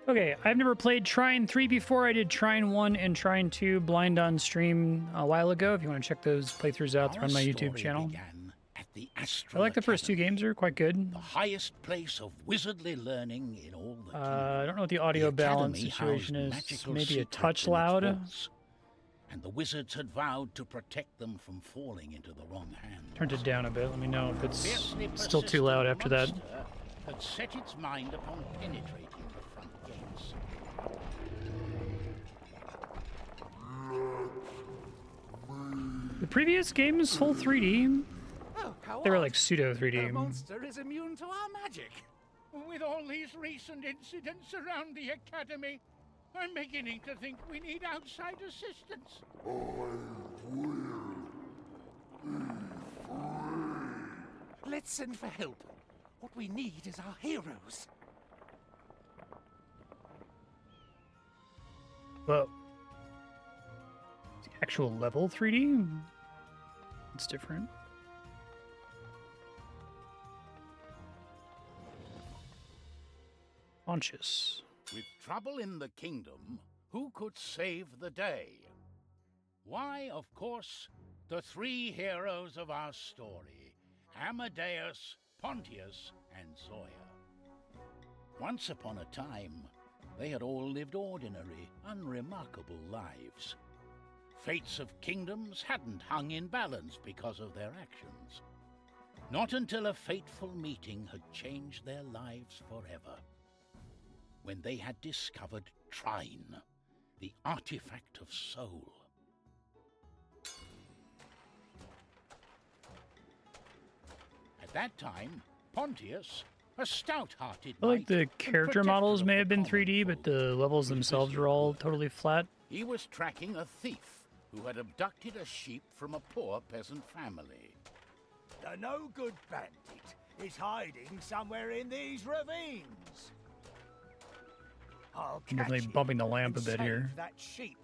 Okay, I've never played Trine 3 before. I did Trine 1 and Trine 2 blind on stream a while ago. If you want to check those playthroughs out, they're on my YouTube channel. At the I like the first two games, they're quite good. The highest place of wizardly learning in all the kingdom. I don't know what the audio balance situation is. Maybe a touch loud. And the wizards had vowed to protect them from falling into the wrong hands. Turned it down a bit. Let me know if it's still too loud after that. Had set its mind upon penetrating the front gates. The previous game is full 3D. They were like pseudo 3D. The monster is immune to our magic. With all these recent incidents around the academy, I'm beginning to think we need outside assistance. Let's send for help. What we need is our heroes. Well, the actual level 3D? It's different. Conscious. With trouble in the kingdom, who could save the day? Why, of course, the three heroes of our story, Amadeus, Pontius, and Zoya. Once upon a time, they had all lived ordinary, unremarkable lives. Fates of kingdoms hadn't hung in balance because of their actions. Not until a fateful meeting had changed their lives forever. When they had discovered Trine, the artifact of soul. At that time, Pontius, a stout-hearted I like knight, the character and models protector may of have the been common 3D, but folk, the levels themselves were all totally flat. He was tracking a thief who had abducted a sheep from a poor peasant family. The no-good bandit is hiding somewhere in these ravines. I'll I'm definitely catch him bumping the lamp a and bit save here. that sheep,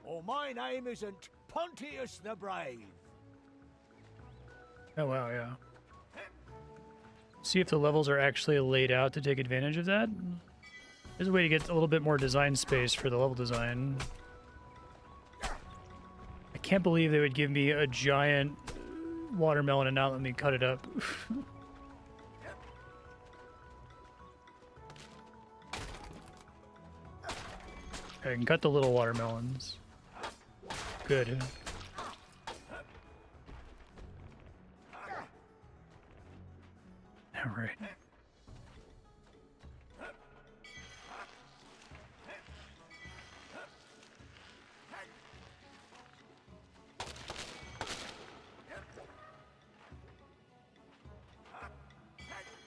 or my name isn't Pontius the Brave. Oh wow, yeah. See if the levels are actually laid out to take advantage of that. There's a way to get a little bit more design space for the level design. I can't believe they would give me a giant watermelon and not let me cut it up. I can cut the little watermelons. Good. All right.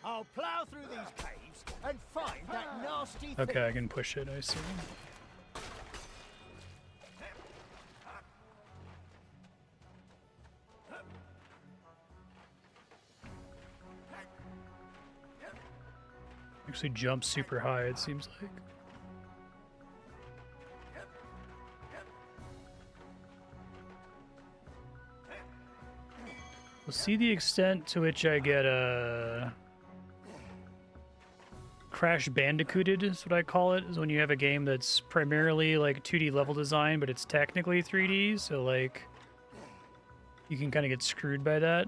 I'll plow through these caves and find that nasty thing. Okay, I can push it, I see. Actually jump super high, it seems like. We'll see the extent to which I get Crash Bandicooted is what I call it, is when you have a game that's primarily like 2D level design, but it's technically 3D, so like you can kind of get screwed by that.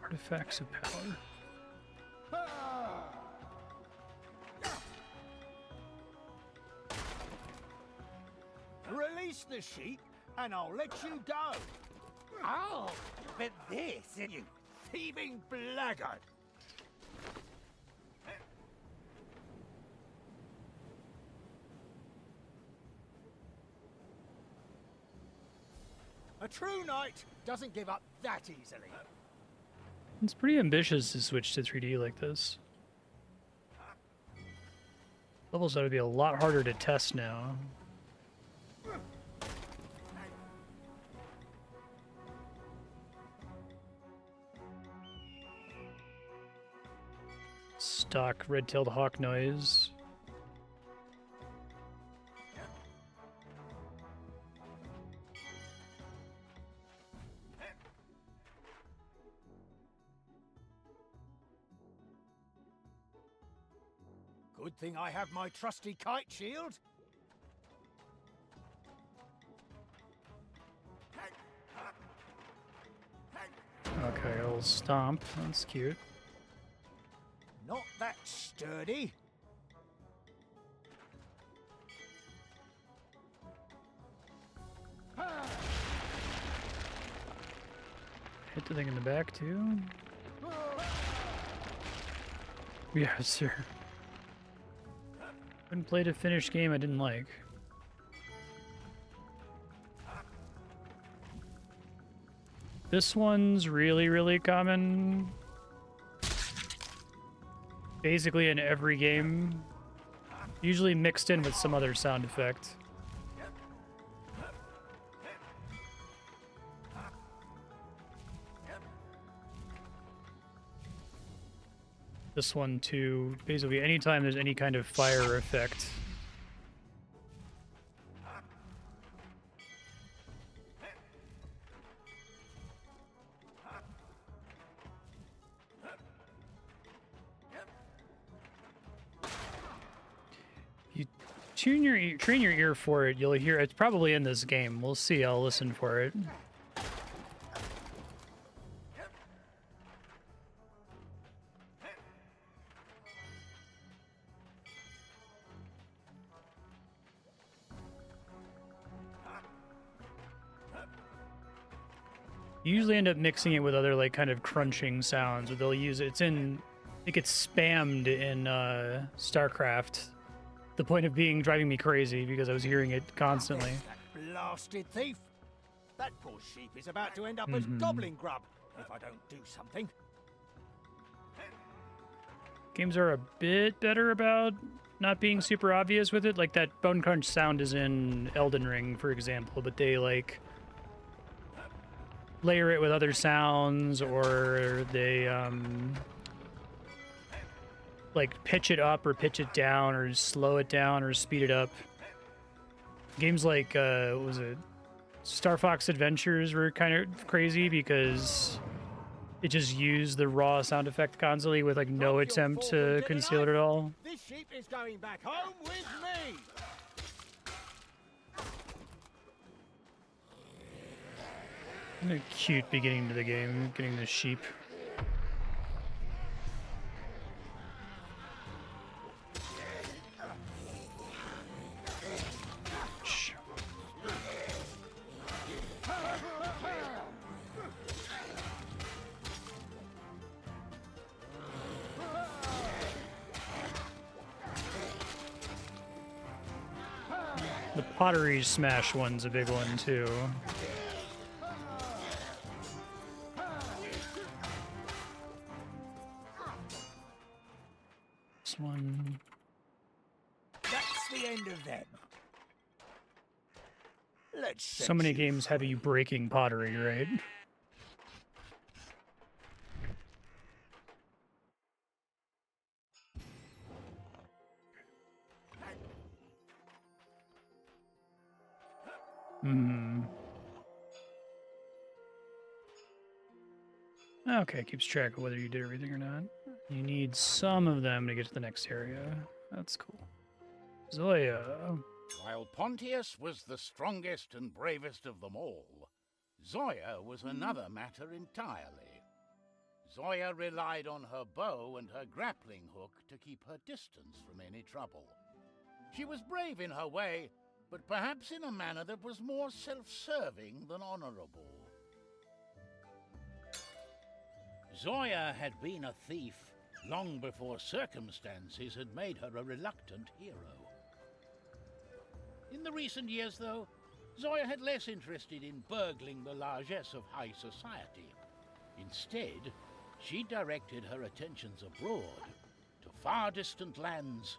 Artifacts of power. Release the sheep and I'll let you go. Oh, but this, you Thieving blackguard. A true knight doesn't give up that easily. It's pretty ambitious to switch to 3D like this. Levels ought to be a lot harder to test now. Stock red-tailed hawk noise. Good thing I have my trusty kite shield. Okay, a little stomp. That's cute. Not that sturdy. Hit the thing in the back, too. Yeah, sir. Couldn't play a finished game I didn't like. This one's really, really common. Basically in every game. Usually mixed in with some other sound effect. This one too, basically anytime there's any kind of fire effect. You train your ear for it, you'll hear it's probably in this game. We'll see, I'll listen for it. You usually end up mixing it with other like kind of crunching sounds, or they'll use it. It's in, it gets spammed in StarCraft. The point of being driving me crazy because I was hearing it constantly. That blasted thief. That poor sheep is about to end up as goblin grub if I don't do something. Games are a bit better about not being super obvious with it. Like that bone crunch sound is in Elden Ring, for example, but they like layer it with other sounds, or they like pitch it up or pitch it down or slow it down or speed it up. Games like what was it, Star Fox Adventures were kind of crazy because it just used the raw sound effect constantly with like no attempt to conceal it at all. This sheep is going back home with me. A cute beginning to the game, getting the sheep. The pottery smash one's a big one too. This one. That's the end of them. Let's So many games have you breaking pottery, right? Okay, keeps track of whether you did everything or not. You need some of them to get to the next area. That's cool. Zoya. While Pontius was the strongest and bravest of them all, Zoya was another matter entirely. Zoya relied on her bow and her grappling hook to keep her distance from any trouble. She was brave in her way, but perhaps in a manner that was more self-serving than honorable. Zoya had been a thief long before circumstances had made her a reluctant hero. In the recent years, though, Zoya had less interested in burgling the largesse of high society. Instead, she directed her attentions abroad, to far distant lands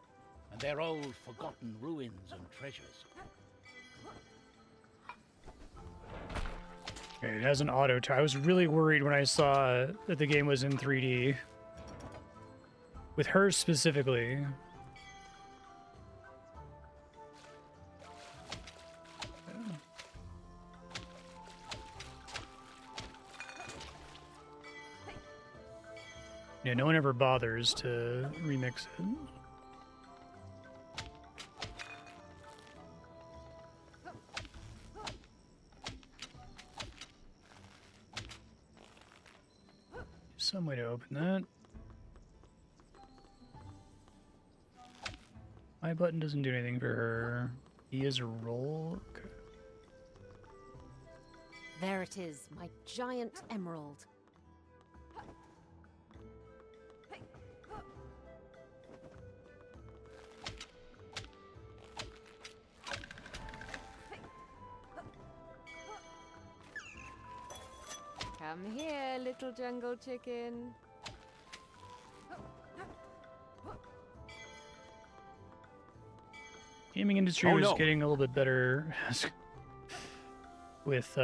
and their old forgotten ruins and treasures. Okay, it has an auto. I was really worried when I saw that the game was in 3D. With her specifically. Yeah, no one ever bothers to remix it. some way to open that. My button doesn't do anything for her. E is a roll. Okay. There it is, my giant emerald. Come here, little jungle chicken. Gaming industry was getting a little bit better with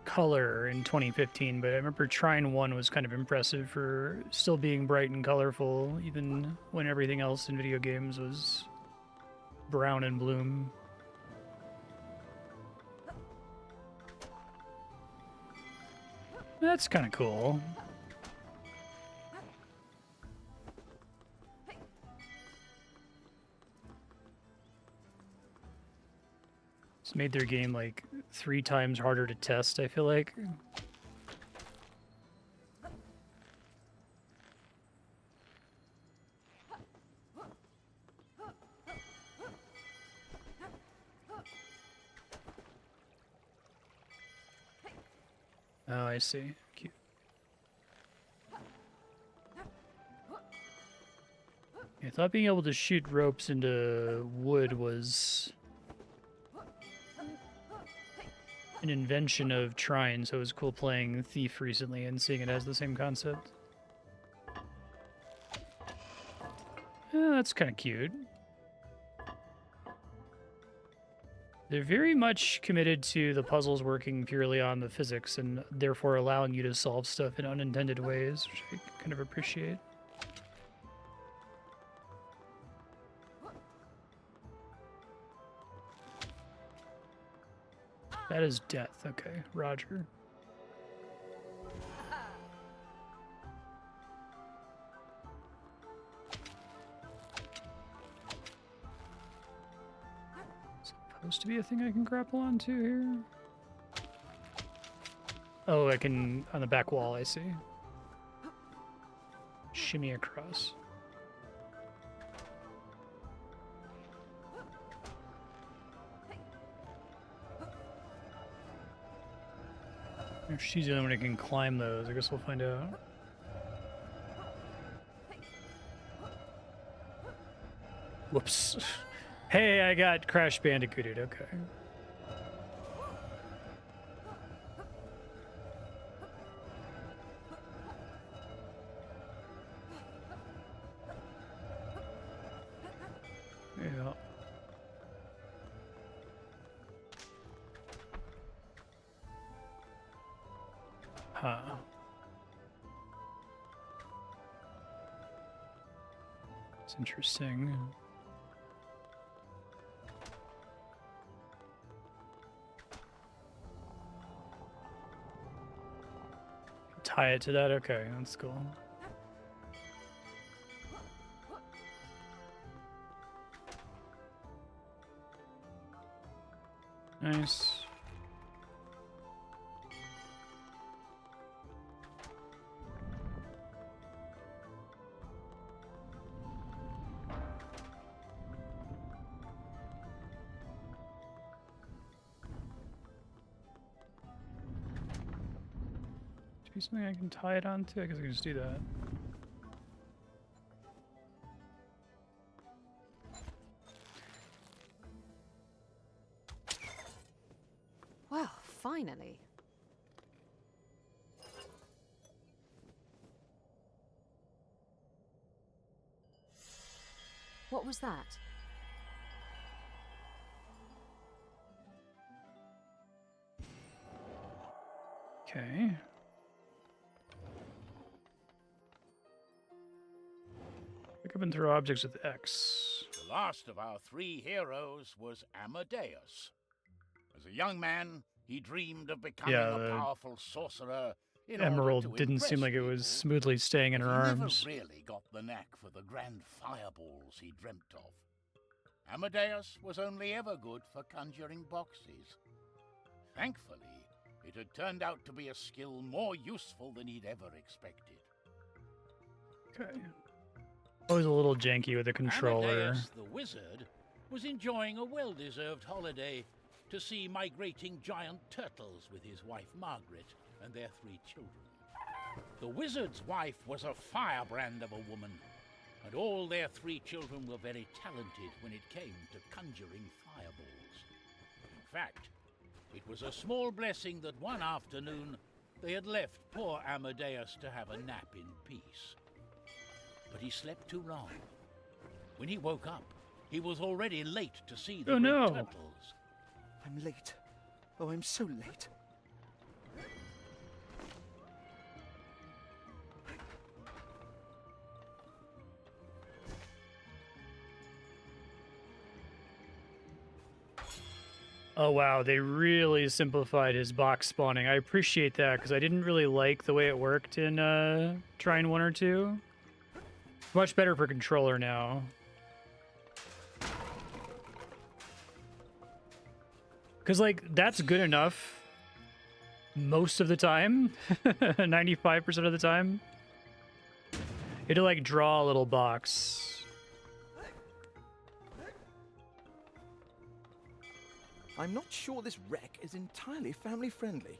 color in 2015, but I remember Trine 1 was kind of impressive for still being bright and colorful, even when everything else in video games was brown and bloom. That's kind of cool. It's made their game like 3 times harder to test, I feel like. Oh, I see. Cute. I thought being able to shoot ropes into wood was an invention of Trine, so it was cool playing Thief recently and seeing it has the same concept. Yeah, that's kind of cute. They're very much committed to the puzzles working purely on the physics and therefore allowing you to solve stuff in unintended ways, which I kind of appreciate. That is death. Okay, Roger. Supposed to be a thing I can grapple onto here. Oh, I can on the back wall, I see. Shimmy across. If she's the only one who can climb those, I guess we'll find out. Whoops. Hey, I got Crash Bandicooted, okay. Yeah. Huh. It's interesting. Tie it to that? Okay, that's cool. Nice. Be something I can tie it onto? I guess I can just do that. Well, finally. What was that? Okay. Pick up and throw objects with X. The last of our 3 heroes was Amadeus. As a young man, he dreamed of becoming a powerful sorcerer. Emerald didn't seem like it was smoothly staying in her arms. He never really got the knack for the grand fireballs he dreamt of. Amadeus was only ever good for conjuring boxes. Thankfully, It had turned out to be a skill more useful than he'd ever expected. Okay. Always a little janky with the controller. Amadeus the wizard was enjoying a well-deserved holiday to see migrating giant turtles with his wife Margaret and their 3 children. The wizard's wife was a firebrand of a woman, and all their 3 children were very talented when it came to conjuring fireballs. In fact, it was a small blessing that one afternoon they had left poor Amadeus to have a nap in peace. But he slept too long. When he woke up, he was already late to see the great turtles. I'm late. Oh, I'm so late. Oh wow, they really simplified his box spawning. I appreciate that, because I didn't really like the way it worked in Trine 1 or 2. Much better for controller now. Because, like, that's good enough most of the time. 95% of the time. It'll, like, draw a little box. I'm not sure this wreck is entirely family-friendly.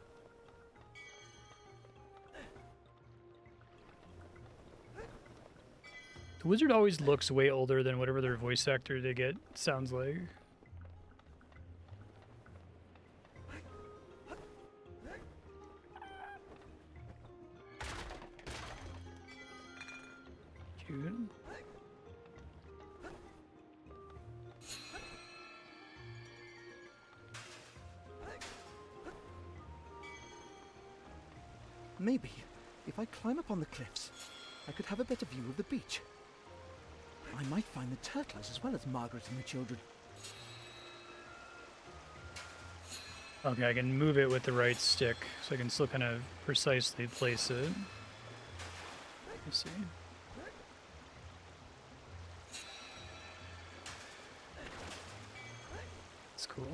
The wizard always looks way older than whatever their voice actor they get sounds like. Cute. Maybe, if I climb up on the cliffs, I could have a better view of the beach. I might find the turtles as well as Margaret and the children. Okay, I can move it with the right stick, so I can still kind of precisely place it. Let's see. That's cool.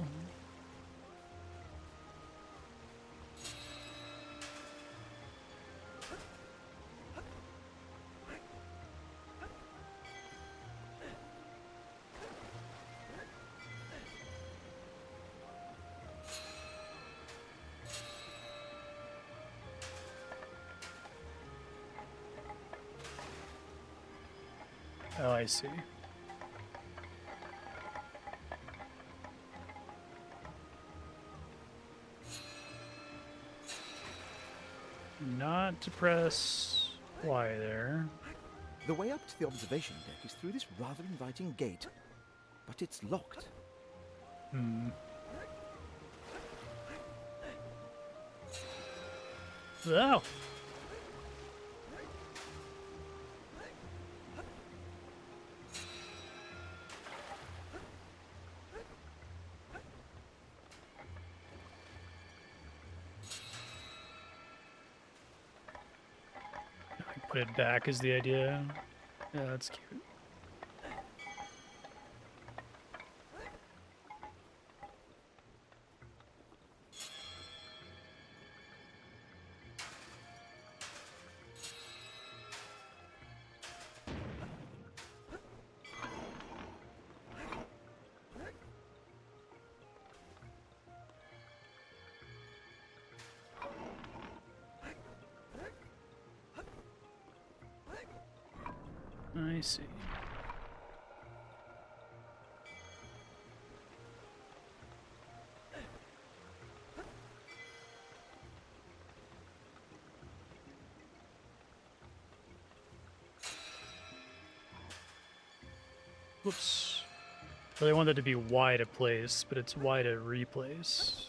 Oh, I see. Not to press Y there. The way up to the observation deck is through this rather inviting gate, but it's locked. Oh! Put it back is the idea. Yeah, that's cute. I see. Whoops. Well, I wanted to be Y to place, but it's Y to replace.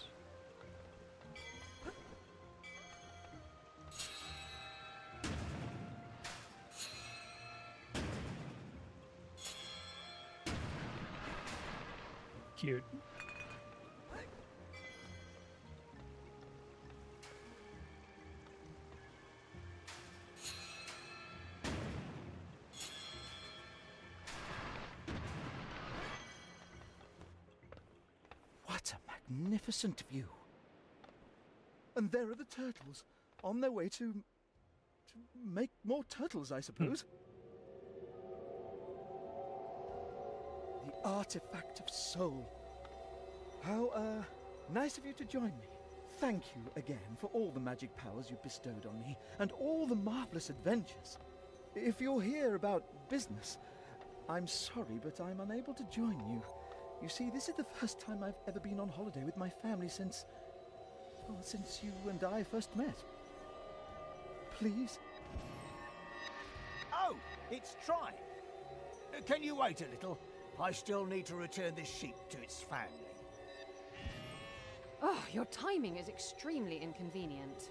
Cute. What a magnificent view. And there are the turtles, on their way to make more turtles, I suppose. The artifact of soul. How, nice of you to join me. Thank you again for all the magic powers you've bestowed on me, and all the marvelous adventures. If you're here about business, I'm sorry, but I'm unable to join you. You see, this is the first time I've ever been on holiday with my family since you and I first met. Please? Oh, it's Trine. Can you wait a little? I still need to return this sheep to its family. Oh, your timing is extremely inconvenient.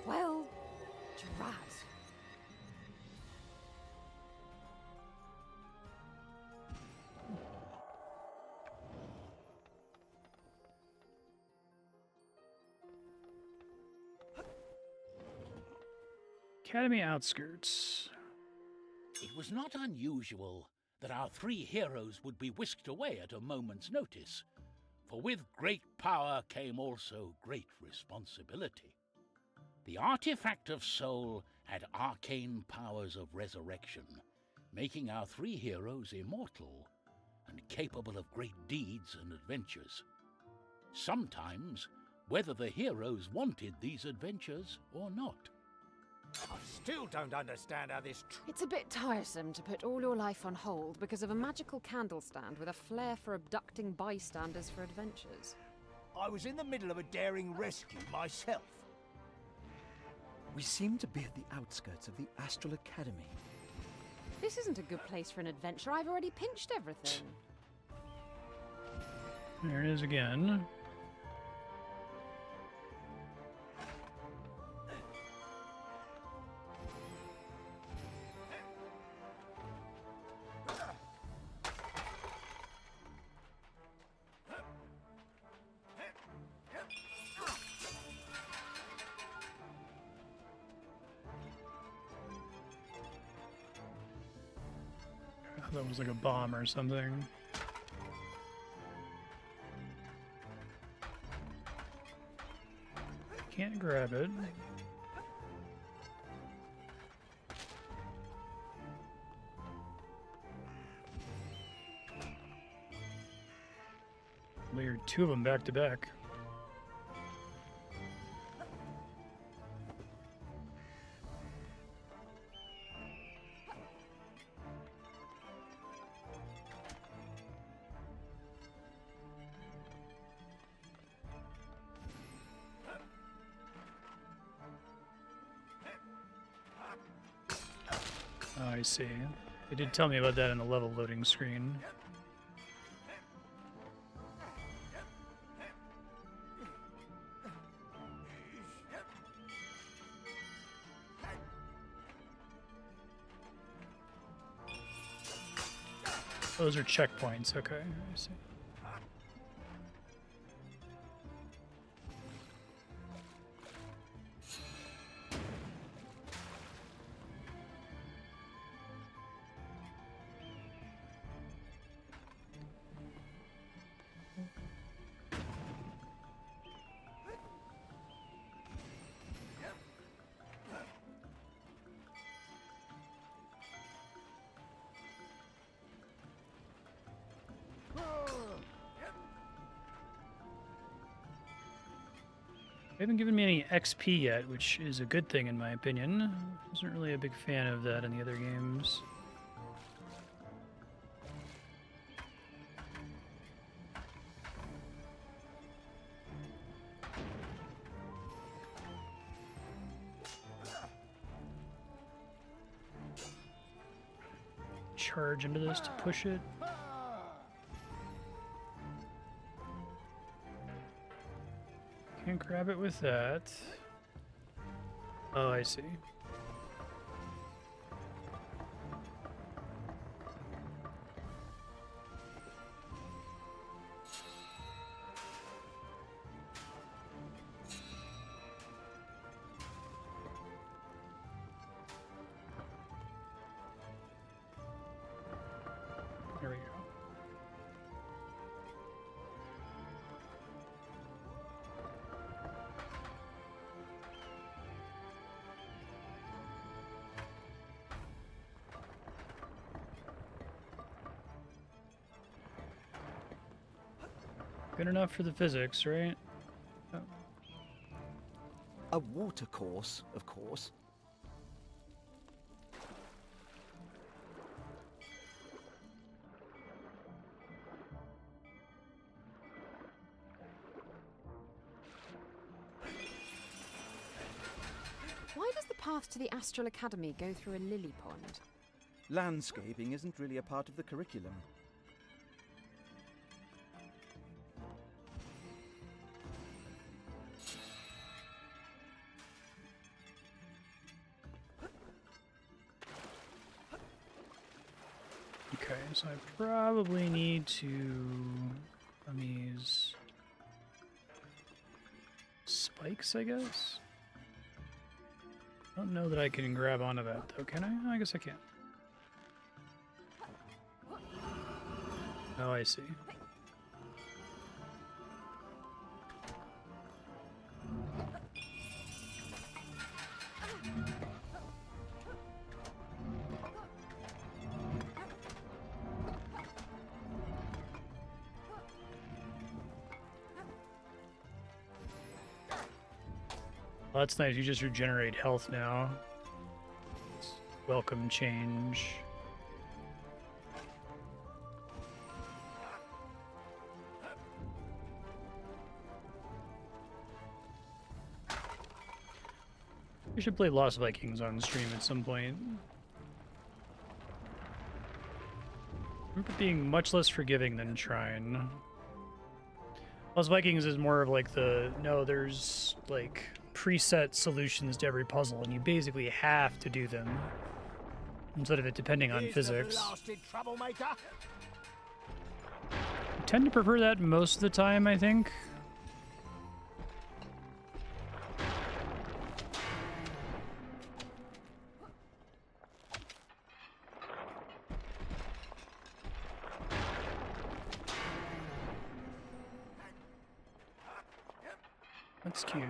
Well, drat. Academy outskirts. It was not unusual that our three heroes would be whisked away at a moment's notice, for with great power came also great responsibility. The artifact of soul had arcane powers of resurrection, making our three heroes immortal and capable of great deeds and adventures. Sometimes, whether the heroes wanted these adventures or not. I still don't understand how this... It's a bit tiresome to put all your life on hold because of a magical candle stand with a flair for abducting bystanders for adventures. I was in the middle of a daring rescue myself. We seem to be at the outskirts of the Astral Academy. This isn't a good place for an adventure. I've already pinched everything. There it is again. That was like a bomb or something. Can't grab it. Layered two of them back to back. Oh, I see. They did tell me about that in the level loading screen. Those are checkpoints, okay. I see. They haven't given me any XP yet, which is a good thing in my opinion. I wasn't really a big fan of that in the other games. Charge into this to push it. Can't grab it with that. Oh, I see. There we go. Good enough for the physics, right? Oh. A water course, of course. Why does the path to the Astral Academy go through a lily pond? Landscaping isn't really a part of the curriculum. Okay, so I probably need to on these spikes, I guess. I don't know that I can grab onto that though, can I? I guess I can. Oh, I see. Well, that's nice. You just regenerate health now. Welcome change. We should play Lost Vikings on stream at some point. I remember being much less forgiving than Trine. Lost Vikings is more of like the, no, there's like preset solutions to every puzzle and you basically have to do them instead of it depending on physics. Troublemaker. I tend to prefer that most of the time, I think. That's cute.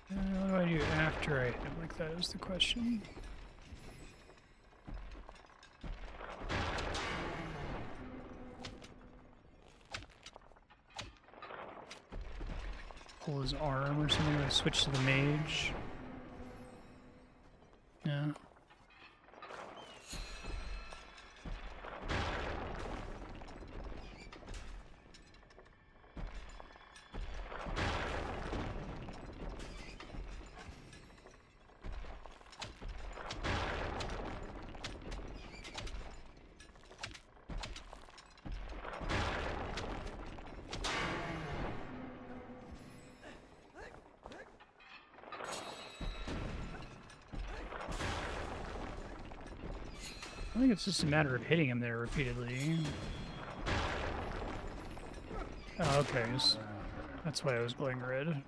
What do I do after I hit him like that is the question. Pull his arm or something, I switch to the mage. Yeah. I think it's just a matter of hitting him there repeatedly. Oh, okay. That's why I was glowing red.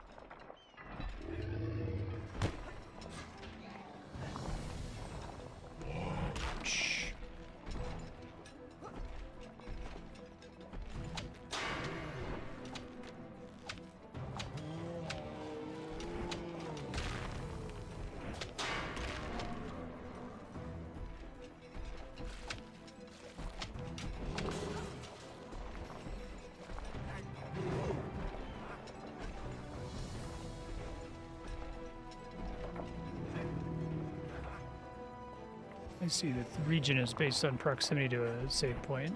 Shh. I see that the region is based on proximity to a save point.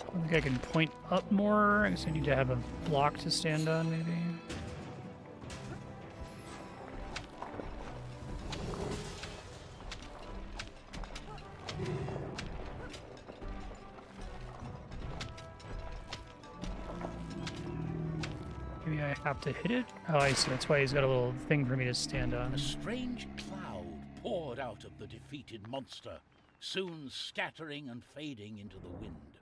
I think I can point up more. I guess I need to have a block to stand on, maybe. Maybe I have to hit it? Oh, I see. That's why he's got a little thing for me to stand on. A strange cloud poured out of the defeated monster, soon scattering and fading into the wind.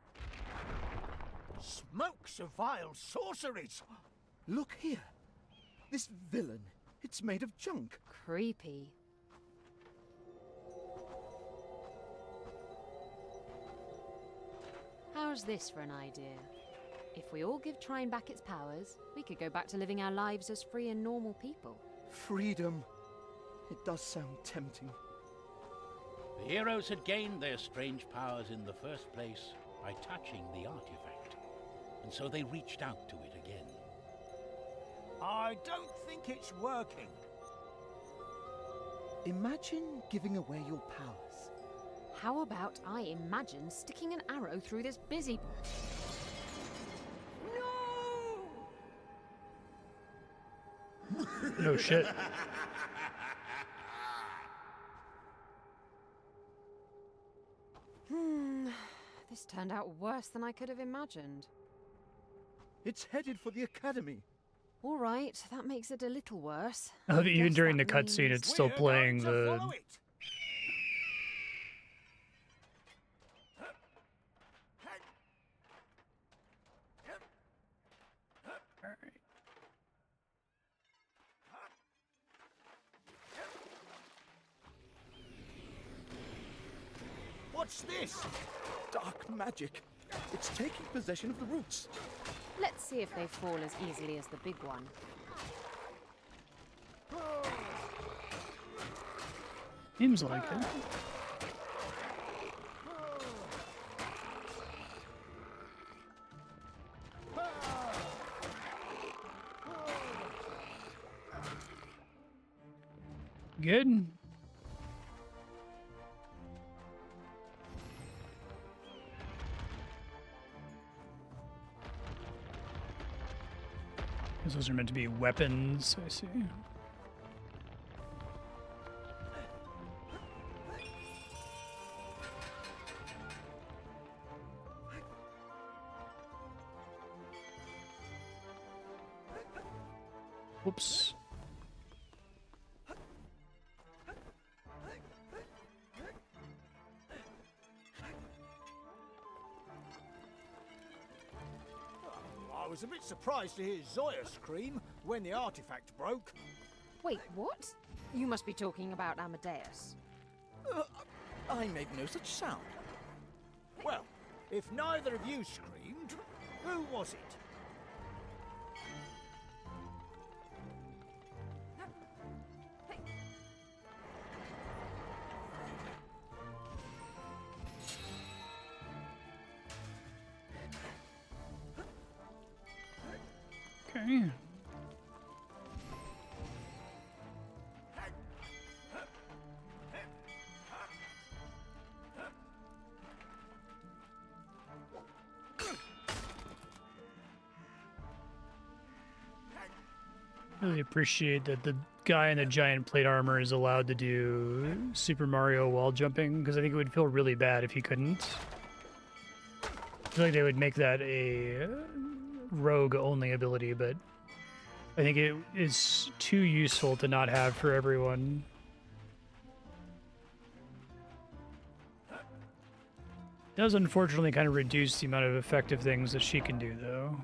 Smokes of vile sorceries. Look here. This villain. It's made of junk. Creepy. How's this for an idea? If we all give Trine back its powers, we could go back to living our lives as free and normal people. Freedom. It does sound tempting. The heroes had gained their strange powers in the first place by touching the artifact, and so they reached out to it again. I don't think it's working. Imagine giving away your powers. How about I imagine sticking an arrow through this busy... No shit. This turned out worse than I could have imagined. It's headed for the academy. All right, that makes it a little worse. I love that even Guess during the that cutscene, means- it's still We're playing going to the. follow it. Alright. What's this? Dark magic. It's taking possession of the roots. Let's see if they fall as easily as the big one. Seems like it. Good. Those are meant to be weapons, I see. Whoops. I was a bit surprised to hear Zoya scream when the artifact broke. Wait, what? You must be talking about Amadeus. I made no such sound. Well, if neither of you screamed, who was it? Okay. Really appreciate that the guy in the giant plate armor is allowed to do Super Mario wall jumping, because I think it would feel really bad if he couldn't. I feel like they would make that a rogue only ability, but I think it is too useful to not have for everyone. It does unfortunately kind of reduce the amount of effective things that she can do, though.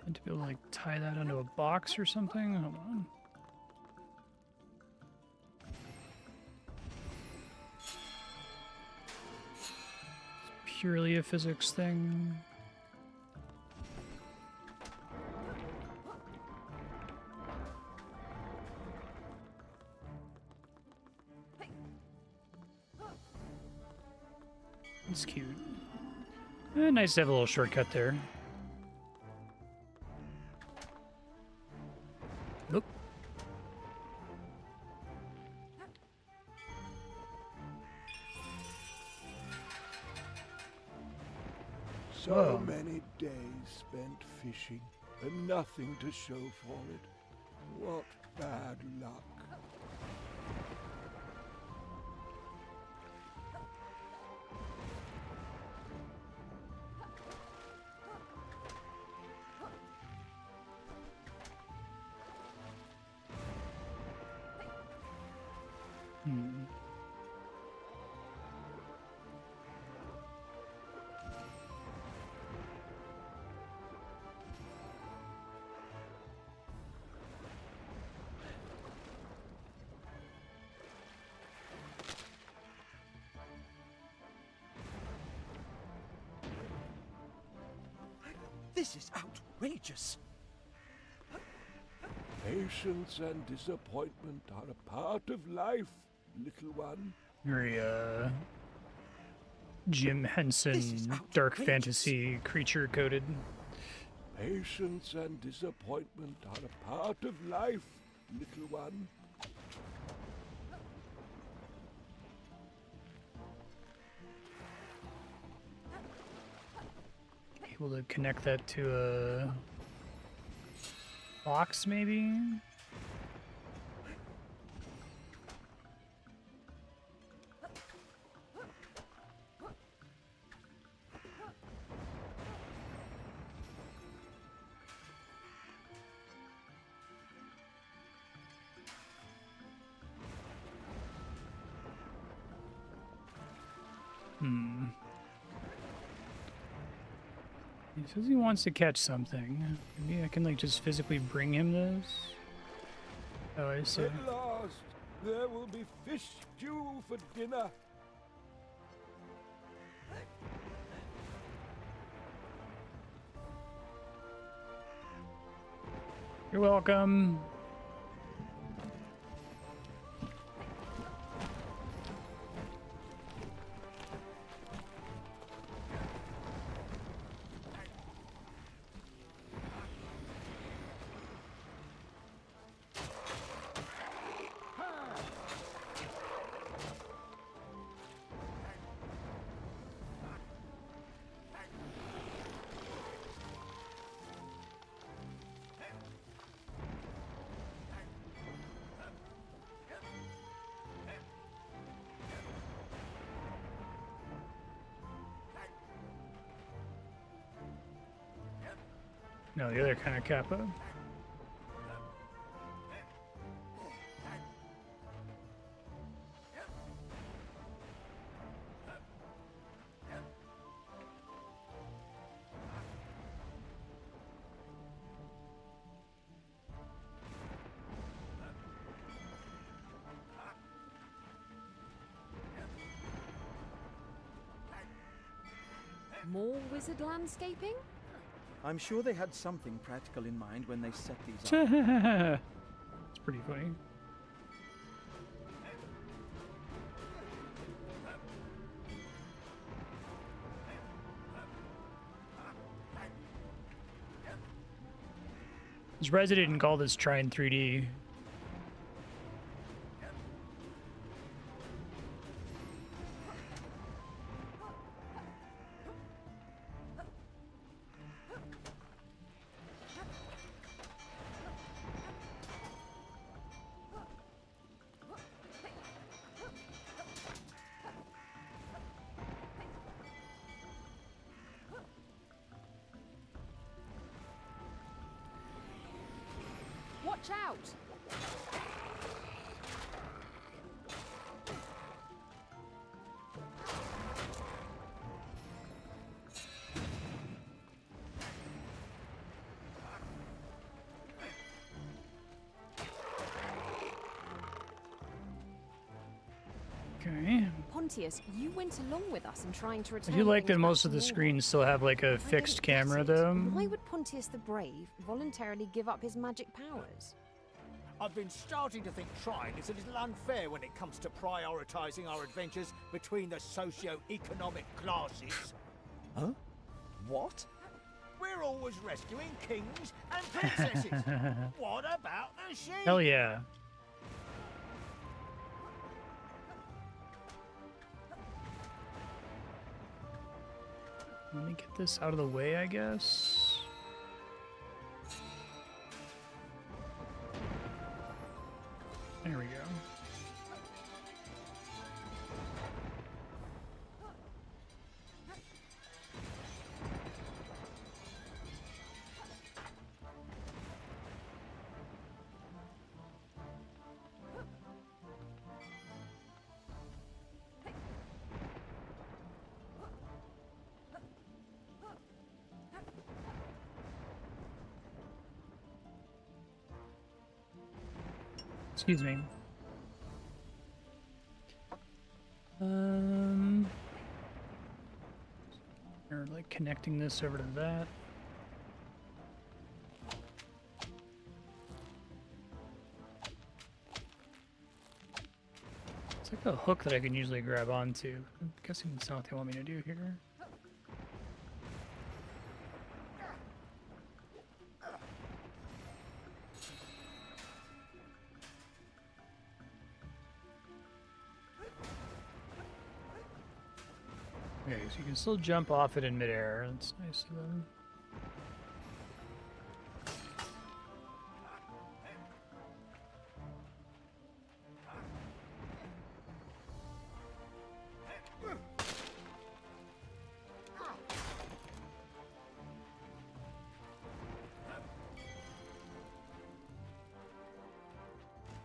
And to be able to like tie that onto a box or something. Hold on. It's purely a physics thing. It's cute. Nice to have a little shortcut there. Nope. So Whoa. many days spent fishing, and nothing to show for it. What bad luck. Hmm. This is outrageous. Patience and disappointment are a part of life, little one. Very, Jim Henson, dark outrageous. fantasy creature coded. Patience and disappointment are a part of life, little one. Able to connect that to a box, maybe? He says he wants to catch something. Maybe I can like just physically bring him this. Oh, I see. At last, there will be fish stew for dinner. You're welcome. No, the other kind of kappa. More wizard landscaping? I'm sure they had something practical in mind when they set these up. It's pretty funny. I'm surprised they didn't call this Trine 3D. Watch out! Okay. Pontius, you went along with us in trying to I return do like things that back most to of the normal. screens still have like a I don't fixed get camera it. though. Why would Pontius the Brave voluntarily give up his magic powers? I've been starting to think Trine is a little unfair when it comes to prioritising our adventures between the socio-economic classes. Huh? What? We're always rescuing kings and princesses. What about the sheep? Hell yeah. Let me get this out of the way, I guess. There we go. Excuse me. Or like connecting this over to that. like a hook that I can usually grab onto. I'm guessing that's not what they want me to do here. Okay, so you can still jump off it in midair. That's nice of them.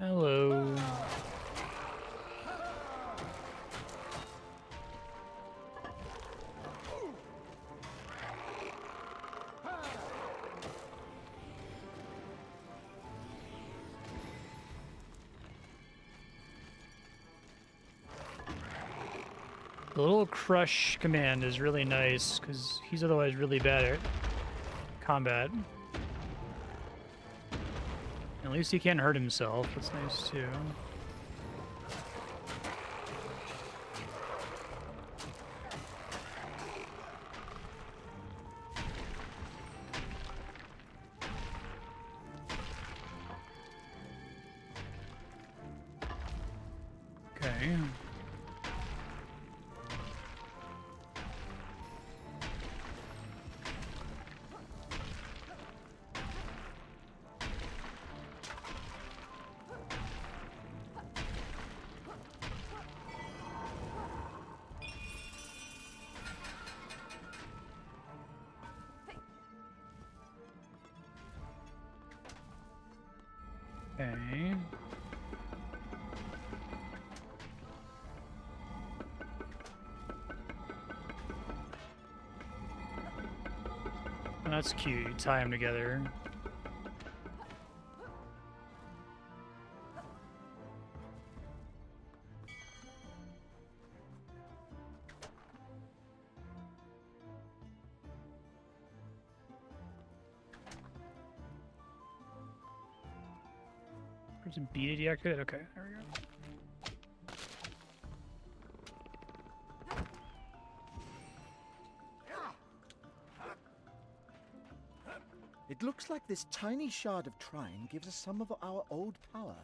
Hello. The little crush command is really nice because he's otherwise really bad at combat. At least he can't hurt himself. That's nice too. Okay. Okay. Oh, that's cute. You tie them together. There's a beta deactivated. Okay, there we go. It looks like this tiny shard of Trine gives us some of our old power.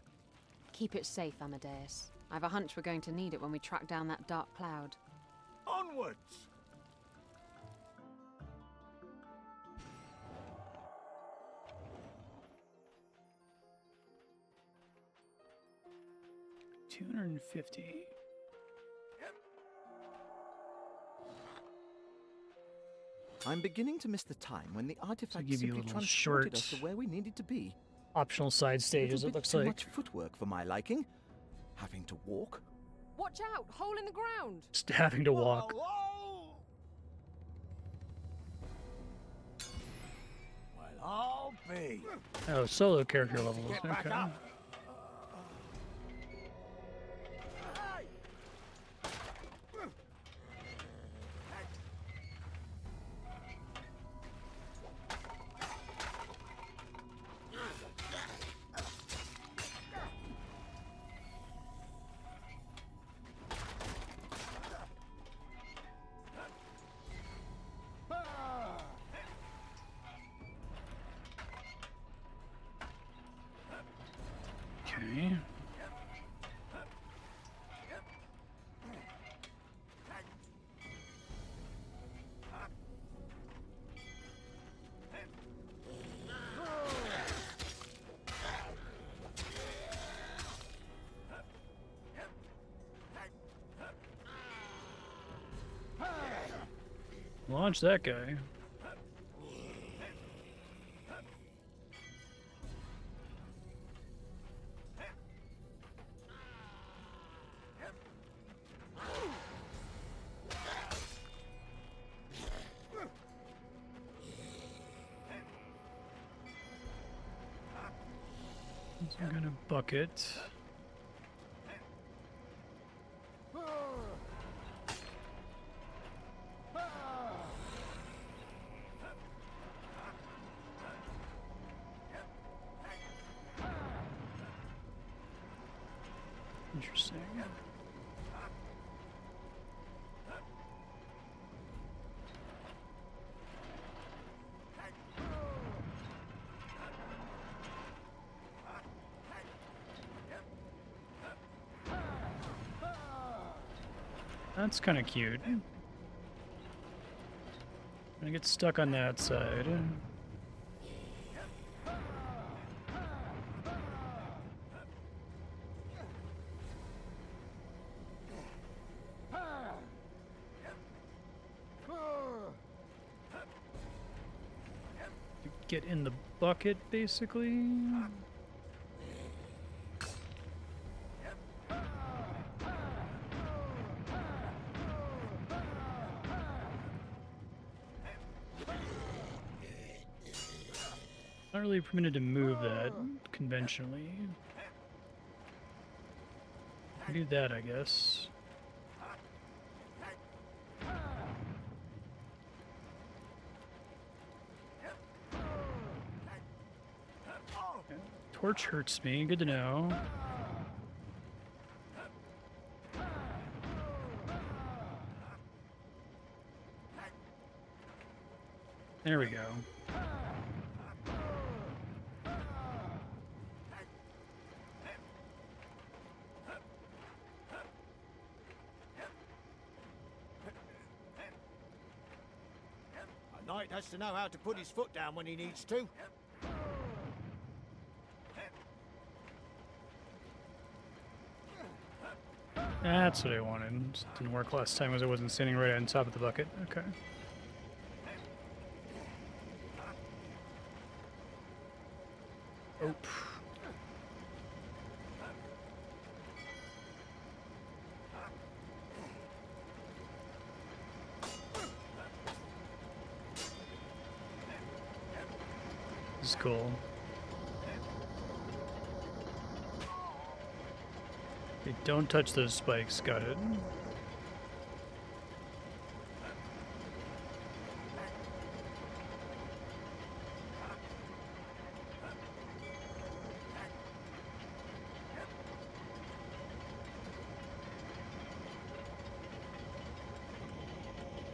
Keep it safe, Amadeus. I've a hunch we're going to need it when we track down that dark cloud. Onwards! $250. I'm beginning to miss the time when the artifact give you a simply little transported us short to where we needed to be. Optional side A stages, little it bit looks too like. much footwork for my liking. Having to walk. Watch out! Hole in the ground! Just having to walk. Whoa! Well, I'll be. Oh, solo character levels. Get back Okay. up. Okay. Launch that guy. Some kind of bucket. Interesting. That's kind of cute. I'm gonna get stuck on that side. Get in the bucket, basically. Not really permitted to move that conventionally. Do that, I guess. Torch hurts me, good to know. There we go. A knight has to know how to put his foot down when he needs to. That's what I wanted. Just didn't work last time as I wasn't standing right on top of the bucket. Okay. Oh. This is cool. Okay, don't touch those spikes. Got it.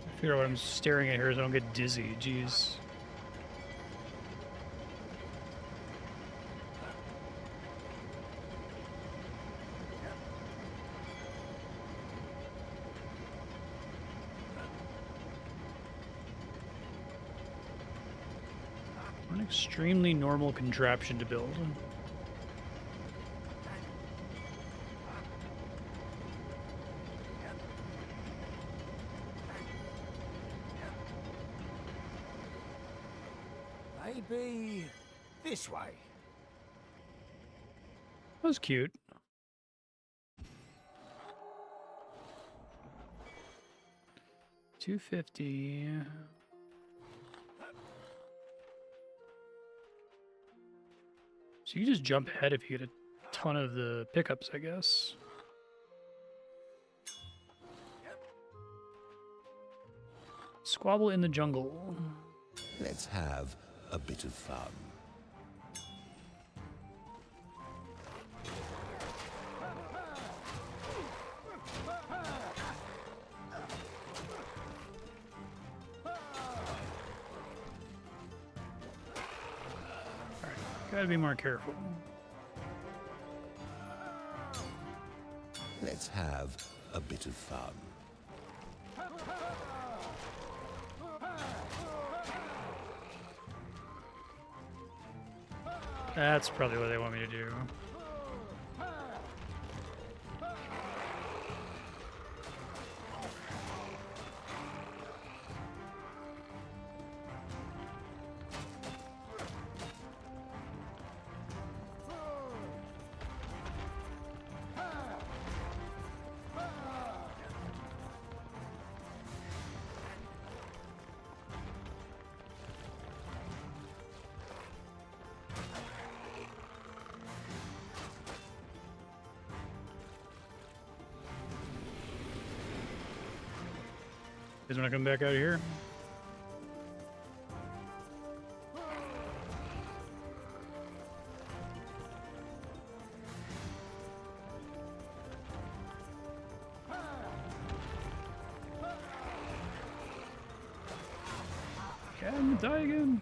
I figure out what I'm staring at here so I don't get dizzy. Jeez. An extremely normal contraption to build. Maybe this way. That was cute. $250. So you just jump ahead if you get a ton of the pickups, I guess. Squabble in the jungle. Let's have a bit of fun. Gotta be more careful. Let's have a bit of fun. That's probably what they want me to do. You guys want to come back out of here? Yeah, I'm gonna die again.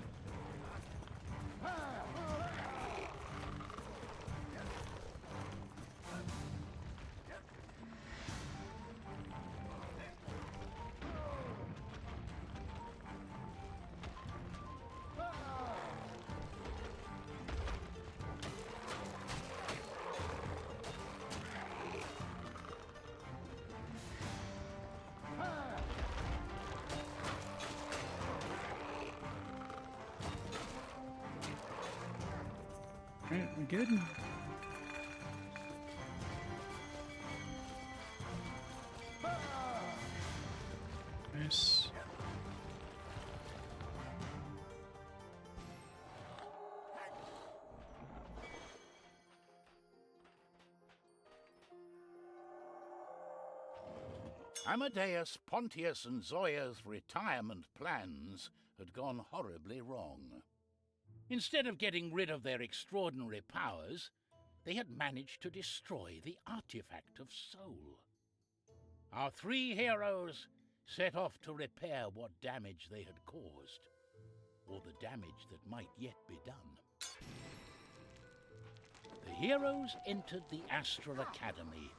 good. Nice. Amadeus, Pontius, and Zoya's retirement plans had gone horribly wrong. Instead of getting rid of their extraordinary powers, they had managed to destroy the artifact of soul. Our three heroes set off to repair what damage they had caused, or the damage that might yet be done. The heroes entered the Astral Academy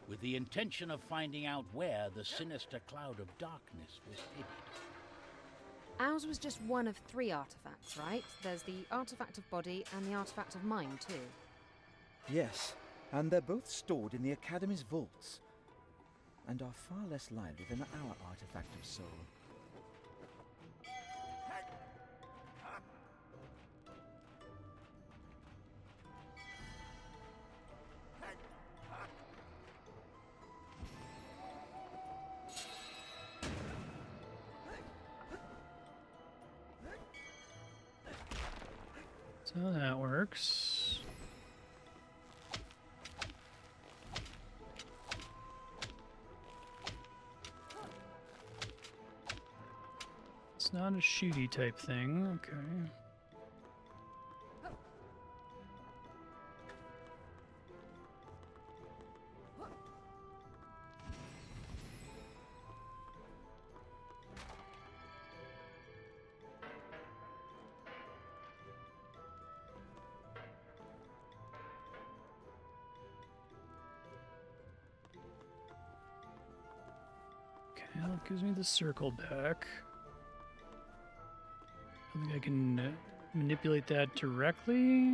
with the intention of finding out where the sinister cloud of darkness was hidden. Ours was just one of 3 artifacts, right? There's the artifact of body and the artifact of mind, too. Yes, and they're both stored in the Academy's vaults, and are far less lively than our artifact of soul. So that works. It's not a shooty type thing, okay. Okay, that gives me the circle back. I don't think I can manipulate that directly.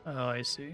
Oh, I see.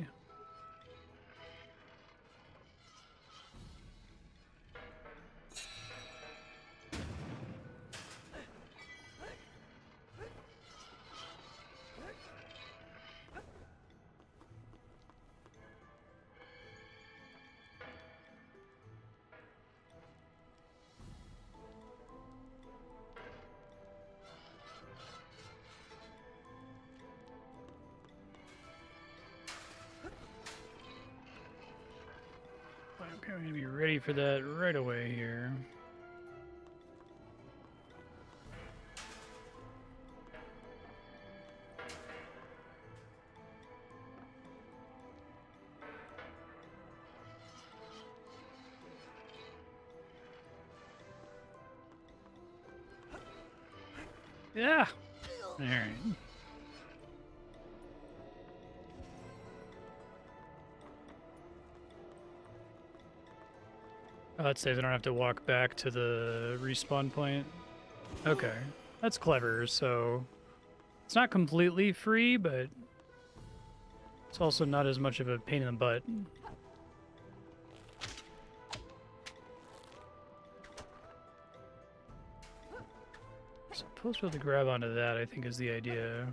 Okay, I'm gonna be ready for that right away here. Yeah. All right. Oh, let's say they don't have to walk back to the respawn point. Okay, that's clever. So it's not completely free, but it's also not as much of a pain in the butt. Supposed to be able to grab onto that, I think, is the idea.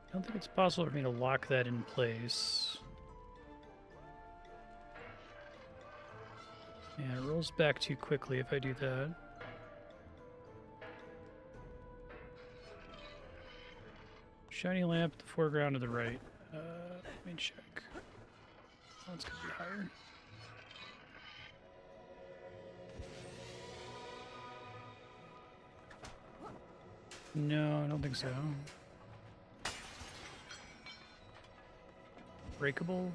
I don't think it's possible for me to lock that in place. Yeah, it rolls back too quickly if I do that. Shiny lamp, the foreground to the right. Let me check. Oh, it's gonna be higher. No, I don't think so. Breakable?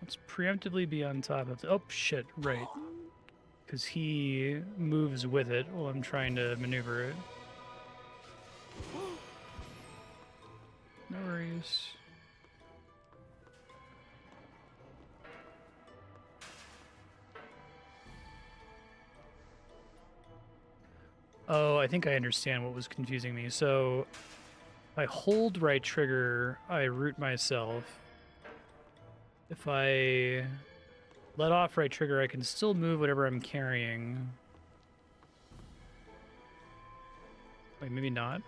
Let's preemptively be on top of... Oh, shit, right. Because he moves with it while I'm trying to maneuver it. No worries. Oh, I think I understand what was confusing me. So, if I hold right trigger, I root myself. If I let off right trigger, I can still move whatever I'm carrying. Wait, maybe not?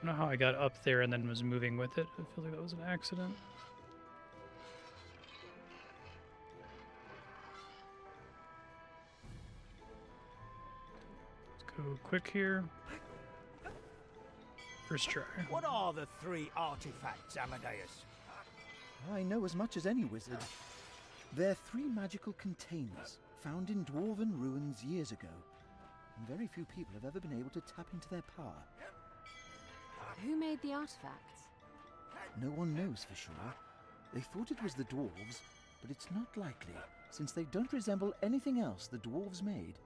I don't know how I got up there and then was moving with it. I feel like that was an accident. Let's go quick here. First try. What are the 3 artifacts, Amadeus? I know as much as any wizard. They're 3 magical containers found in dwarven ruins years ago, and very few people have ever been able to tap into their power. Who made the artifacts? No one knows for sure. They thought it was the dwarves, but it's not likely, since they don't resemble anything else the dwarves made.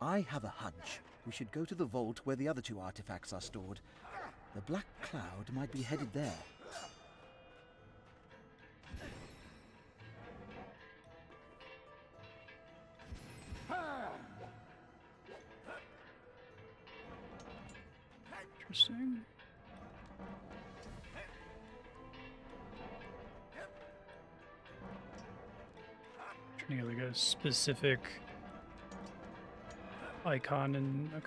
I have a hunch we should go to the vault where the other 2 artifacts are stored. The Black Cloud might be headed there. Interesting. Trying to get like a specific icon and okay.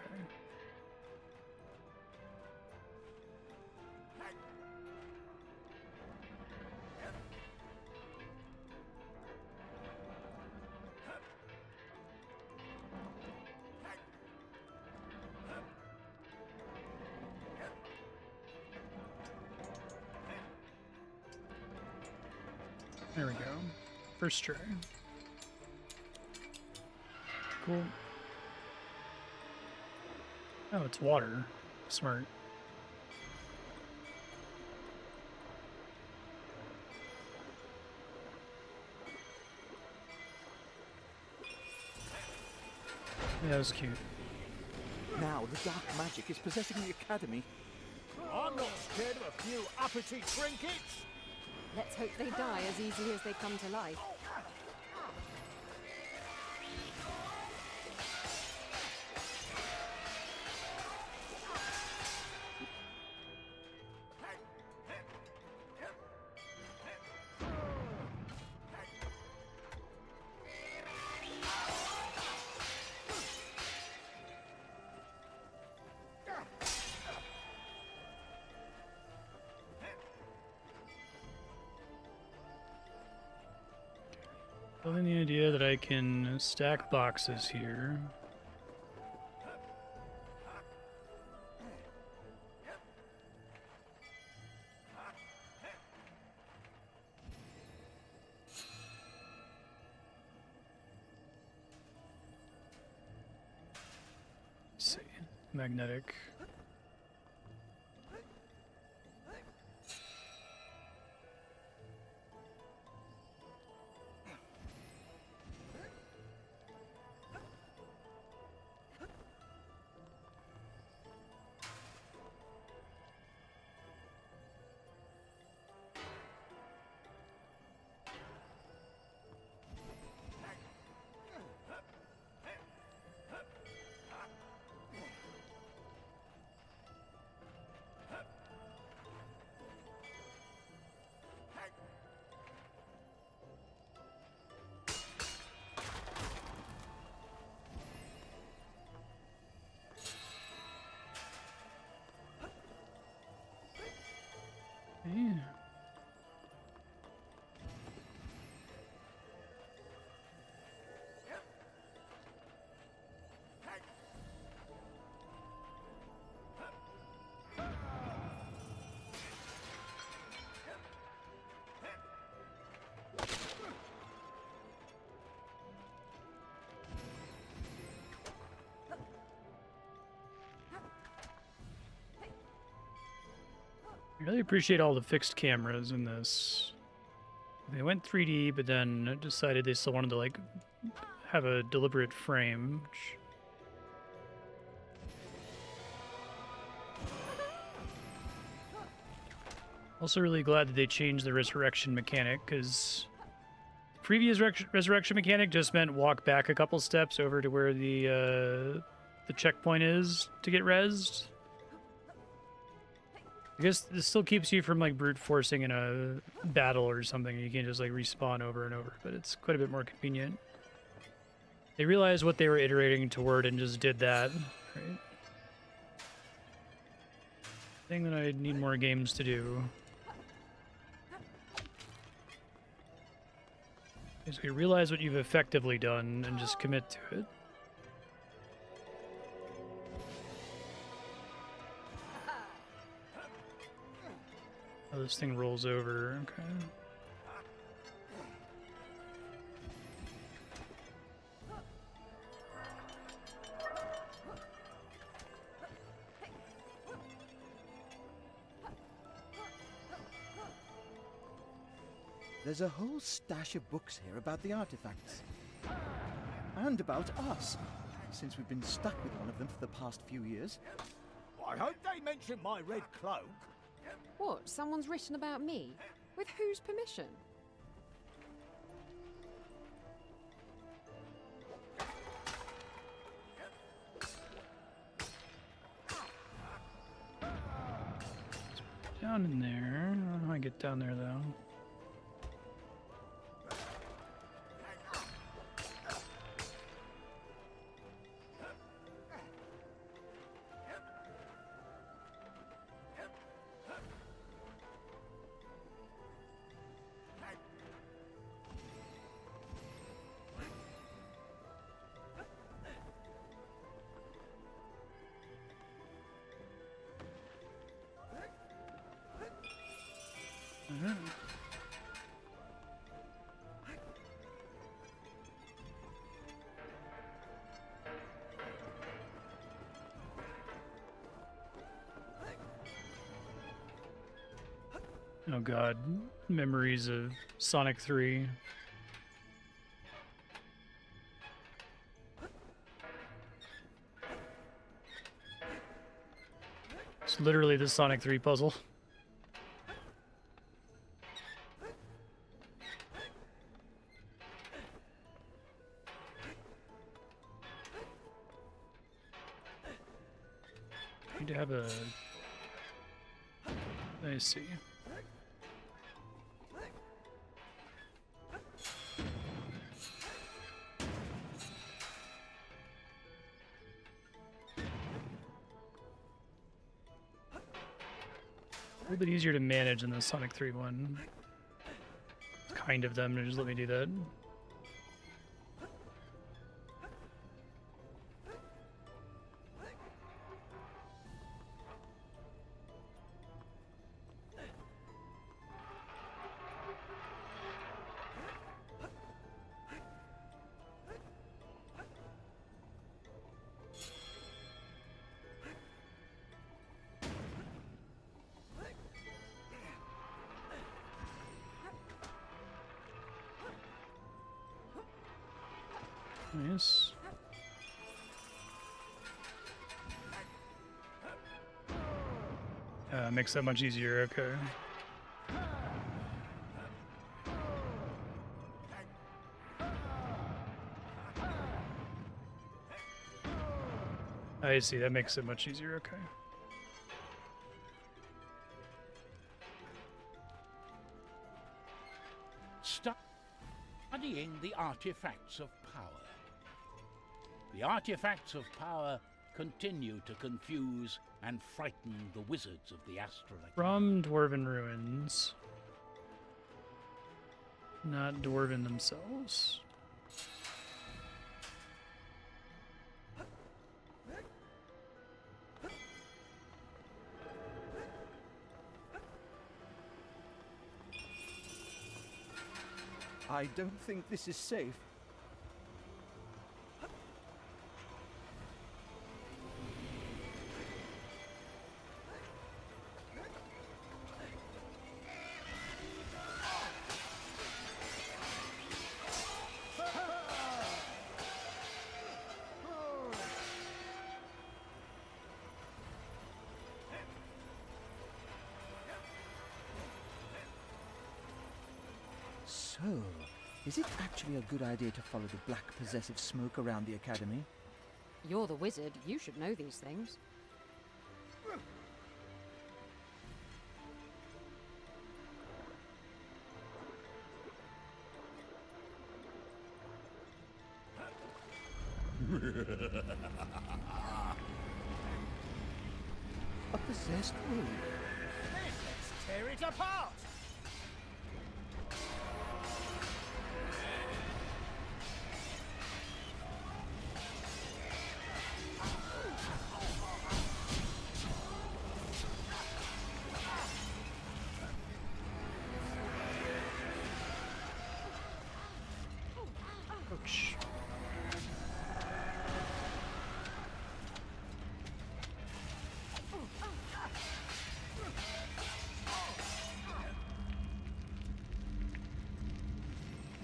There we go. First try. Cool. Oh, it's water. Smart. Yeah, that was cute. Now the dark magic is possessing the academy. I'm not scared of a few uppity trinkets. Let's hope they die as easily as they come to life. Loving the idea that I can stack boxes here. Let's see. Magnetic. Yeah. I really appreciate all the fixed cameras in this. They went 3D, but then decided they still wanted to like have a deliberate frame. Also really glad that they changed the resurrection mechanic, because previous resurrection mechanic just meant walk back a couple steps over to where the checkpoint is to get rezzed. I guess this still keeps you from like brute forcing in a battle or something. You can't just like respawn over and over, but it's quite a bit more convenient. They realized what they were iterating toward and just did that, right? Thing that I need more games to do. Basically realize what you've effectively done and just commit to it. Oh, this thing rolls over, okay. There's a whole stash of books here about the artifacts. And about us, since we've been stuck with one of them for the past few years. I hope they mention my red cloak. What? Someone's written about me? With whose permission? Down in there. I don't know how I get down there though. Oh god, memories of Sonic 3. It's literally the Sonic 3 puzzle. Need to have a... I see. A little bit easier to manage than the Sonic 3 one. It's kind of them to just let me do that. Nice. Makes that much easier, okay. I see, that makes it much easier, okay. Studying the artifacts of power. The artifacts of power continue to confuse and frighten the wizards of the astral. From Dwarven ruins. Not Dwarven themselves. I don't think this is safe. So, is it actually a good idea to follow the black possessive smoke around the academy? You're the wizard. You should know these things. A possessed room. Let's tear it apart! Ouch.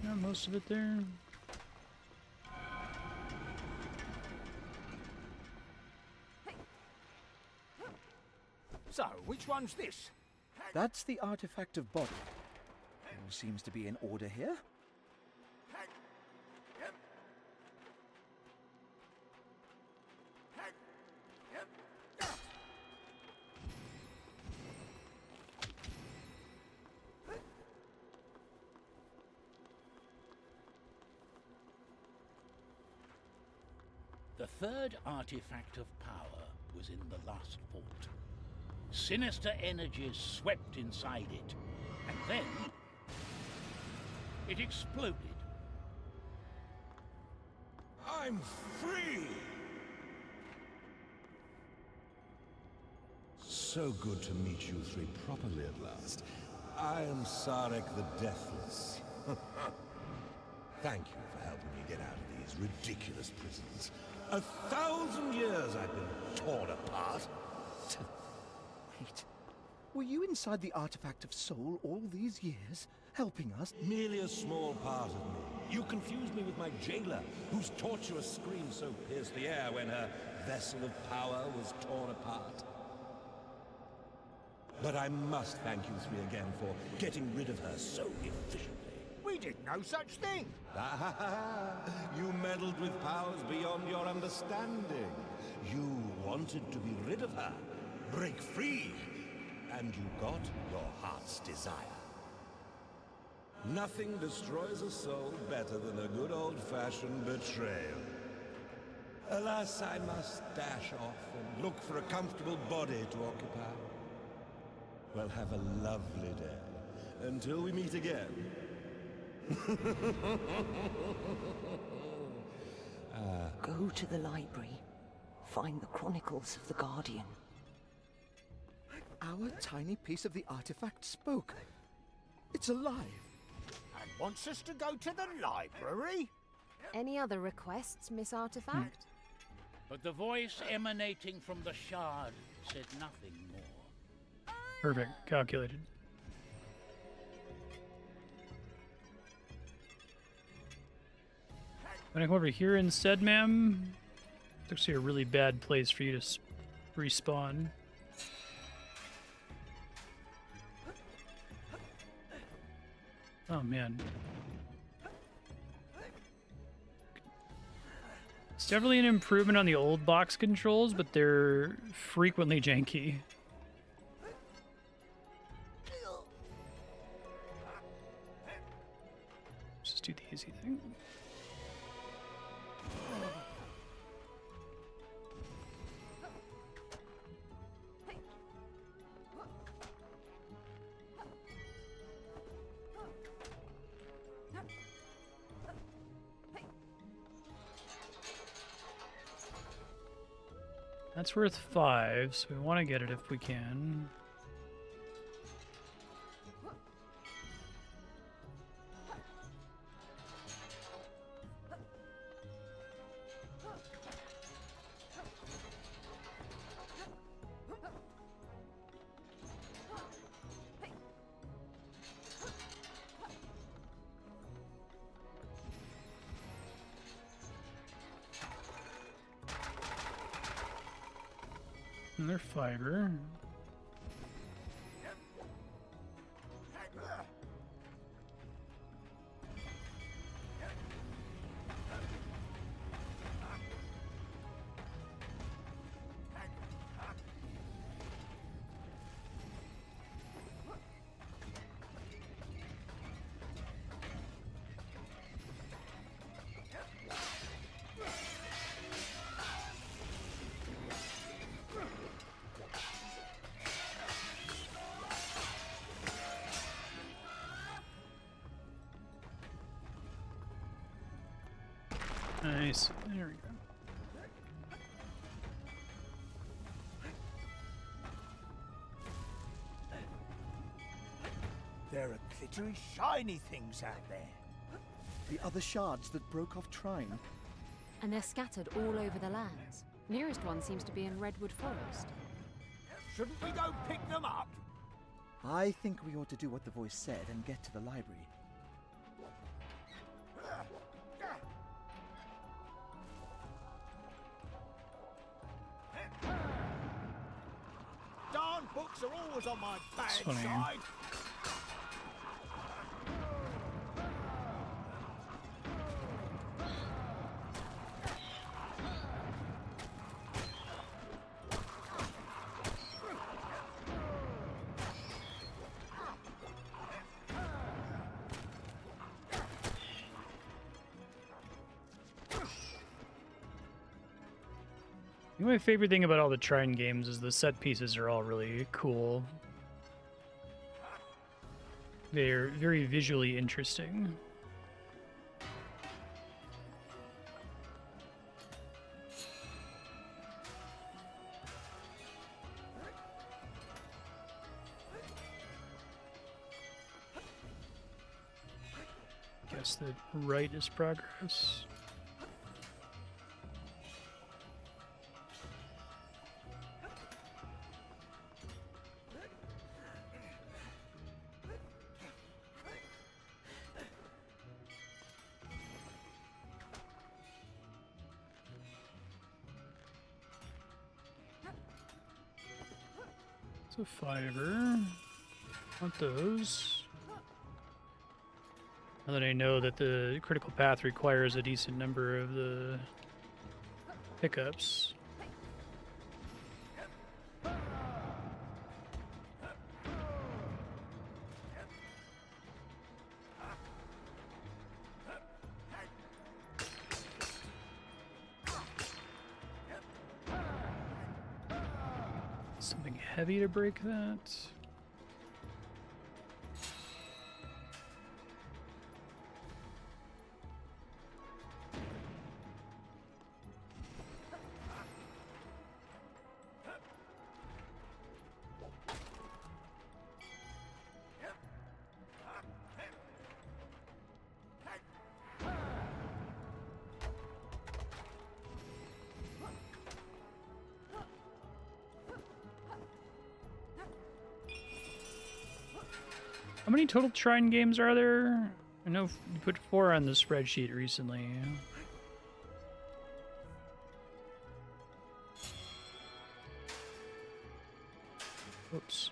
Got most of it there. So, which one's this? That's the artifact of body. All seems to be in order here. The third artifact of power was in the last vault. Sinister energies swept inside it, and then it exploded. I'm free! So good to meet you three properly at last. I am Sarek the Deathless. Thank you for helping me get out of these ridiculous prisons. 1,000 years I've been torn apart. Wait, were you inside the artifact of soul all these years, helping us? Merely a small part of me. You confused me with my jailer, whose tortuous scream so pierced the air when her vessel of power was torn apart. But I must thank you three again for getting rid of her so efficiently. We did no such thing! You meddled with powers beyond your understanding. You wanted to be rid of her, break free, and you got your heart's desire. Nothing destroys a soul better than a good old-fashioned betrayal. Alas, I must dash off and look for a comfortable body to occupy. Well, have a lovely day. Until we meet again. Go to the library. Find the Chronicles of the Guardian. Our tiny piece of the artifact spoke. It's alive. And wants us to go to the library? Any other requests, Miss Artifact? But the voice emanating from the shard said nothing more. Perfect. Calculated. When I come over here instead, ma'am, it's actually a really bad place for you to respawn. Oh, man. It's definitely an improvement on the old box controls, but they're frequently janky. Let's just do the easy thing. That's worth 5, so we want to get it if we can. Another fiber. Nice. There we go. There are glittery, shiny things out there. The other shards that broke off Trine. And they're scattered all over the lands. Nearest one seems to be in Redwood Forest. Shouldn't we go pick them up? I think we ought to do what the voice said and get to the library. Darn books are always on my bad funny. side. I think my favorite thing about all the Trine games is the set pieces are all really cool. They're very visually interesting. Guess that right is progress. It's a fiver. Want those. Now that I know that the critical path requires a decent number of the pickups. Something heavy to break that. How many total Trine games are there? I know you put 4 on the spreadsheet recently. Whoops.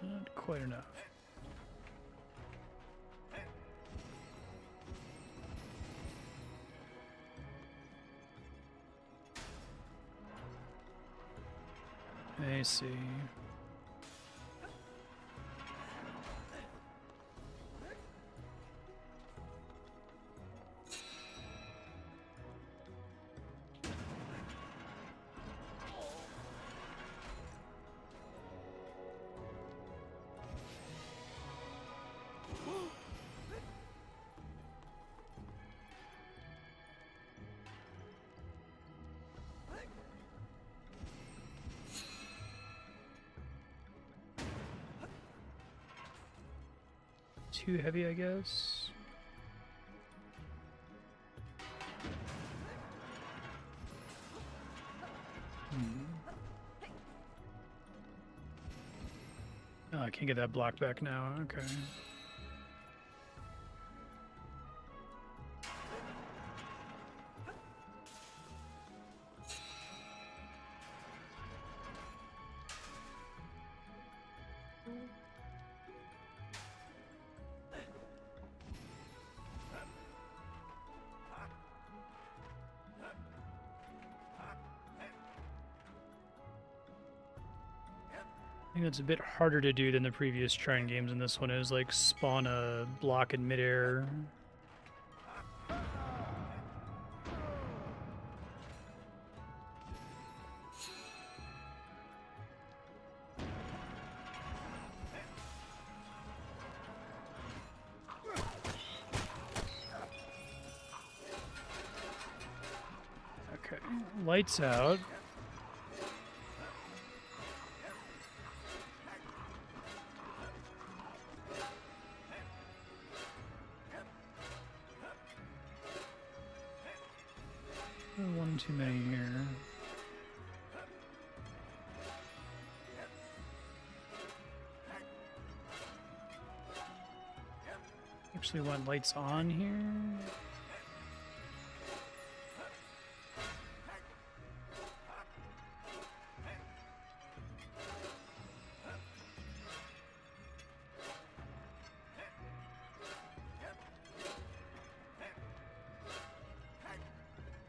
Not quite enough. I see. Too heavy, I guess. Oh, I can't get that block back now. Okay. I think that's a bit harder to do than the previous Trine games, and this one is like spawn a block in midair. Lights out. One too many here. Actually want lights on here.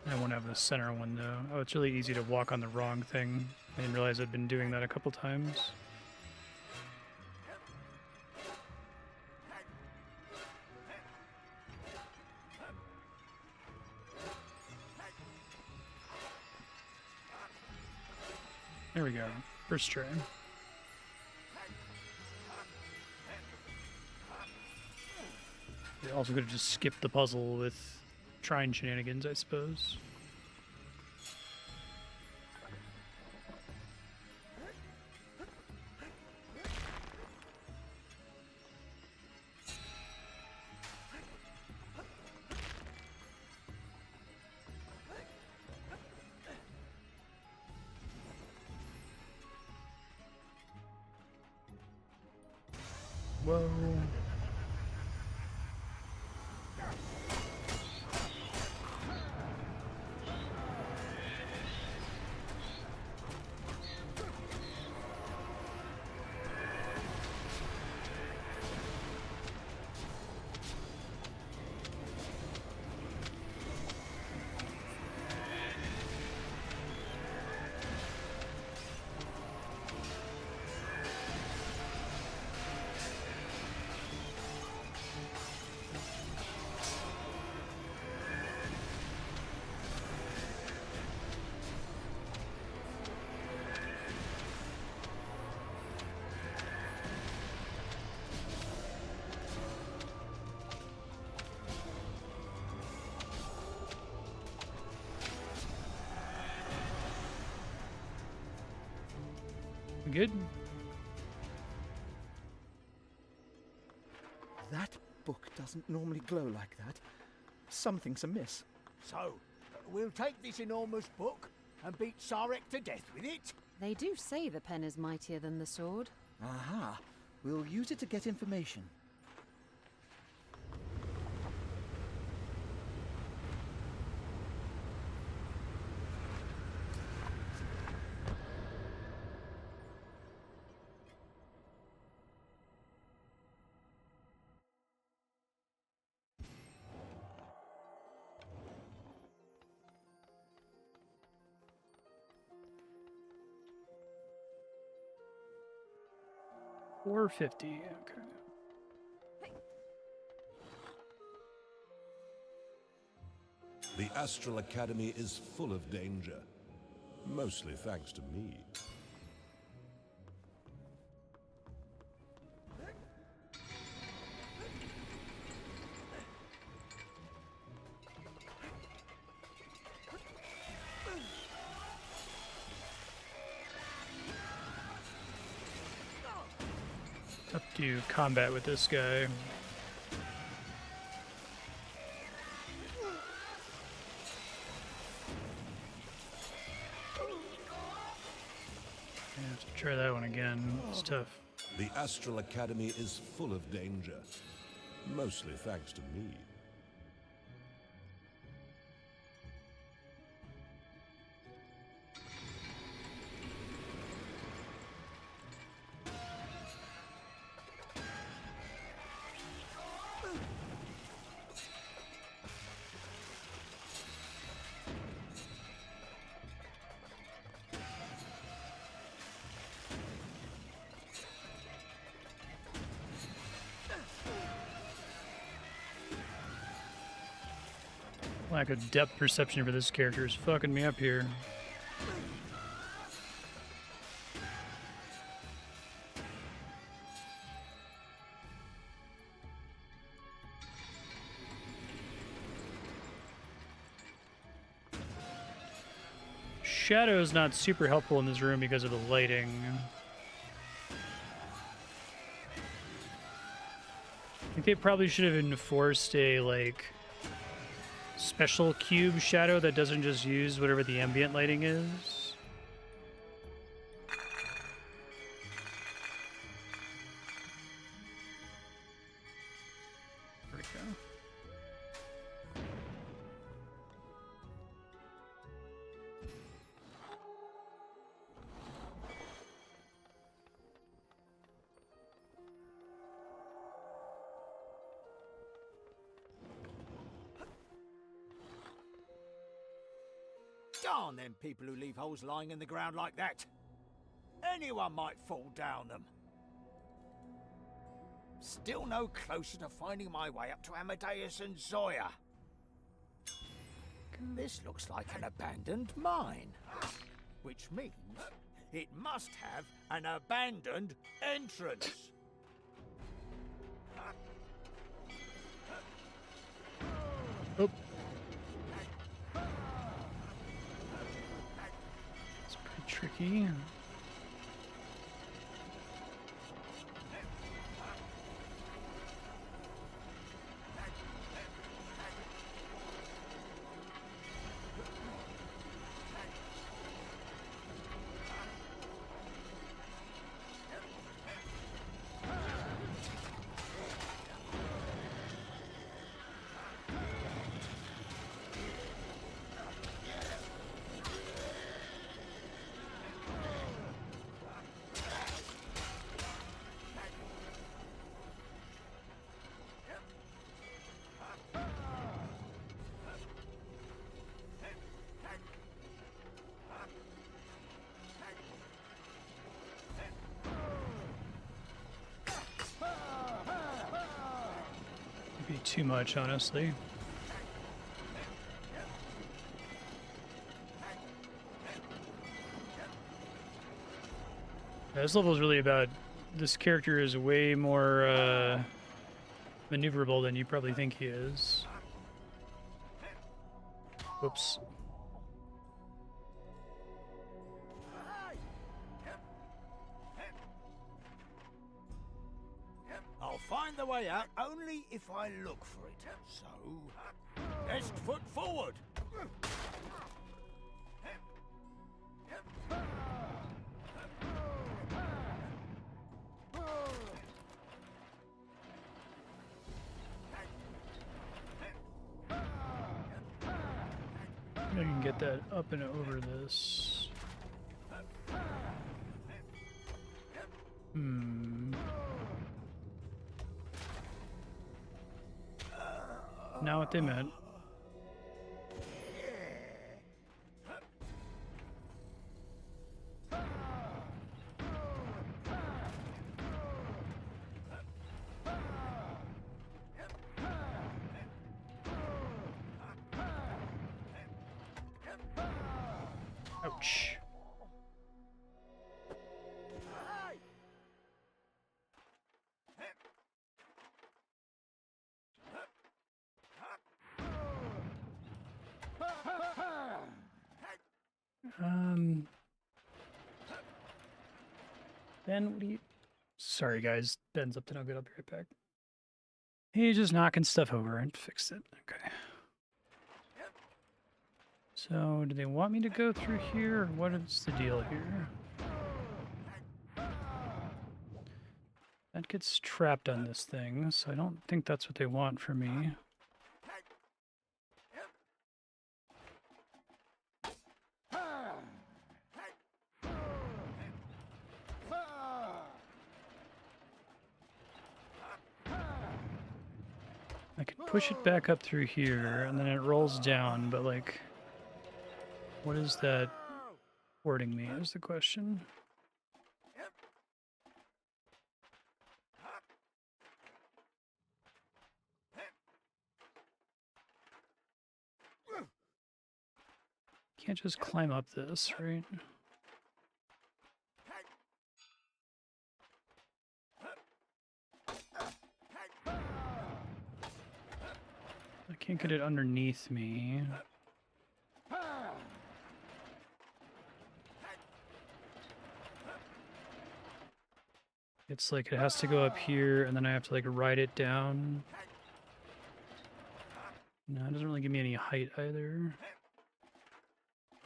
I won't have the center one though. Oh, it's really easy to walk on the wrong thing. I didn't realize I'd been doing that a couple times. There we go. First try. They also could have just skipped the puzzle with Trine shenanigans, I suppose. Whoa. Good? That book doesn't normally glow like that. Something's amiss. So, we'll take this enormous book and beat Sarek to death with it? They do say the pen is mightier than the sword. Aha. We'll use it to get information. $450. Okay. The Astral Academy is full of danger, mostly thanks to me. Up to combat with this guy. I have to try that one again. It's tough. The Astral Academy is full of danger, mostly thanks to me. Lack of depth perception for this character is fucking me up here. shadow is not super helpful in this room because of the lighting. I think they probably should have enforced a, like, special cube shadow that doesn't just use whatever the ambient lighting is. There we go. Darn them people who leave holes lying in the ground like that. Anyone might fall down them. Still no closer to finding my way up to Amadeus and Zoya. This looks like an abandoned mine, which means it must have an abandoned entrance. Oh. It's pretty tricky. Be too much, honestly. This level is really about, this character is way more maneuverable than you probably think he is. Whoops. I'll find the way out only if I look for it. So, best foot forward. I can get that up and over this. Not what they meant. Ouch. Ben, what do you... Sorry, guys. Ben's up to no good. I'll be right back. He's just knocking stuff over and fixed it. Okay. So, do they want me to go through here, or what is the deal here? That gets trapped on this thing, so I don't think that's what they want from me. I can push it back up through here, and then it rolls down, but like, what is that wording me is the question. Can't just climb up this, right? I can't get it underneath me. It's like it has to go up here, and then I have to like ride it down. No, it doesn't really give me any height either.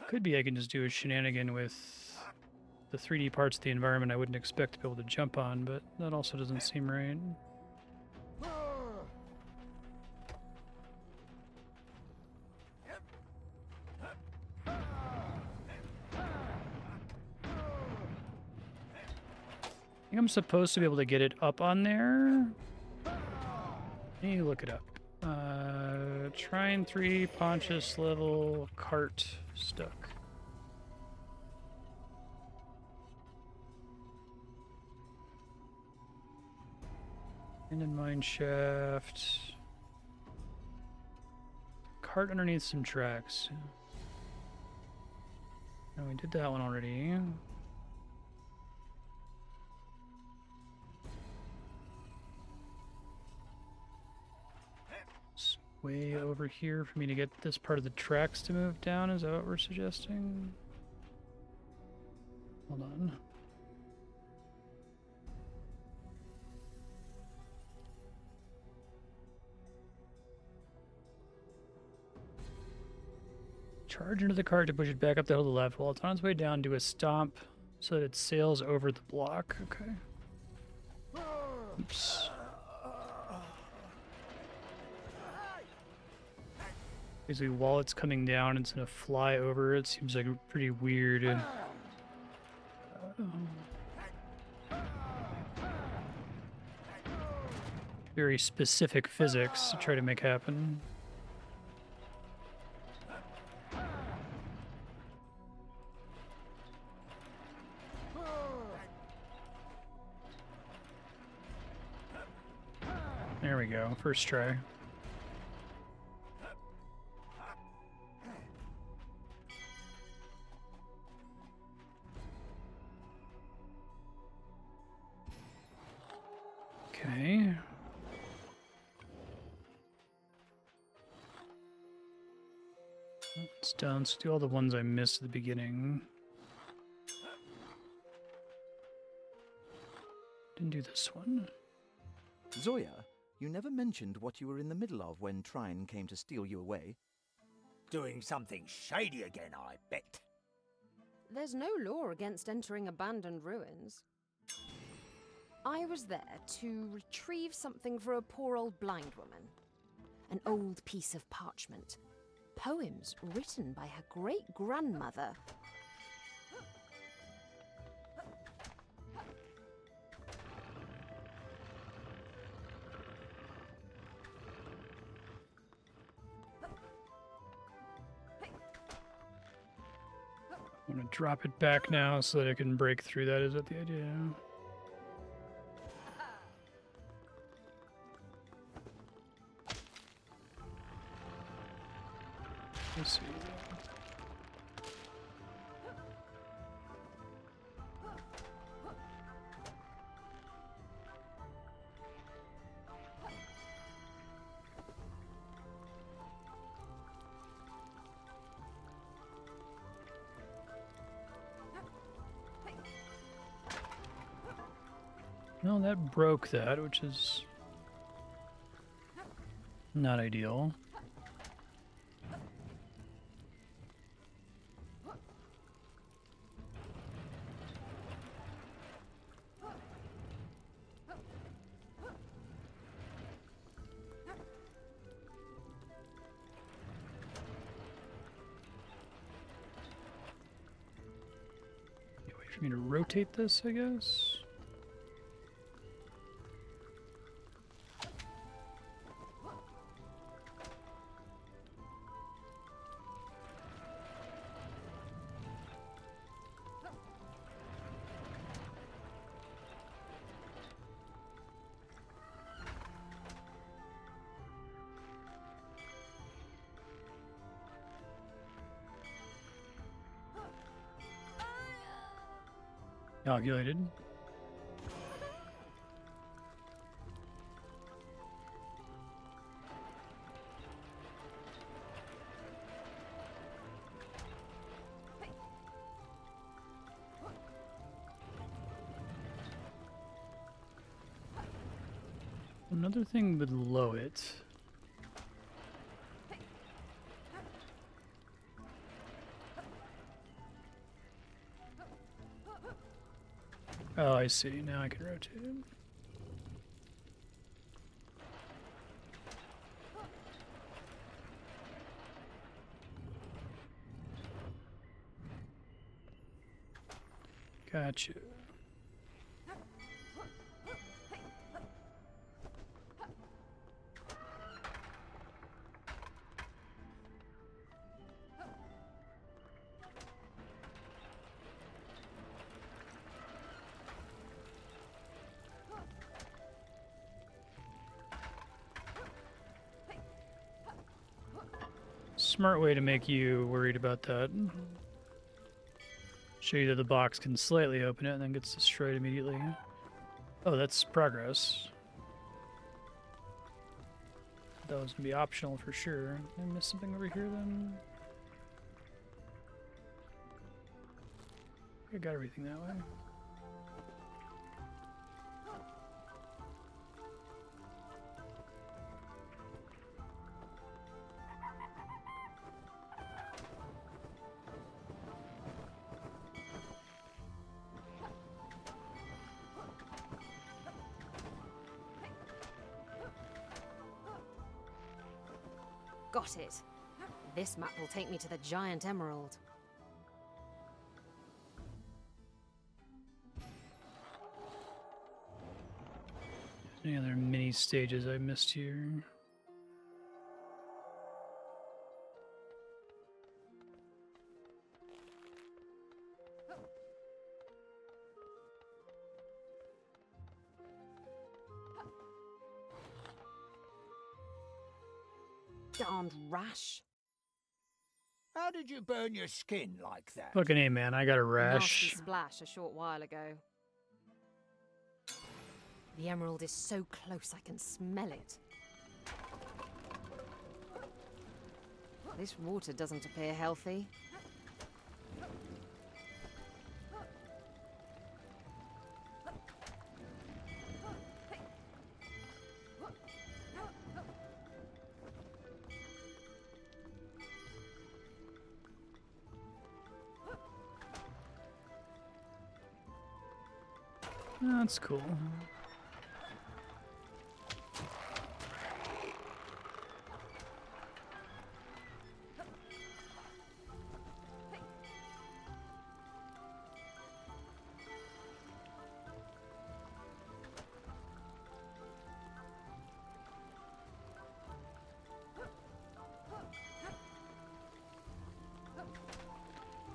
Could be I can just do a shenanigan with the 3D parts of the environment I wouldn't expect to be able to jump on, but that also doesn't seem right. I think I'm supposed to be able to get it up on there. Let me look it up. Trine 3, Pontius level, cart stuck. And in mine shaft. Cart underneath some tracks. No, we did that one already. It's way over here for me to get this part of the tracks to move down. Is that what we're suggesting? Hold on. Charge into the cart to push it back up the hill to the left. While it's on its way down, do a stomp so that it sails over the block. Okay. Oops. Basically, while it's coming down, it's gonna fly over. It seems like pretty weird. Very specific physics to try to make happen. There we go, first try. Okay. It's done. Let's do all the ones I missed at the beginning. Didn't do this one. Zoya, you never mentioned what you were in the middle of when Trine came to steal you away. Doing something shady again, I bet. There's no law against entering abandoned ruins. I was there to retrieve something for a poor old blind woman. An old piece of parchment. Poems written by her great-grandmother. I'm gonna drop it back now so that I can break through that. Is that the idea? Let's see. No, that broke that, which is not ideal. Wait for me to rotate this, I guess. Calculated. another thing below it. Oh, I see. Now I can rotate it. Gotcha. Smart way to make you worried about that. Show you that the box can slightly open it and then gets destroyed immediately. Oh, that's progress. That was gonna be optional for sure. Did I miss something over here then? I got everything that way. Got it. This map will take me to the giant emerald. Any other mini stages I missed here? Darned rash. How did you burn your skin like that? Fucking A, man, I got a Nasty rash. splash a short while ago. The emerald is so close I can smell it. This water doesn't appear healthy. That's cool.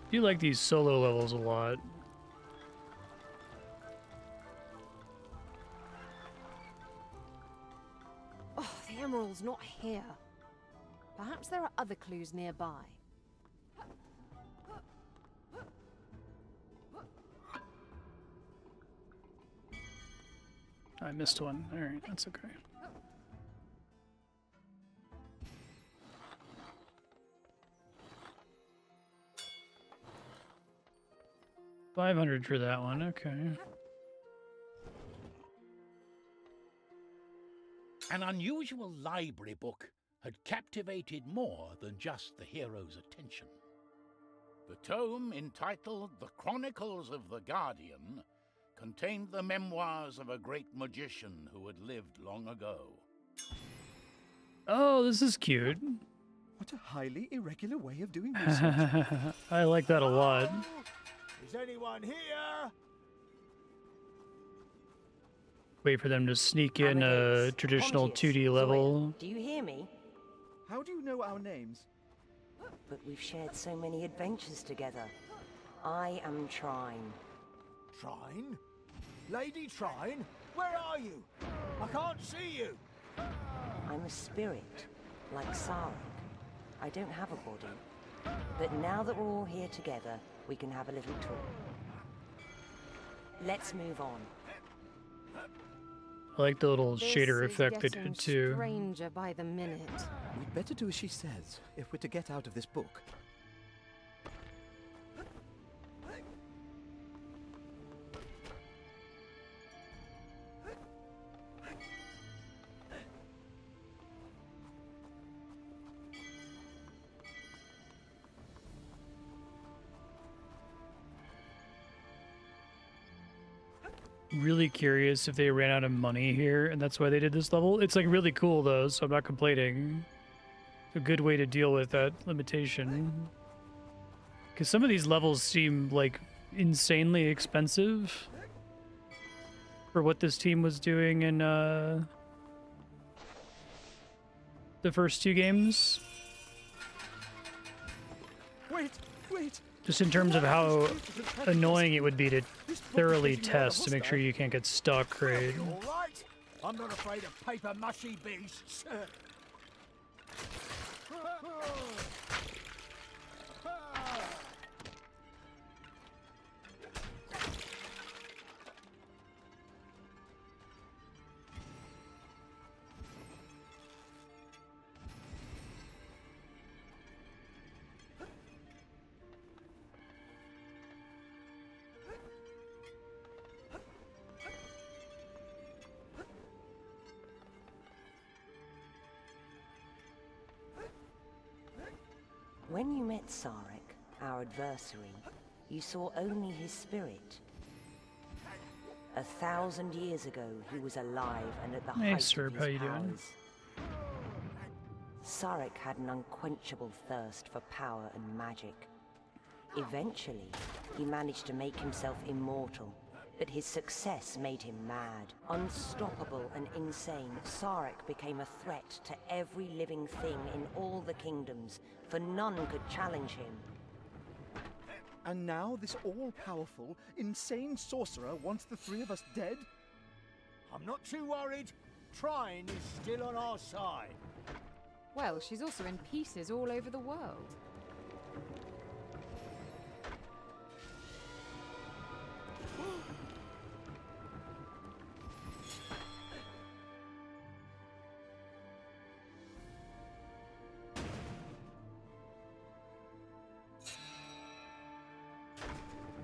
I do like these solo levels a lot. Oh, the emerald's not here. Perhaps there are other clues nearby. I missed one. Alright, that's okay. $500 for that one, okay. An unusual library book had captivated more than just the hero's attention. The tome, entitled The Chronicles of the Guardian, contained the memoirs of a great magician who had lived long ago. Oh, this is cute. What a highly irregular way of doing research. I like that a lot. Is anyone here? Wait for them to sneak in a traditional 2D level. Do you hear me? How do you know our names? But we've shared so many adventures together. I am Trine. Trine? Lady Trine? Where are you? I can't see you. I'm a spirit, like Sarek. I don't have a body. But now that we're all here together, we can have a little talk. Let's move on. I like the little This shader is effect they getting did too. stranger by the minute. We'd better do as she says if we're to get out of this book. really curious if they ran out of money here, and that's why they did this level. It's like really cool though, so I'm not complaining. A good way to deal with that limitation. Because some of these levels seem like insanely expensive for what this team was doing in the first two games. Wait! Just in terms of how annoying it would be to thoroughly test to make sure you can't get stuck, right? All right. I'm not afraid of paper mushy beasts. When you met Sarek, our adversary, you saw only his spirit. 1,000 years ago, he was alive and at the Hey, height Serb, of how his you doing? powers. Sarek had an unquenchable thirst for power and magic. Eventually, he managed to make himself immortal, but his success made him mad. Unstoppable and insane, Sarek became a threat to every living thing in all the kingdoms, for none could challenge him. And now this all-powerful, insane sorcerer wants the three of us dead? I'm not too worried. Trine is still on our side. Well, she's also in pieces all over the world.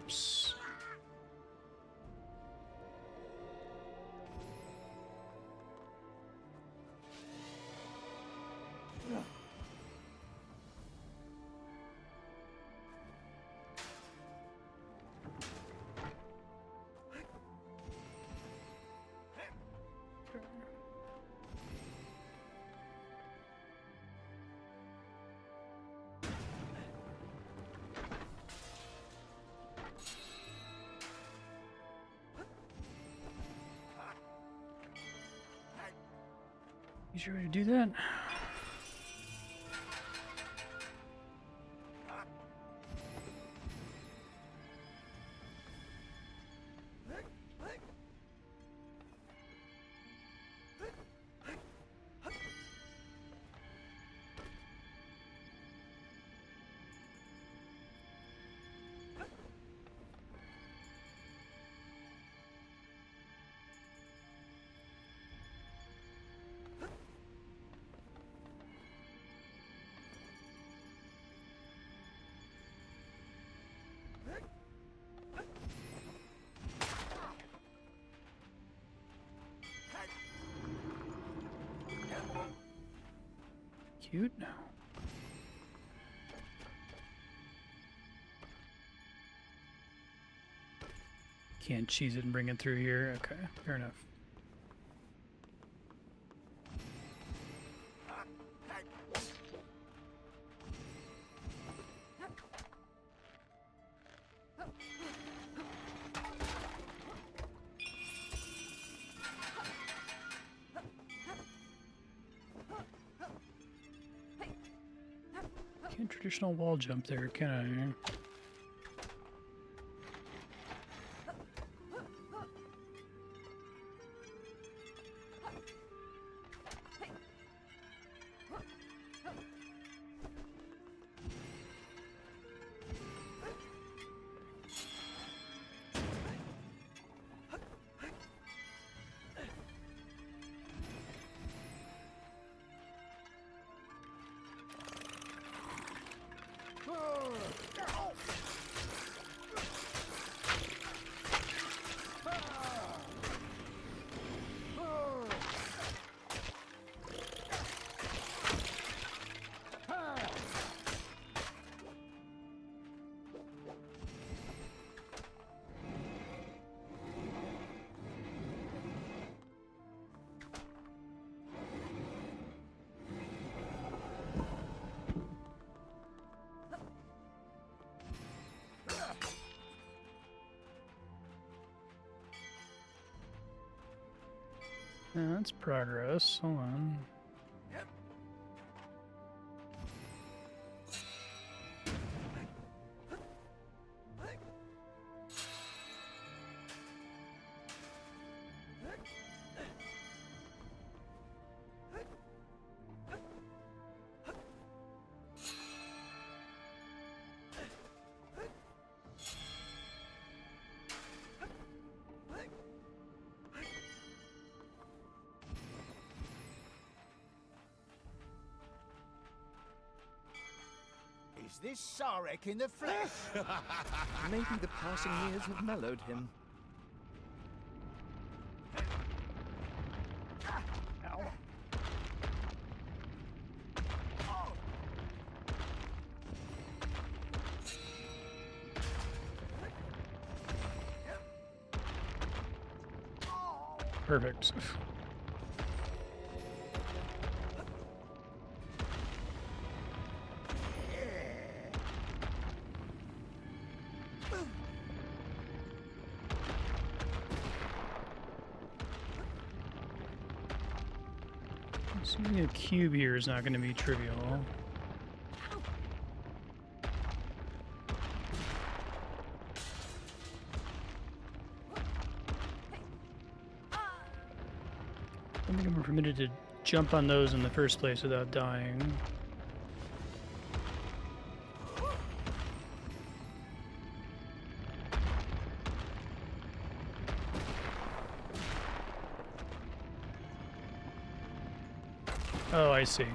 Oops. You sure to do that? Cute. Can't cheese it and bring it through here. Okay, fair enough. Can't traditional wall jump there, can I? That's progress. Hold on. Is this Sarek in the flesh? Maybe the passing years have mellowed him. Ow. Perfect. Assuming a cube here is not going to be trivial. I don't think I'm permitted to jump on those in the first place without dying. Oh, I see.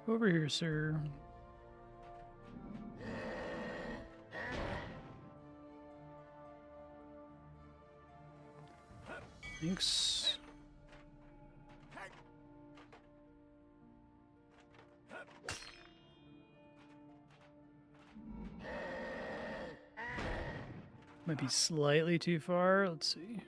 Over here, sir. Thanks. Might be slightly too far. Let's see.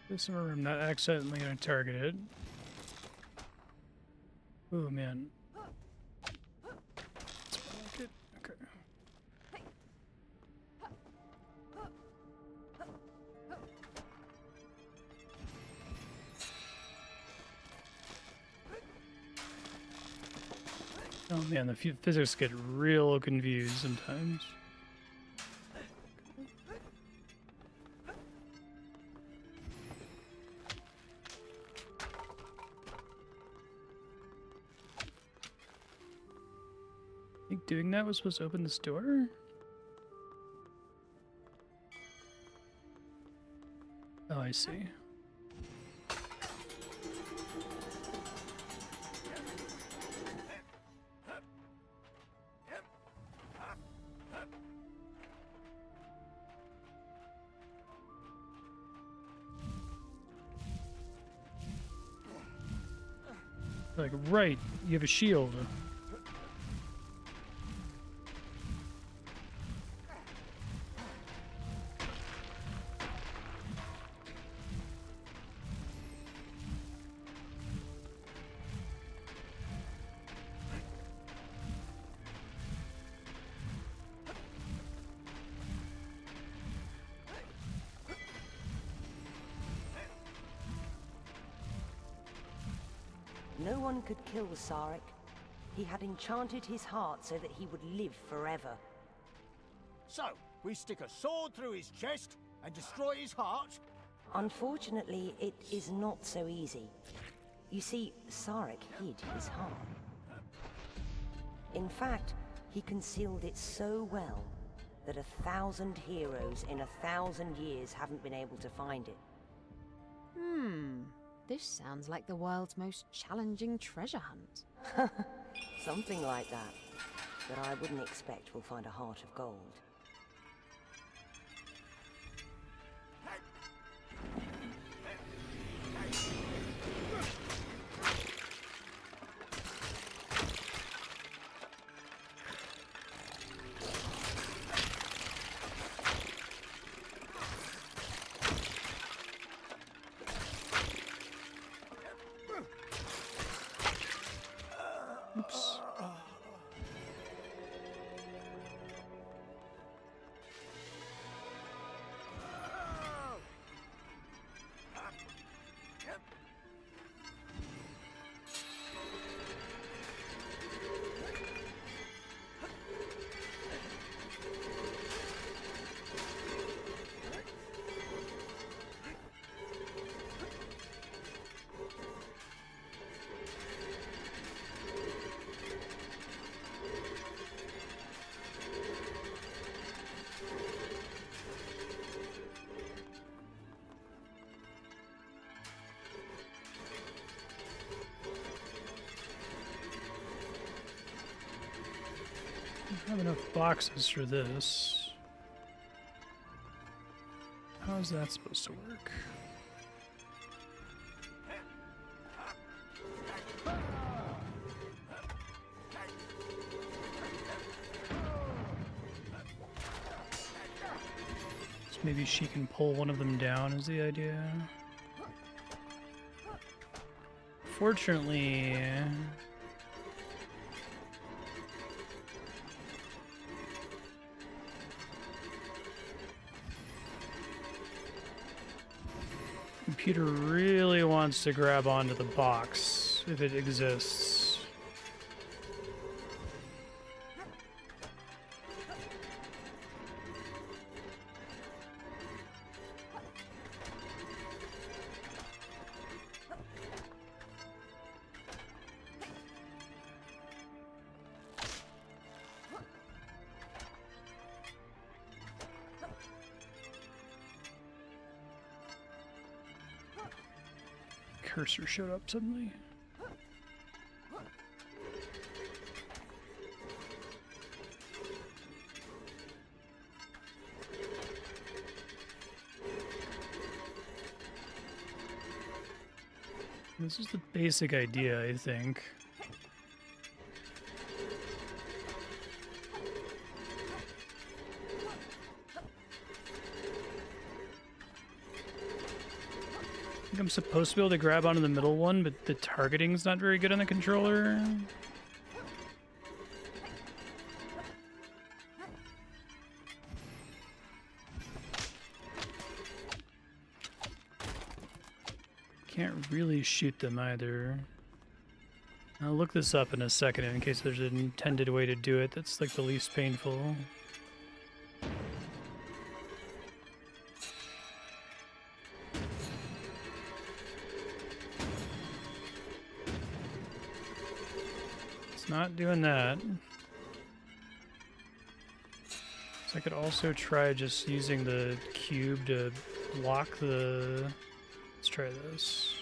This one I'm not accidentally going to target it. Oh man. Okay. Oh man, the physics get real confused sometimes. I think doing that was supposed to open this door? Oh, I see. Like, right, you have a shield. No one could kill Sarek. He had enchanted his heart so that he would live forever. So, we stick a sword through his chest and destroy his heart? Unfortunately, it is not so easy. You see, Sarek hid his heart. In fact, he concealed it so well that 1,000 heroes in 1,000 years haven't been able to find it. This sounds like the world's most challenging treasure hunt. Something like that. But I wouldn't expect we'll find a heart of gold. Oops. I have enough boxes for this. How's that supposed to work? So maybe she can pull one of them down is the idea. Fortunately, computer really wants to grab onto the box if it exists. Cursor showed up suddenly. This is the basic idea, I think. I think I'm supposed to be able to grab onto the middle one, but the targeting's not very good on the controller. Can't really shoot them either. I'll look this up in a second in case there's an intended way to do it that's like the least painful. Not doing that. So I could also try just using the cube to block the... Let's try this.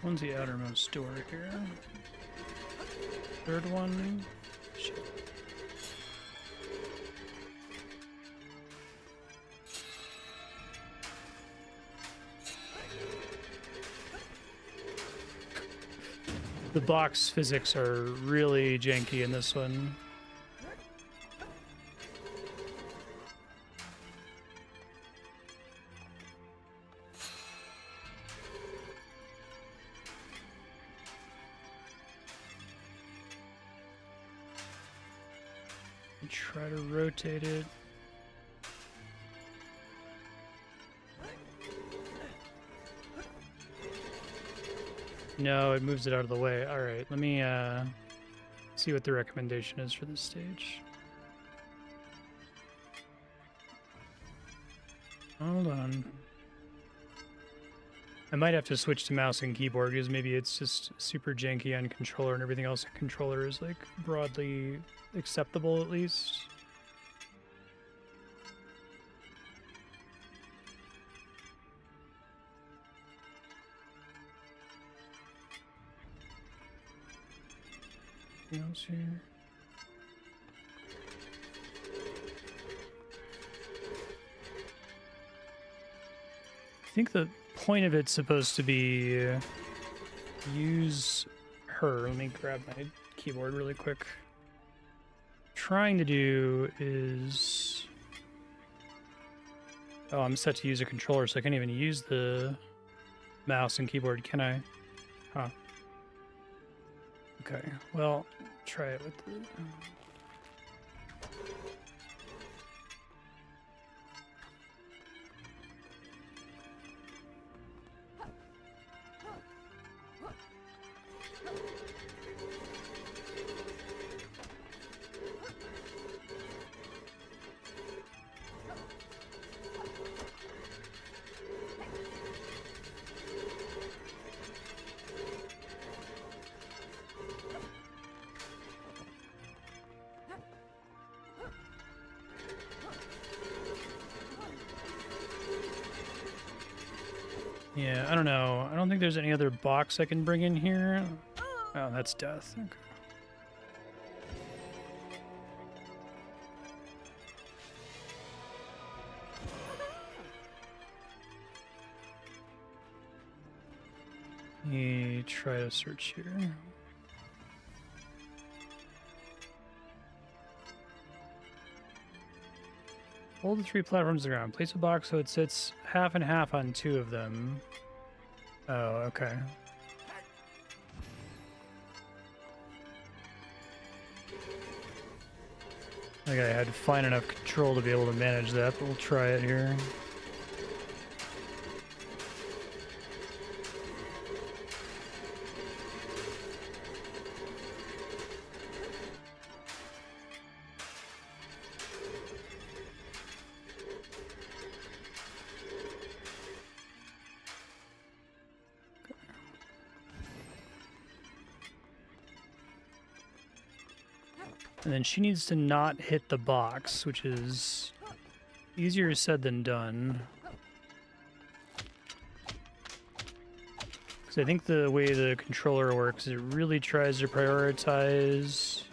One's the outermost door here. Third one. Shit. The box physics are really janky in this one. Try to rotate it. No, it moves it out of the way. All right, let me see what the recommendation is for this stage. Hold on. I might have to switch to mouse and keyboard because maybe it's just super janky on controller and everything else on controller is like broadly acceptable at least. Anything else here? I think the point of it's supposed to be use her. Let me grab my keyboard really quick. Trying to do is... Oh, I'm set to use a controller, so I can't even use the mouse and keyboard, can I? Huh. Okay, well, try it with the... Yeah, I don't know. I don't think there's any other box I can bring in here. Oh, that's death. Okay. Let me try to search here. Hold the 3 platforms to the ground. Place a box so it sits half and half on 2 of them. Oh, okay. I think I had fine enough control to be able to manage that, but we'll try it here. And then she needs to not hit the box, which is easier said than done. Because I think the way the controller works, it really tries to prioritize...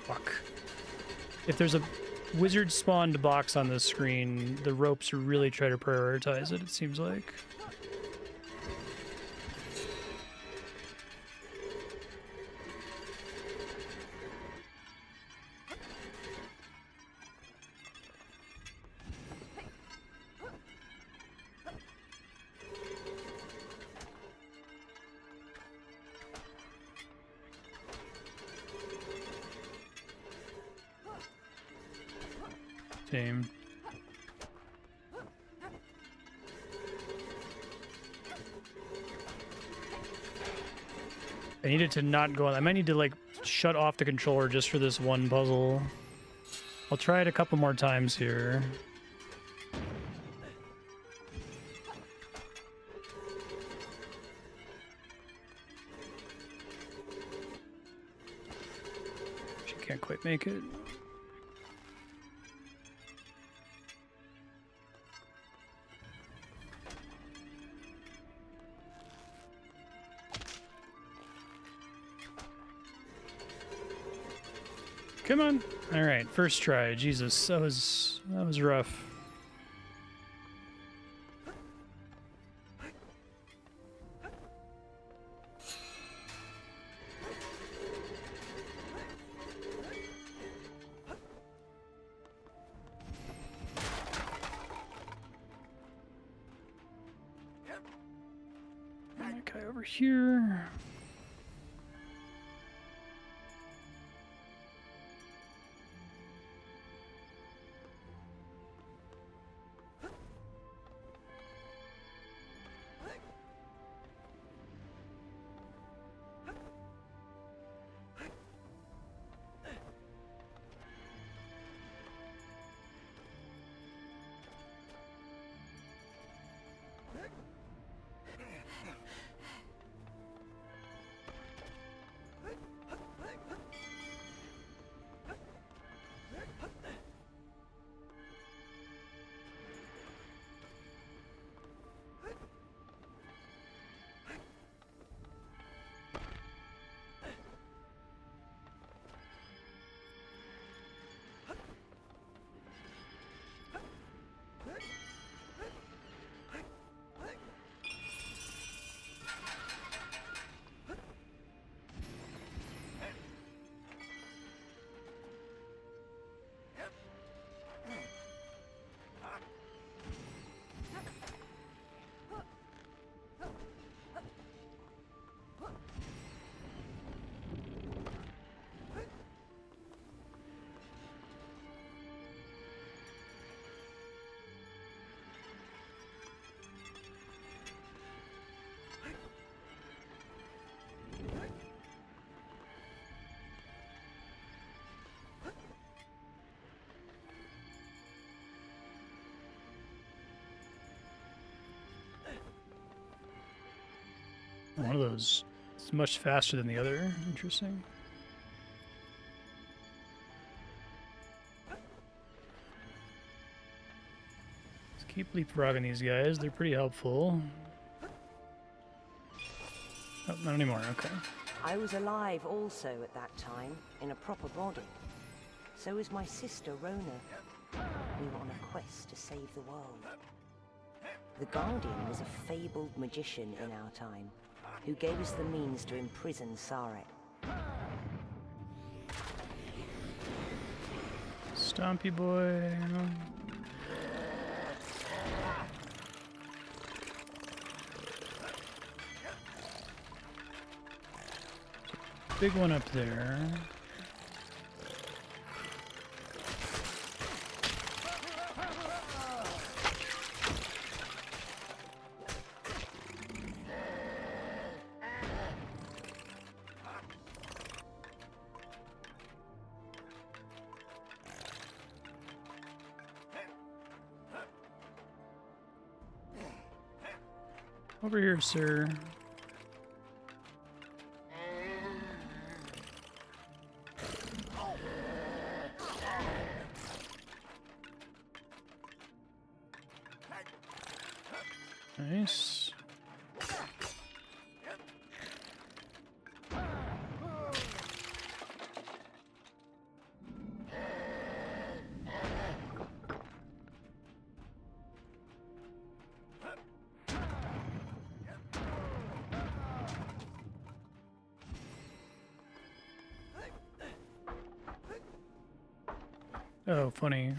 Fuck. If there's a wizard spawned box on the screen, the ropes really try to prioritize it, it seems like. Same. I need it to not go on. I might need to like shut off the controller just for this one puzzle. I'll try it a couple more times here. She can't quite make it. Come on. All right, first try. Jesus, that was rough. here. One of those is much faster than the other. Interesting. Let's keep leapfrogging these guys. They're pretty helpful. Oh, not anymore. Okay. I was alive also at that time, in a proper body. So is my sister, Rona. We were on a quest to save the world. The Guardian was a fabled magician in our time, who gave us the means to imprison Sarek. Stompy boy. Big one up there. Over here, sir. Nice. Oh, funny.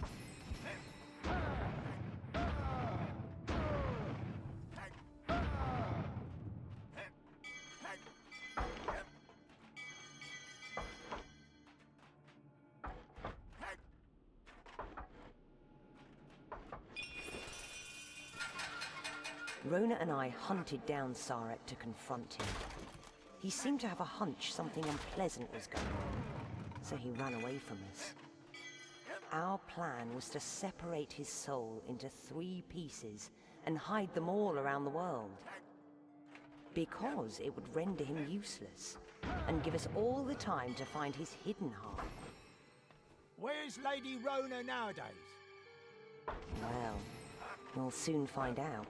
Rona and I hunted down Sarek to confront him. He seemed to have a hunch something unpleasant was going on, so he ran away from us. Our plan was to separate his soul into 3 pieces and hide them all around the world. Because it would render him useless and give us all the time to find his hidden heart. Where's Lady Rona nowadays? Well, we'll soon find out.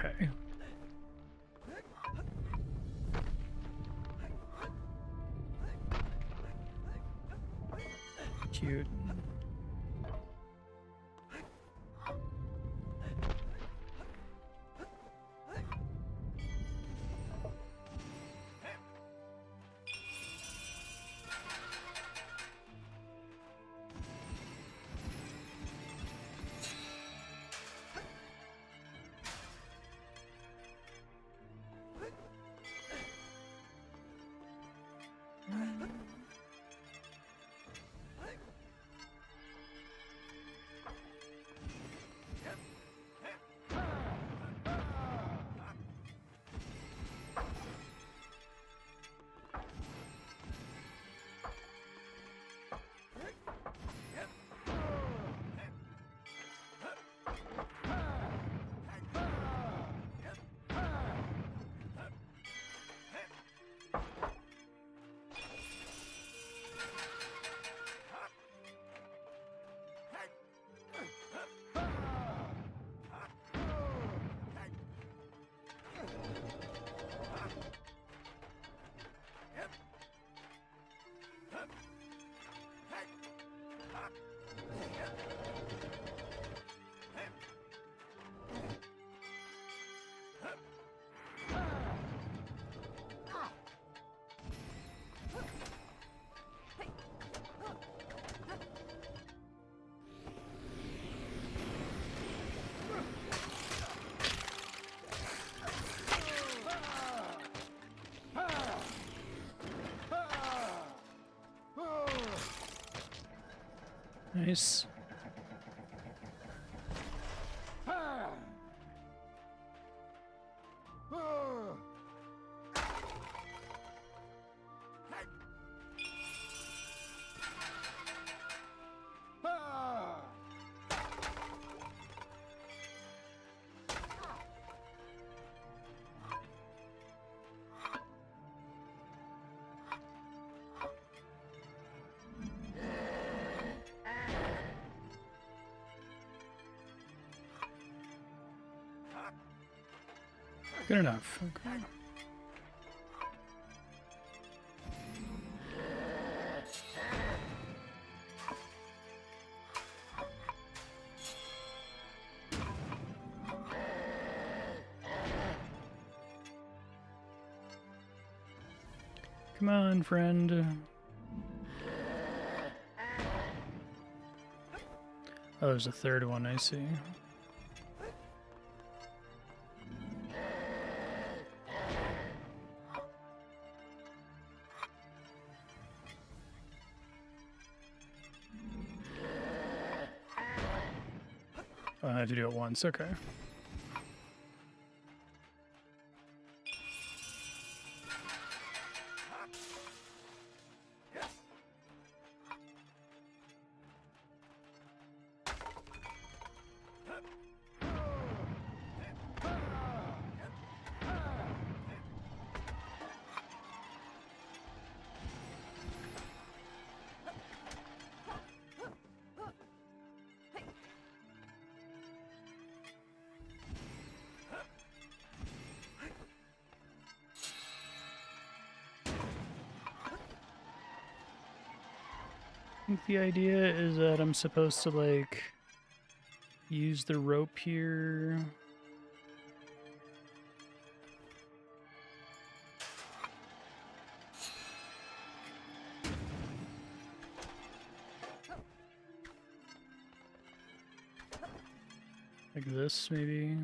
Okay. Cute. Nice. Good enough. Okay. Come on, friend. Oh, there's a third one, I see. Oh, I had to do it once, okay. I think the idea is that I'm supposed to, like, use the rope here. Like this, maybe.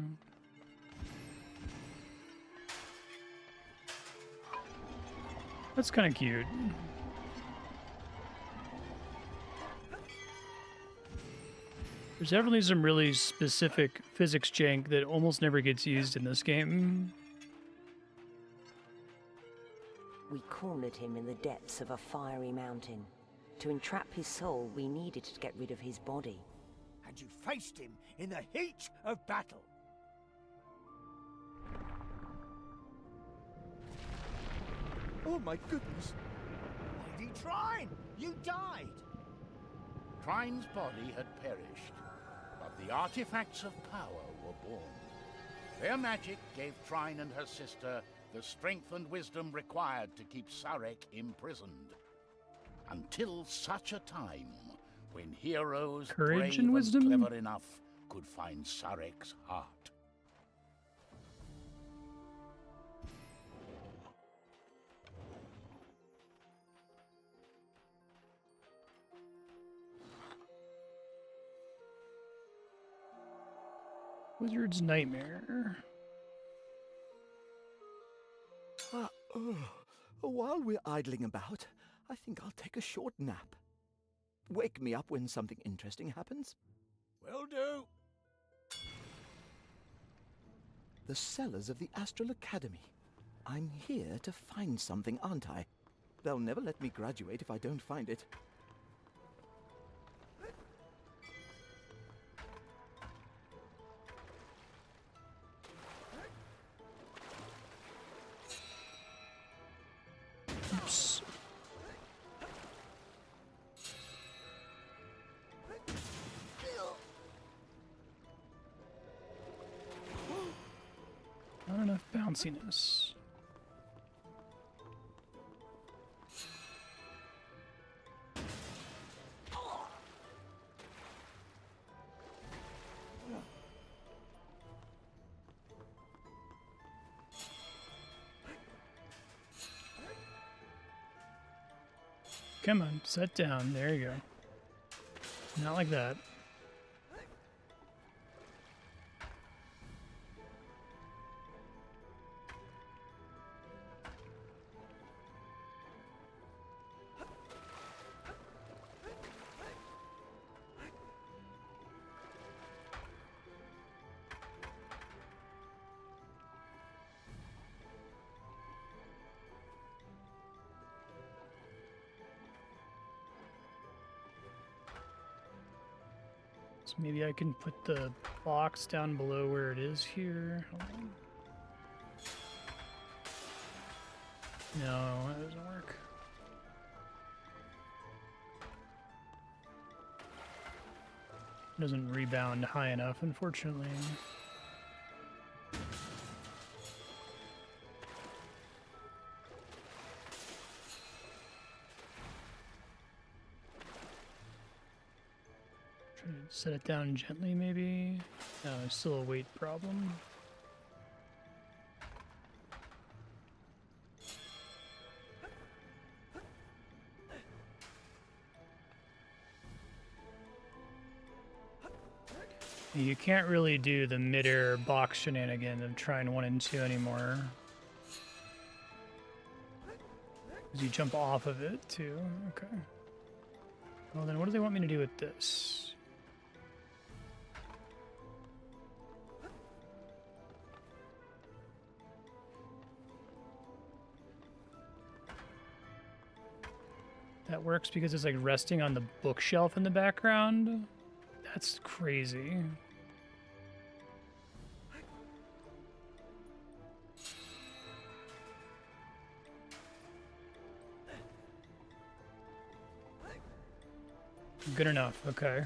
That's kind of cute. There's definitely some really specific physics jank that almost never gets used in this game. We cornered him in the depths of a fiery mountain. To entrap his soul, we needed to get rid of his body. And you faced him in the heat of battle. Oh my goodness! Lady Trine, you died! Trine's body had perished, but the artifacts of power were born. Their magic gave Trine and her sister the strength and wisdom required to keep Sarek imprisoned. Until such a time when heroes Courage brave and wisdom? clever enough could find Sarek's heart. Wizard's Nightmare. While we're idling about, I think I'll take a short nap. Wake me up when something interesting happens. Will do. The cellars of the Astral Academy. I'm here to find something, aren't I? They'll never let me graduate if I don't find it. Oops. Not enough bounciness. Come on, set down. There you go. Not like that. So maybe I can put the box down below where it is here. Hold on. No, that doesn't work. It doesn't rebound high enough, unfortunately. Try to set it down gently, maybe. No, there's still a weight problem. You can't really do the mid-air box shenanigan of trying 1 and 2 anymore. Because you jump off of it, too. Okay. Well, then what do they want me to do with this? That works because it's like resting on the bookshelf in the background. That's crazy. Good enough, okay.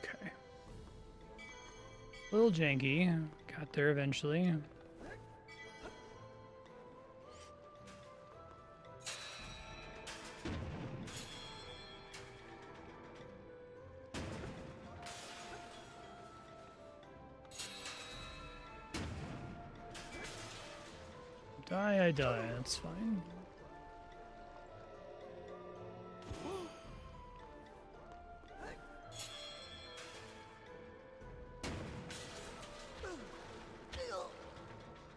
Okay. A little janky. Got there eventually. I die, that's fine.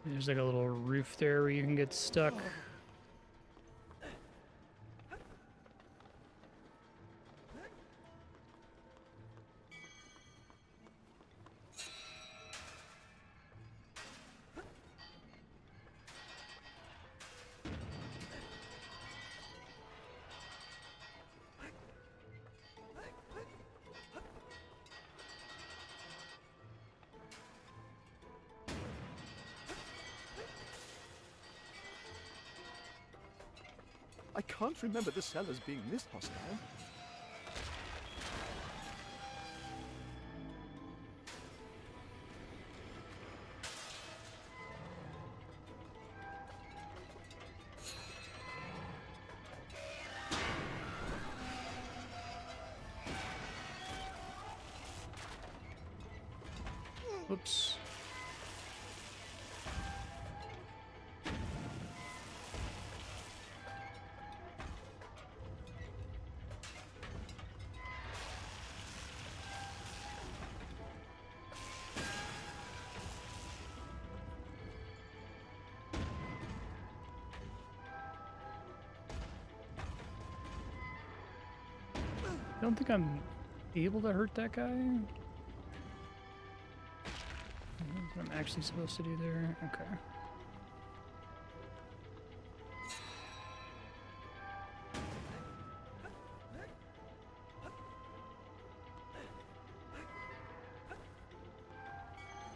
There's like a little roof there where you can get stuck. I can't remember the cellars being this hostile. Whoops. I don't think I'm able to hurt that guy. What I'm actually supposed to do there. Okay.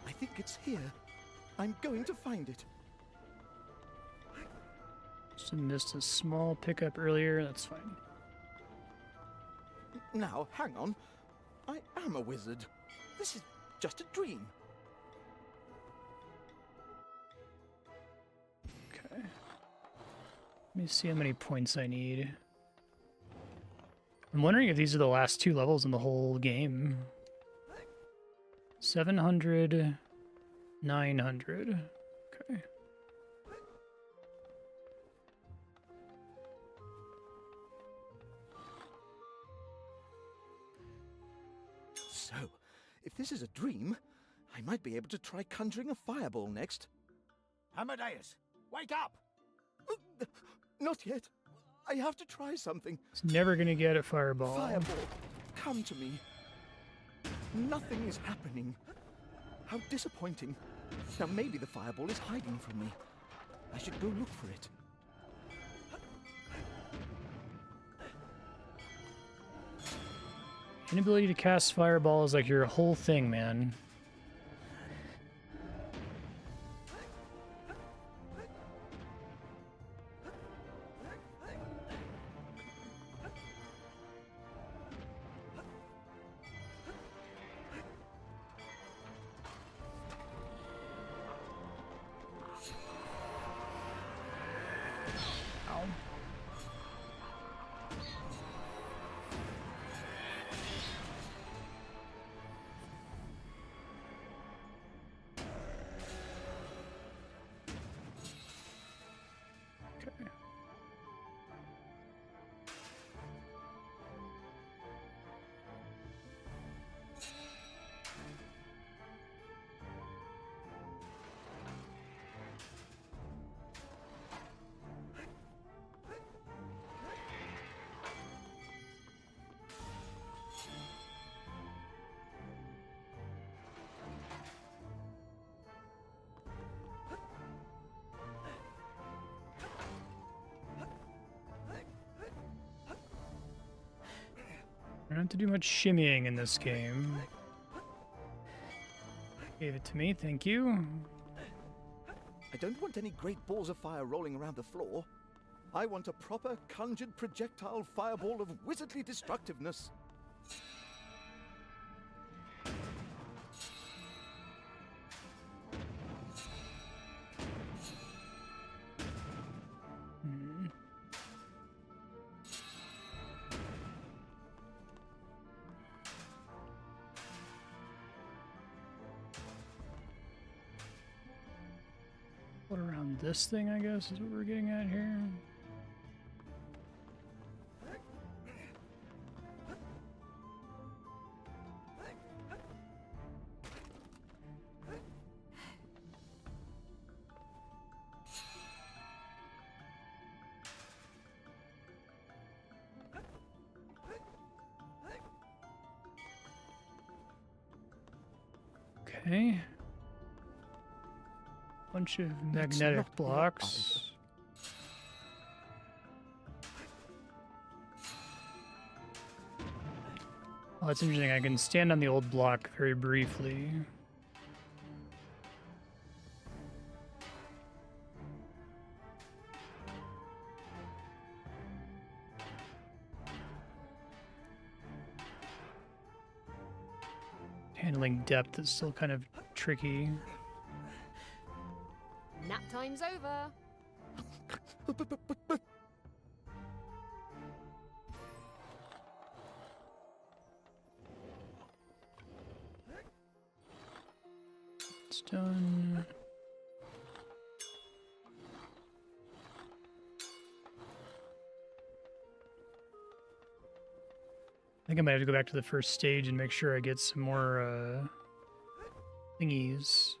I think it's here. I'm going to find it. Just missed a small pickup earlier. That's fine. Now, hang on. I am a wizard. This is just a dream. Okay. Let me see how many points I need. I'm wondering if these are the last 2 levels in the whole game. 700, 900. Okay. So, if this is a dream, I might be able to try conjuring a fireball next. Amadeus, wake up! Not yet. I have to try something. It's never gonna get a fireball. Fireball, come to me. Nothing is happening. How disappointing. Now maybe the fireball is hiding from me. I should go look for it. Inability to cast fireball is like your whole thing, man. Ow. Okay. I don't have to do much shimmying in this game. Gave it to me, thank you. I don't want any great balls of fire rolling around the floor. I want a proper conjured projectile fireball of wizardly destructiveness. What around this thing, I guess, is what we're getting at here. Okay. Bunch of magnetic blocks. Oh, that's interesting. I can stand on the old block very briefly. Handling depth is still kind of tricky. Nap time's over. It's done. I think I might have to go back to the first stage and make sure I get some more thingies.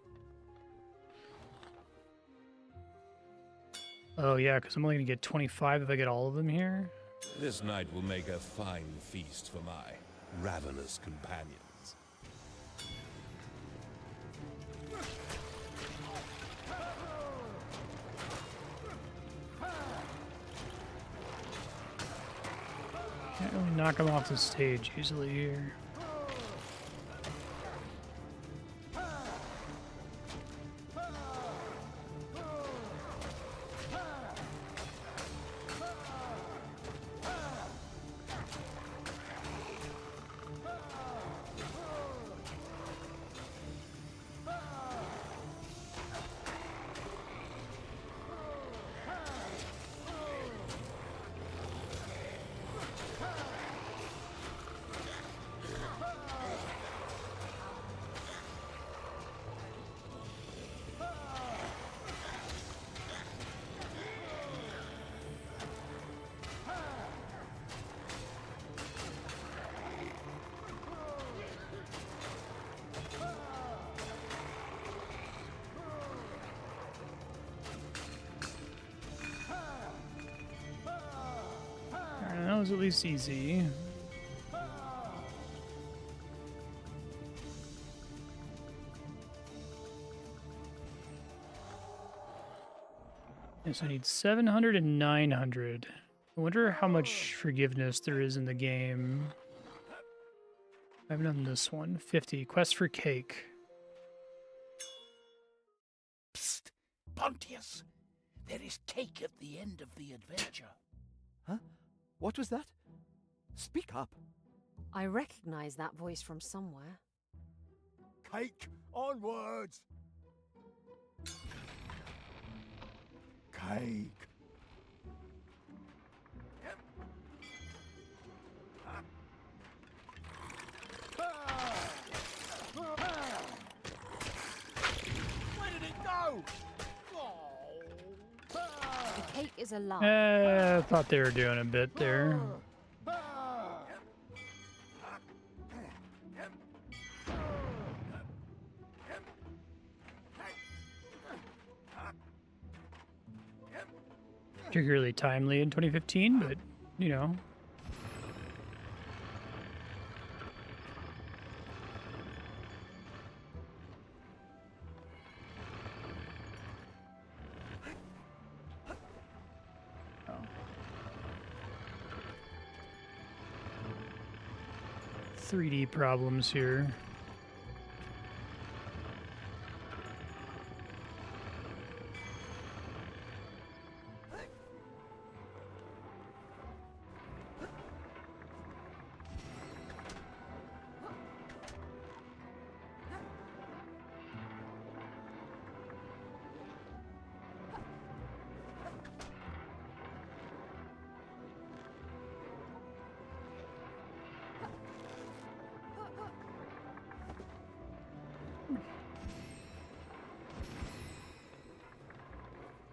Oh yeah, because I'm only gonna get 25 if I get all of them here. This night will make a fine feast for my ravenous companions. Can't really knock them off the stage easily here. That was at least easy. Yes, I need 700 and 900. I wonder how much forgiveness there is in the game. I haven't done this one. 50. Quest for cake. Psst! Pontius! There is cake at the end of the adventure. Huh? What was that? Speak up. I recognize that voice from somewhere. Cake onwards! Cake. Where did it go? The cake is alive. I thought they were doing a bit there. Particularly timely in 2015, but, you know. Oh. 3D problems here.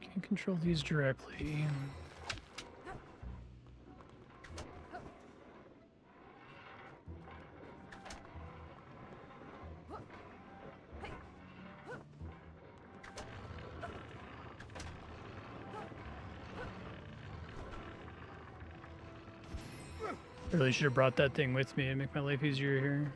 Can't control these directly. Really should have brought that thing with me to make my life easier here.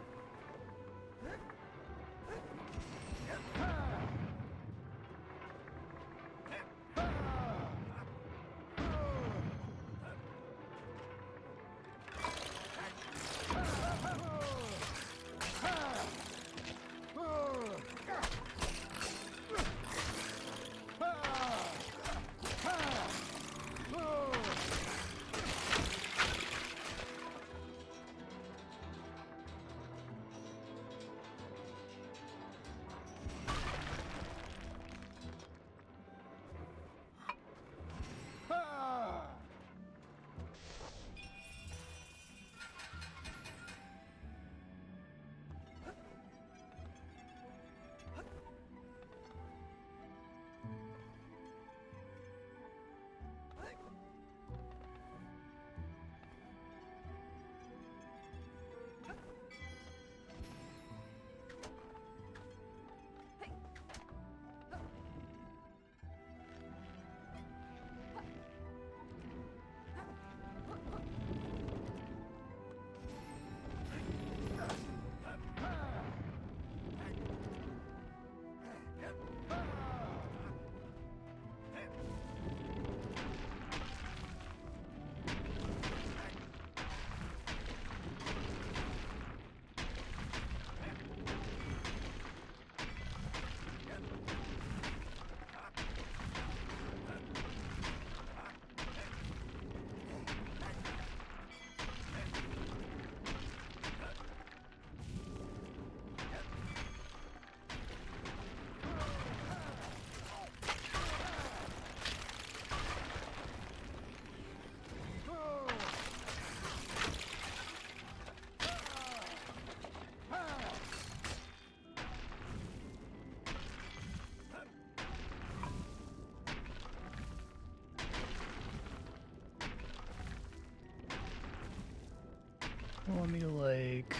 want me to like...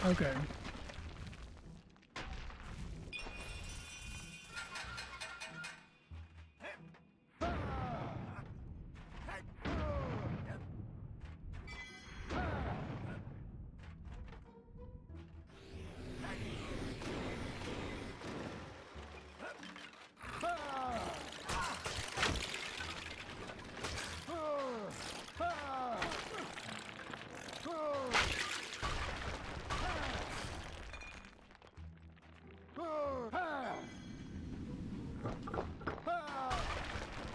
Okay.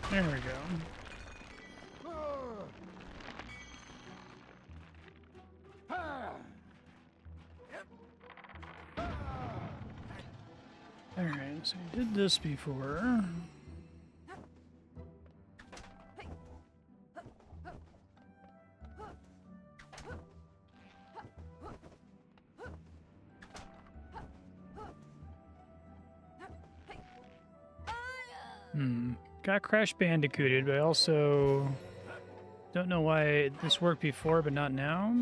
There we go. Alright, so we did this before. Got Crash Bandicooted, but I also don't know why this worked before, but not now.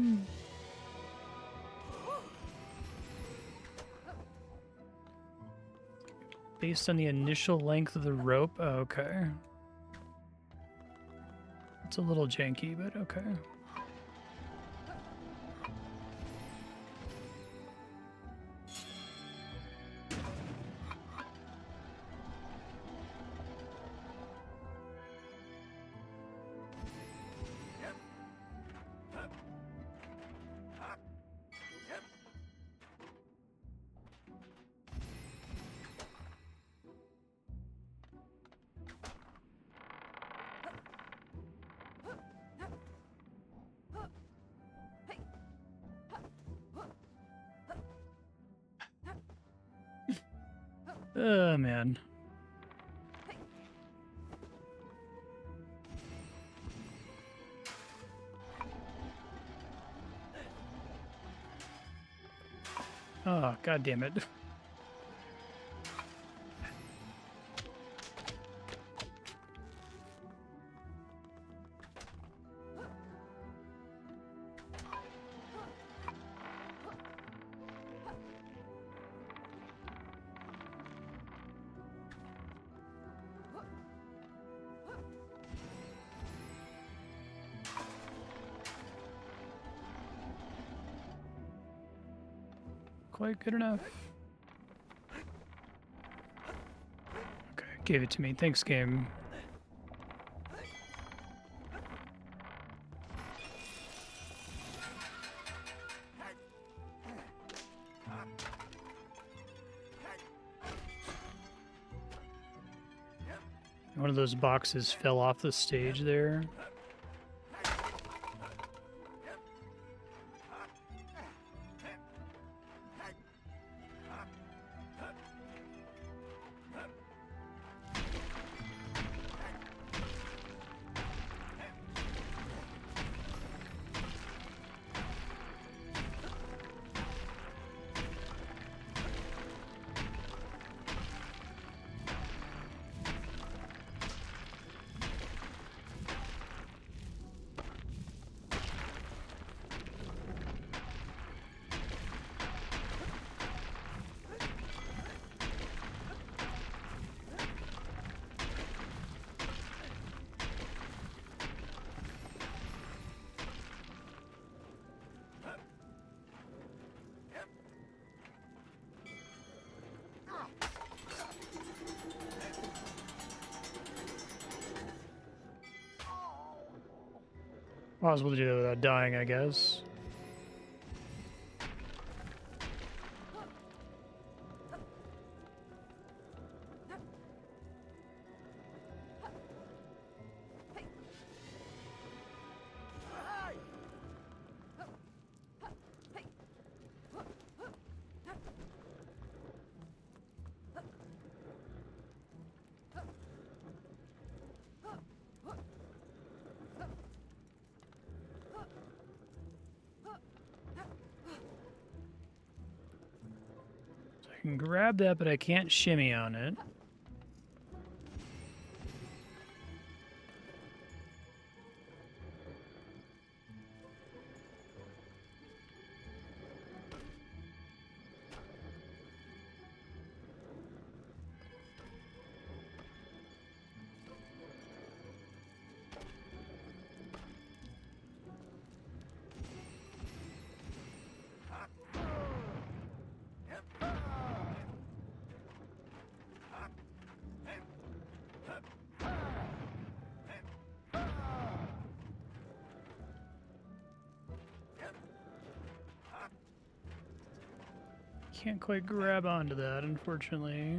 Based on the initial length of the rope. Oh, okay. It's a little janky, but okay. Oh, man. Oh, God damn it. Quite good enough. Okay, gave it to me. Thanks, game. One of those boxes fell off the stage there. Possible to do that without dying, I guess. I can grab that, but I can't shimmy on it. Can't quite grab onto that, unfortunately.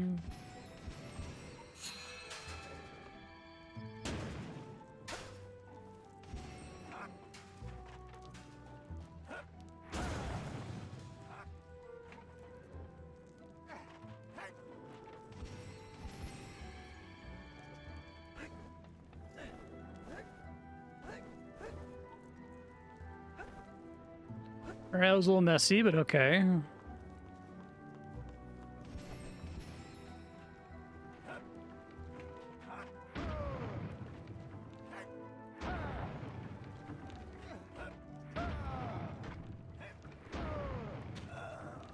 Alright, that was a little messy, but okay.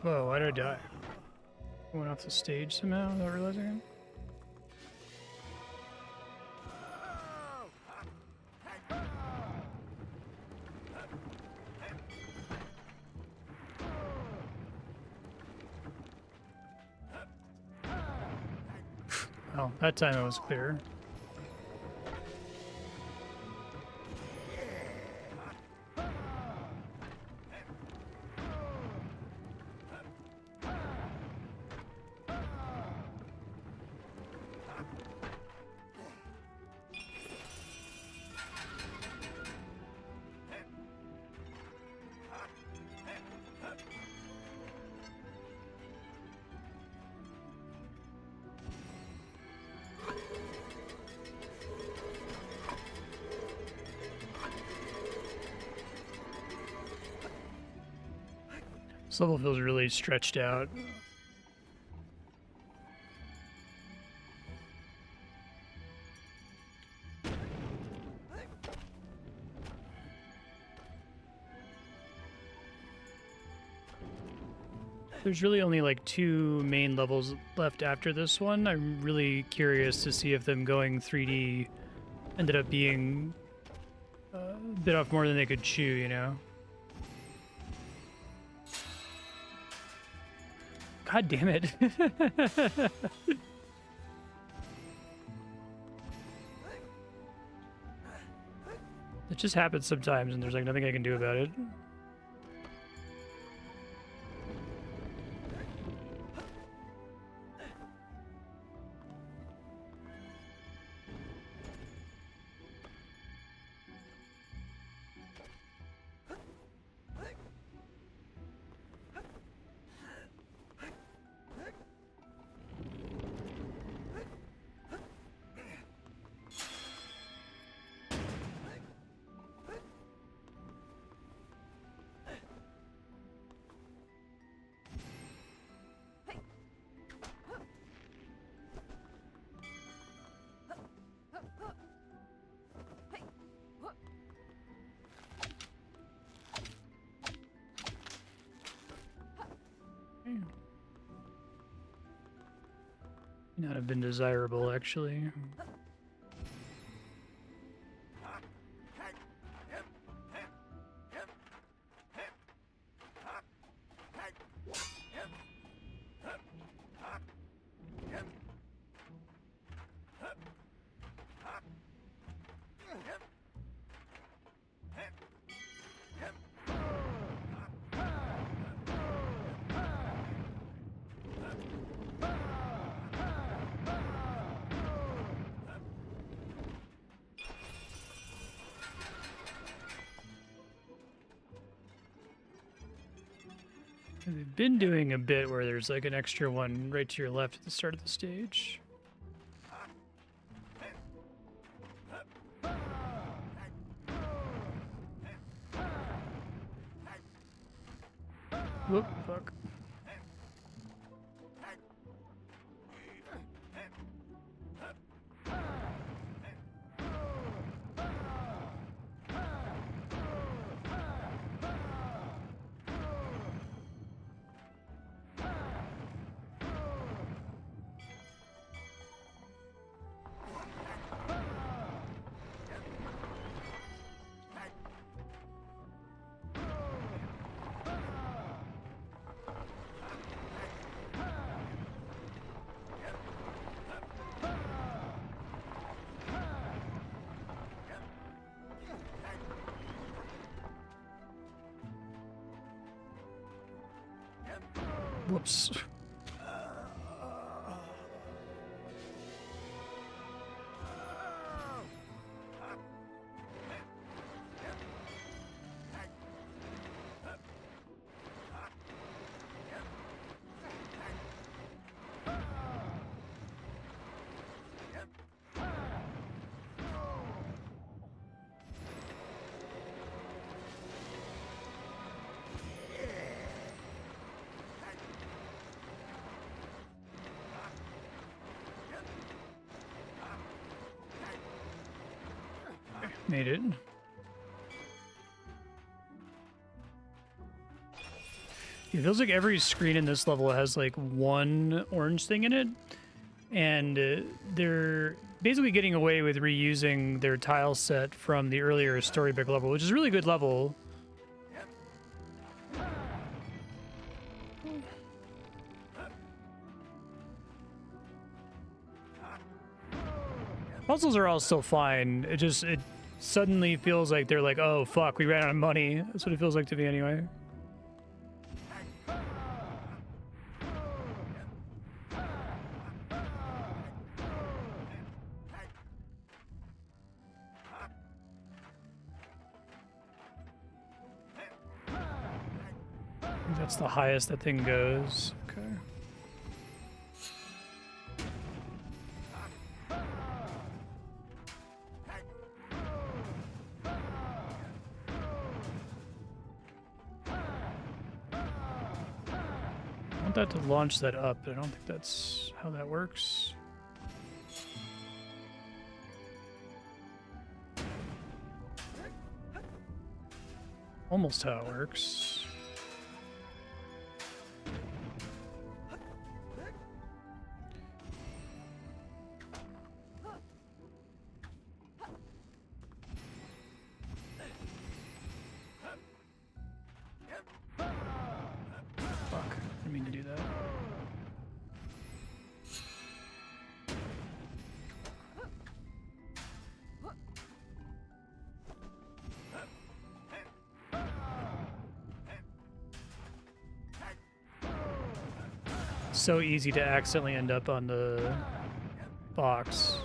Whoa, why did I die? I went off the stage somehow without realizing it? Well, that time it was clear. This level feels really stretched out. There's really only like 2 main levels left after this one. I'm really curious to see if them going 3D ended up being a bit off more than they could chew, you know? God damn it. It just happens sometimes and there's like nothing I can do about it. Not have been desirable, actually. They've been doing a bit where there's like an extra one right to your left at the start of the stage. Whoop, fuck. Whoops. Made it. It feels like every screen in this level has like one orange thing in it, and they're basically getting away with reusing their tile set from the earlier storybook level, which is a really good level. Puzzles are all still fine. It suddenly feels like they're like, oh fuck, we ran out of money. That's what it feels like to me anyway. I think that's the highest that thing goes. Okay. I want that to launch that up, but I don't think that's how that works. Almost how it works. Fuck, I didn't mean to do that. So easy to accidentally end up on the box.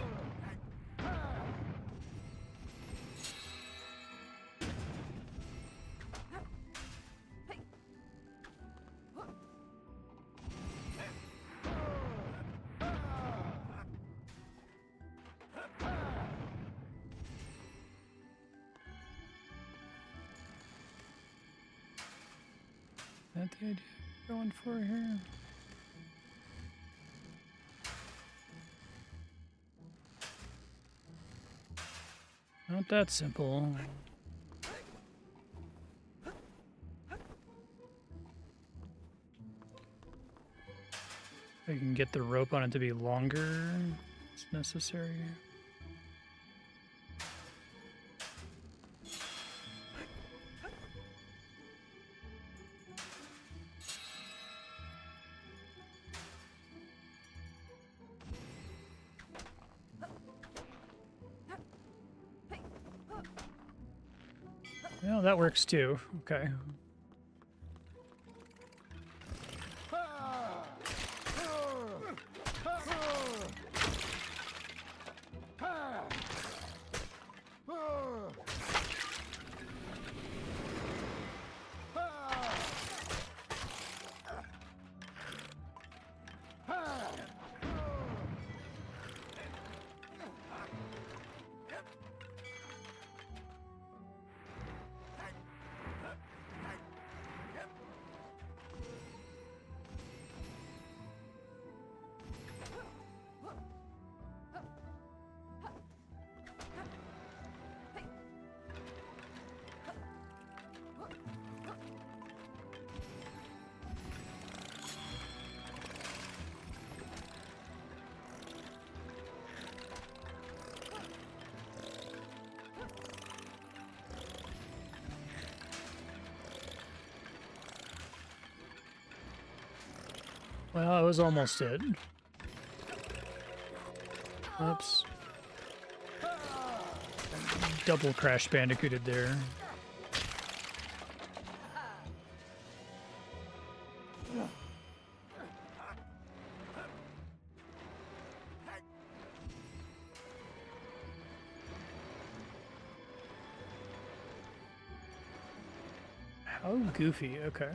Is that the idea we're going for here? Not that simple. I can get the rope on it to be longer. It's necessary. Well, that works too. Okay. Well, I was almost it. Oops. Double Crash Bandicooted there. Oh, goofy. Okay.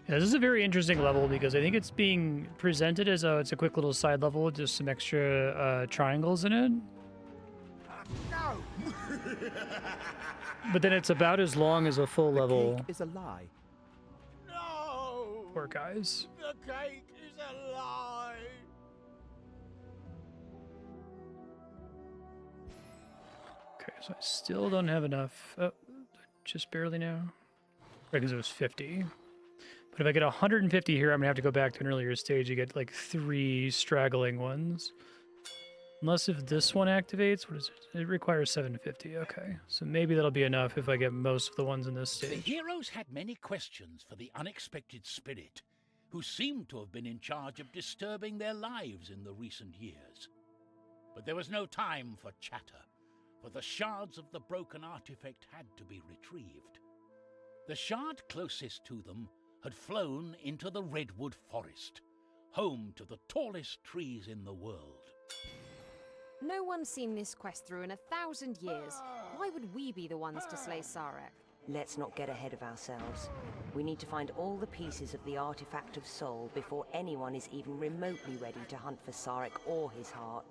Yeah, this is a very interesting level because I think it's being presented as it's a quick little side level with just some extra triangles in it. No! But then it's about as long as a full level. Cake is a lie. No! Poor guys. The cake is a lie! Okay, so I still don't have enough. Oh, just barely now. Right, because it was 50. But if I get 150 here, I'm going to have to go back to an earlier stage to get like 3 straggling ones. Unless if this one activates, what is it? It requires 750. Okay, so maybe that'll be enough if I get most of the ones in this The stage. heroes had many questions for the unexpected spirit, who seemed to have been in charge of disturbing their lives in the recent years. But there was no time for chatter, for the shards of the broken artifact had to be retrieved. The shard closest to them had flown into the redwood forest, home to the tallest trees in the world. No one's seen this quest through in 1,000 years. Why would we be the ones to slay Sarek? Let's not get ahead of ourselves. We need to find all the pieces of the artifact of soul before anyone is even remotely ready to hunt for Sarek or his heart.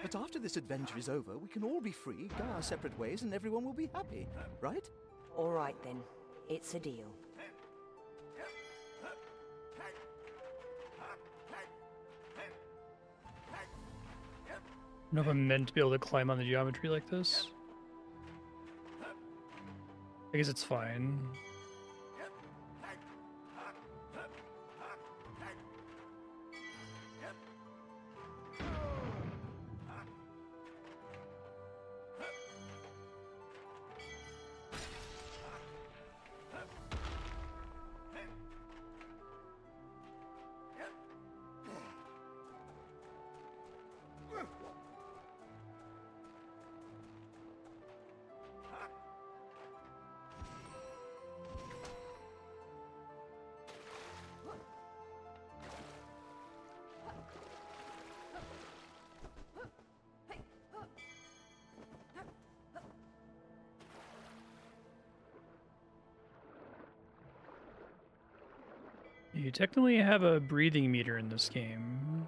But after this adventure is over, we can all be free, go our separate ways, and everyone will be happy, right? All right then, it's a deal. I don't know if I'm meant to be able to climb on the geometry like this. I guess it's fine. You technically have a breathing meter in this game.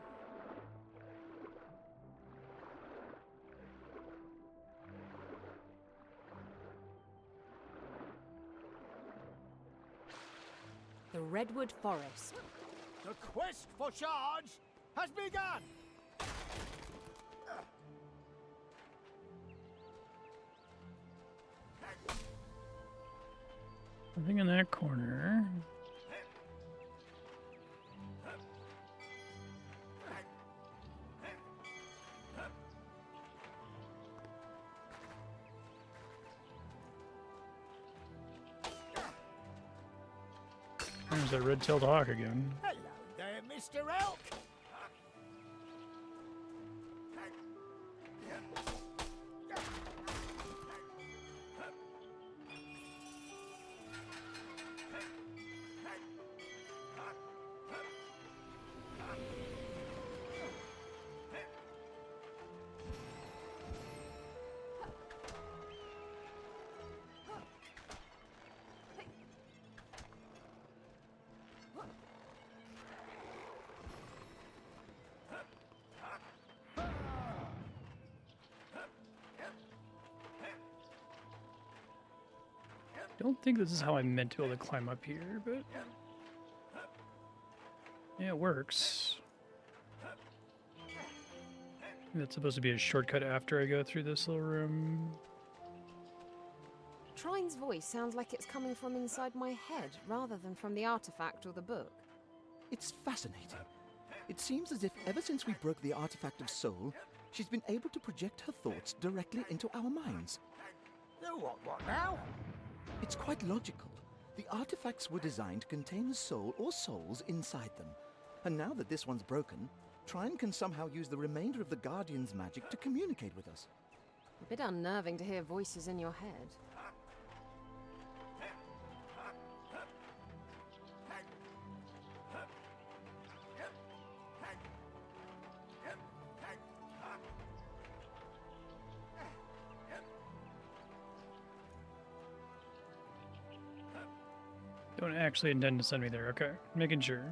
The Redwood Forest. The quest for shards has begun! Nothing in that corner. There's that red-tailed hawk again. Hello there, Mr. Elk! Don't think this is how I'm meant to be able to climb up here, but yeah, it works. That's supposed to be a shortcut after I go through this little room. Trine's voice sounds like it's coming from inside my head rather than from the artifact or the book. It's fascinating. It seems as if ever since we broke the artifact of soul, she's been able to project her thoughts directly into our minds. What now? It's quite logical. The artifacts were designed to contain the soul or souls inside them. And now that this one's broken, Trine can somehow use the remainder of the Guardian's magic to communicate with us. A bit unnerving to hear voices in your head. Don't actually intend to send me there. Okay, making sure.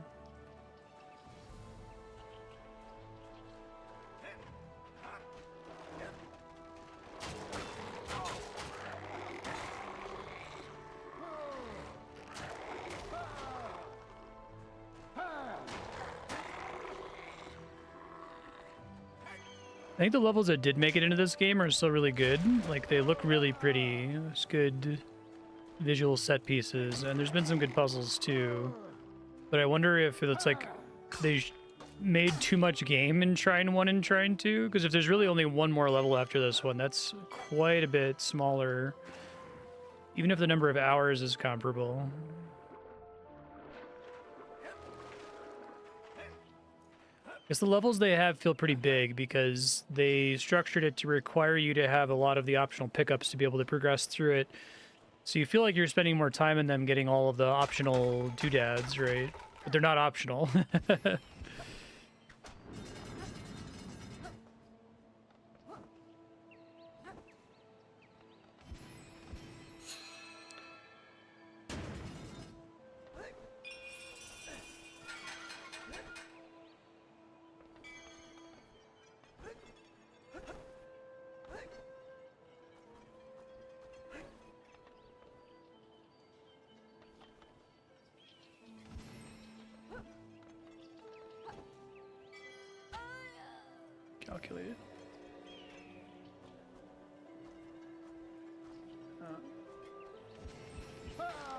I think the levels that did make it into this game are still really good. Like, they look really pretty. There's good visual set pieces, and there's been some good puzzles too. But I wonder if it's like they made too much game in Trine 1 and Trine 2, because if there's really only one more level after this one, that's quite a bit smaller, even if the number of hours is comparable. Because the levels they have feel pretty big because they structured it to require you to have a lot of the optional pickups to be able to progress through it. So you feel like you're spending more time in them getting all of the optional doodads, right? But they're not optional. Calculated.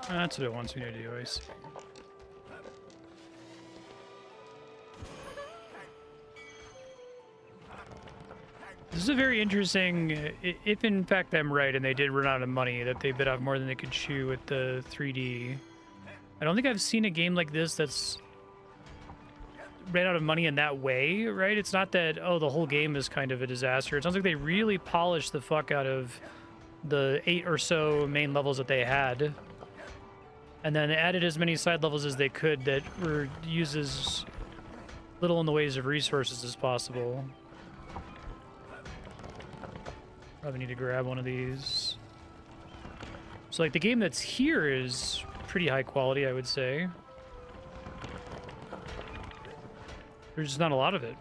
That's what it wants me to do, I see. This is a very interesting, if in fact I'm right and they did run out of money, that they bit off more than they could chew with the 3D. I don't think I've seen a game like this that's ran out of money in that way, right? It's not that, oh, the whole game is kind of a disaster. It sounds like they really polished the fuck out of the 8 or so main levels that they had, and then added as many side levels as they could that were used as little in the ways of resources as possible. Probably need to grab one of these. So, like, the game that's here is pretty high quality, I would say. There's just not a lot of it.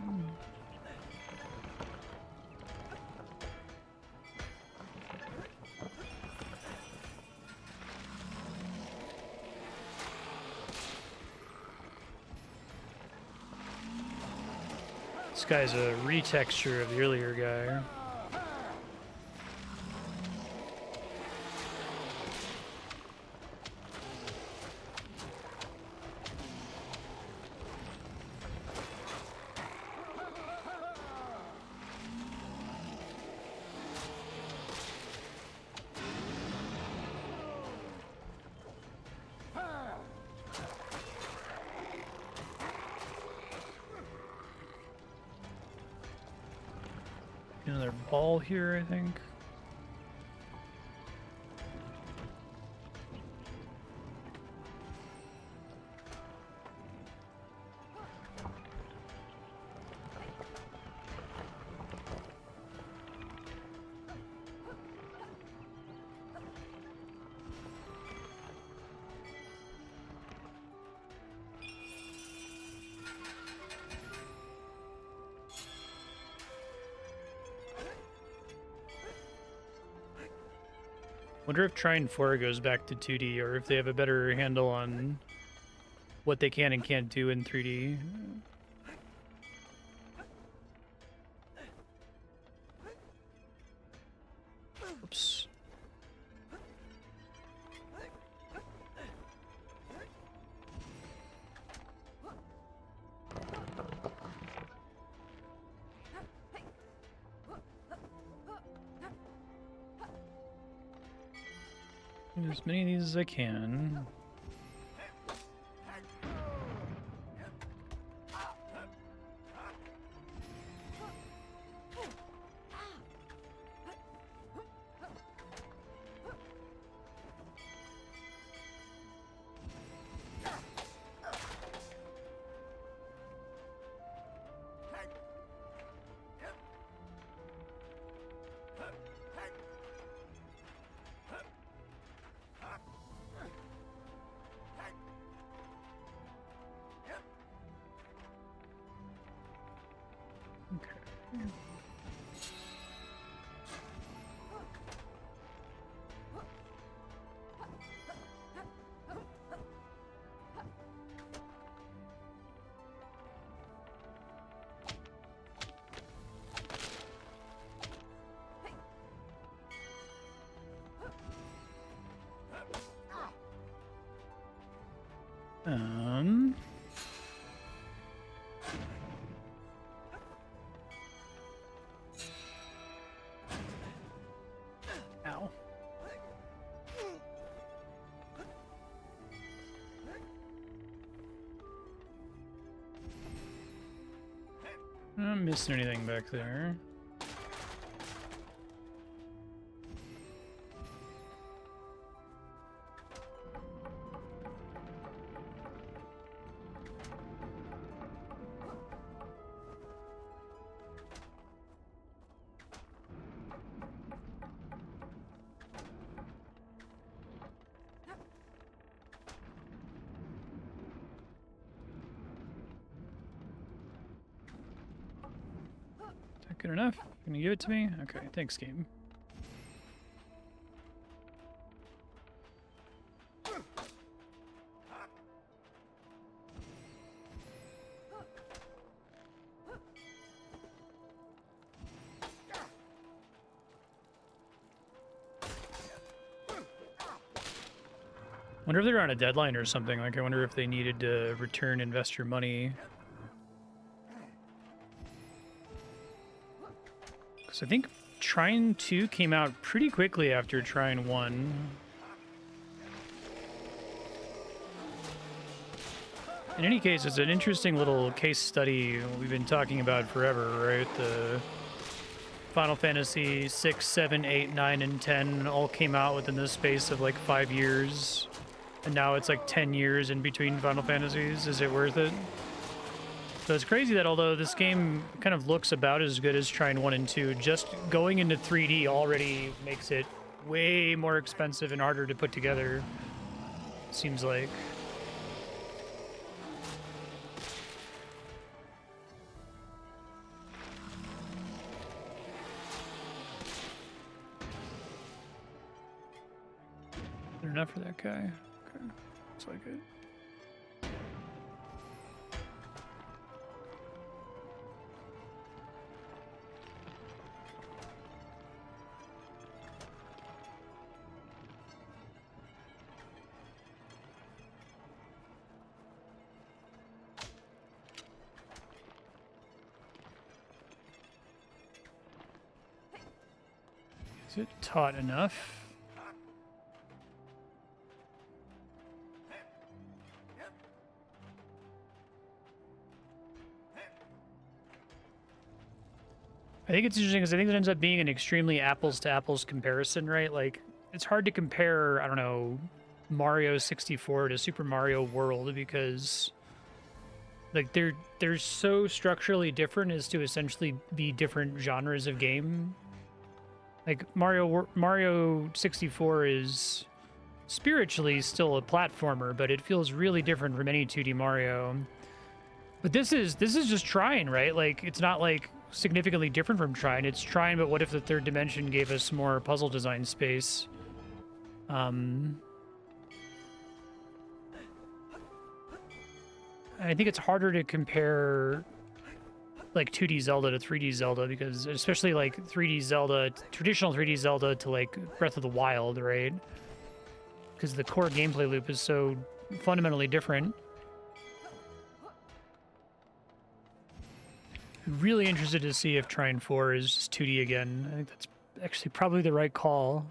This guy's a retexture of the earlier guy. Another ball here, I think. Wonder if Trine 4 goes back to 2D, or if they have a better handle on what they can and can't do in 3D. Oops. As many of these as I can. Ow. I'm not missing anything back there. Good enough? Can you give it to me? Okay, thanks, game. Wonder if they're on a deadline or something. Like, I wonder if they needed to return investor money. So I think Trine 2 came out pretty quickly after Trine 1. In any case, it's an interesting little case study we've been talking about forever, right? The Final Fantasy 6, 7, 8, 9, and 10 all came out within the space of like 5 years. And now it's like 10 years in between Final Fantasies. Is it worth it? So it's crazy that although this game kind of looks about as good as Trine 1 and 2, just going into 3D already makes it way more expensive and harder to put together, seems like. Is there enough for that guy? Okay, looks like it. Is it taut enough? I think it's interesting because I think it ends up being an extremely apples to apples comparison, right? Like, it's hard to compare, I don't know, Mario 64 to Super Mario World because like they're so structurally different as to essentially be different genres of game. Like Mario 64 is spiritually still a platformer, but it feels really different from any 2D Mario. But this is just Trine, right? Like, it's not like significantly different from Trine. It's Trine, but what if the third dimension gave us more puzzle design space? I think it's harder to compare like 2D Zelda to 3D Zelda because especially like 3D Zelda, traditional 3D Zelda to like Breath of the Wild, right? Because the core gameplay loop is so fundamentally different. Really interested to see if Trine 4 is just 2D again. I think that's actually probably the right call.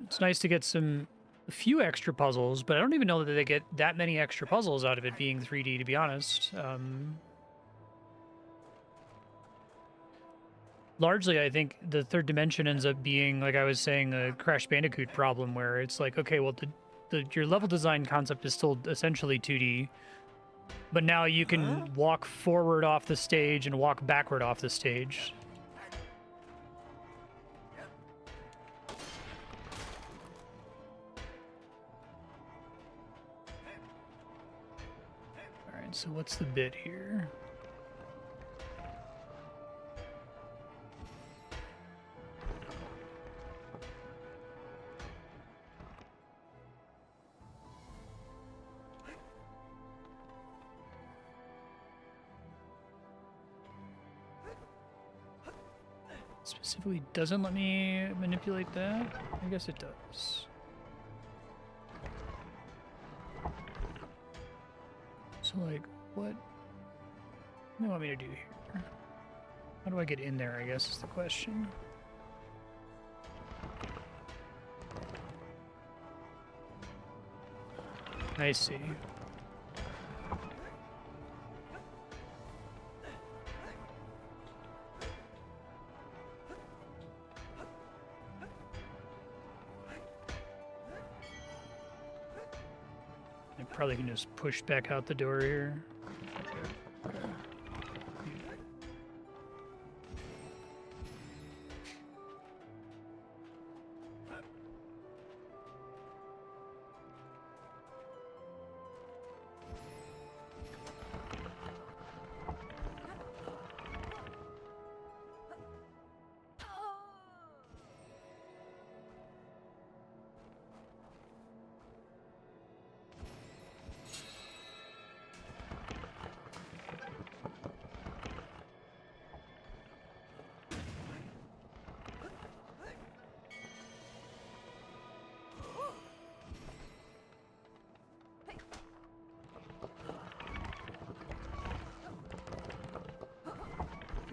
It's nice to get a few extra puzzles, but I don't even know that they get that many extra puzzles out of it being 3D, to be honest. Largely, I think the third dimension ends up being, like I was saying, a Crash Bandicoot problem where it's like, okay, well, your level design concept is still essentially 2D, but now you can walk forward off the stage and walk backward off the stage. All right, so what's the bit here? Specifically doesn't let me manipulate that? I guess it does. So, like, what do you want me to do here? How do I get in there, I guess, is the question. I see. I probably can just push back out the door here.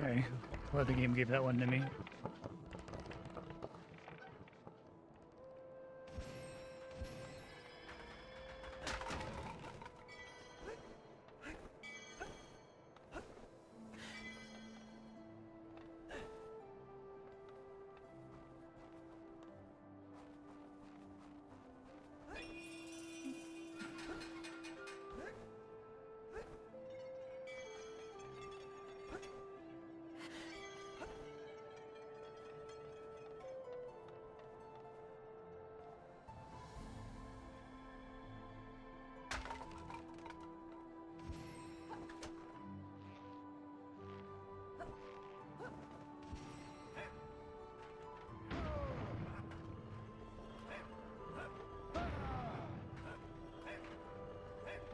Okay, well, the game gave that one to me.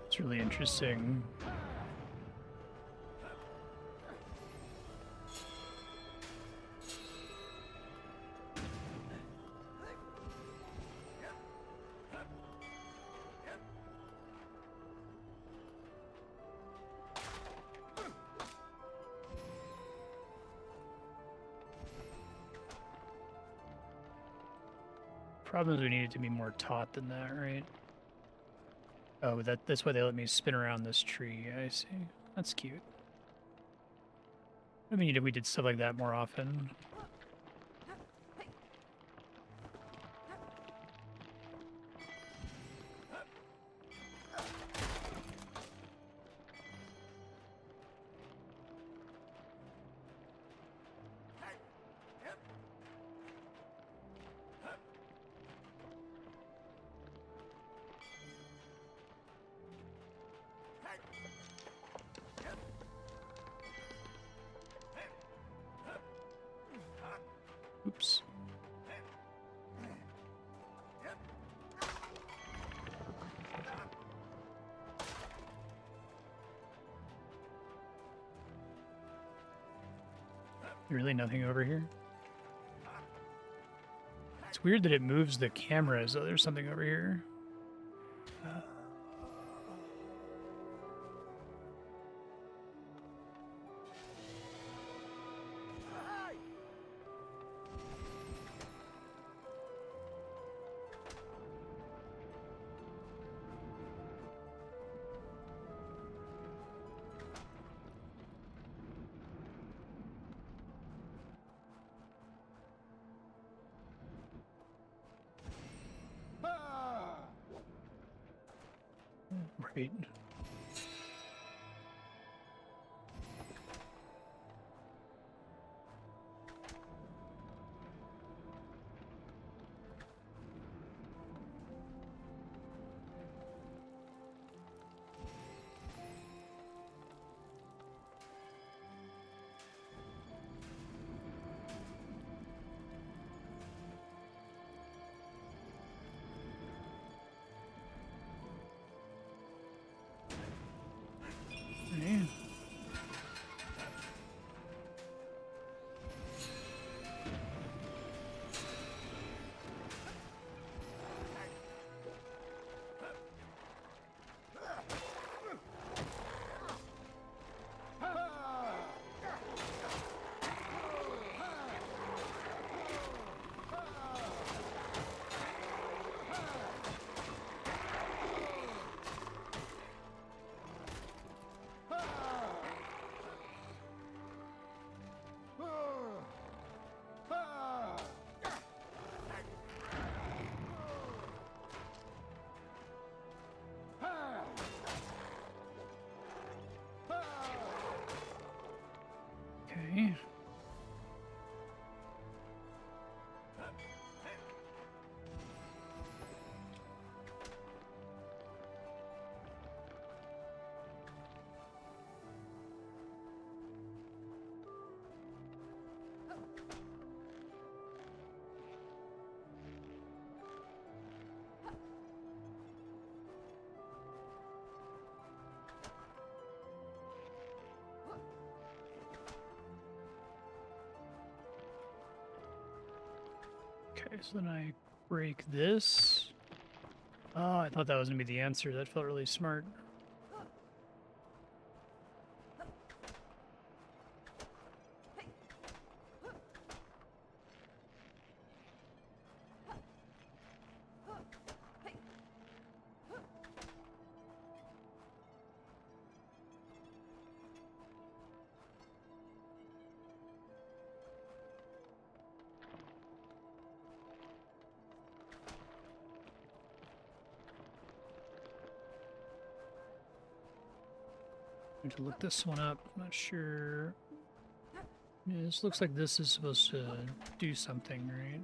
It's really interesting. Problem is we need it to be more taut than that, right? Oh, that's why they let me spin around this tree. I see. That's cute. I mean, we did stuff like that more often. Oops. Really nothing over here? It's weird that it moves the camera as though there's something over here. Right. Okay, so then I break this. Oh, I thought that was gonna be the answer. That felt really smart. I need to look this one up. I'm not sure. Yeah, this looks like this is supposed to do something, right?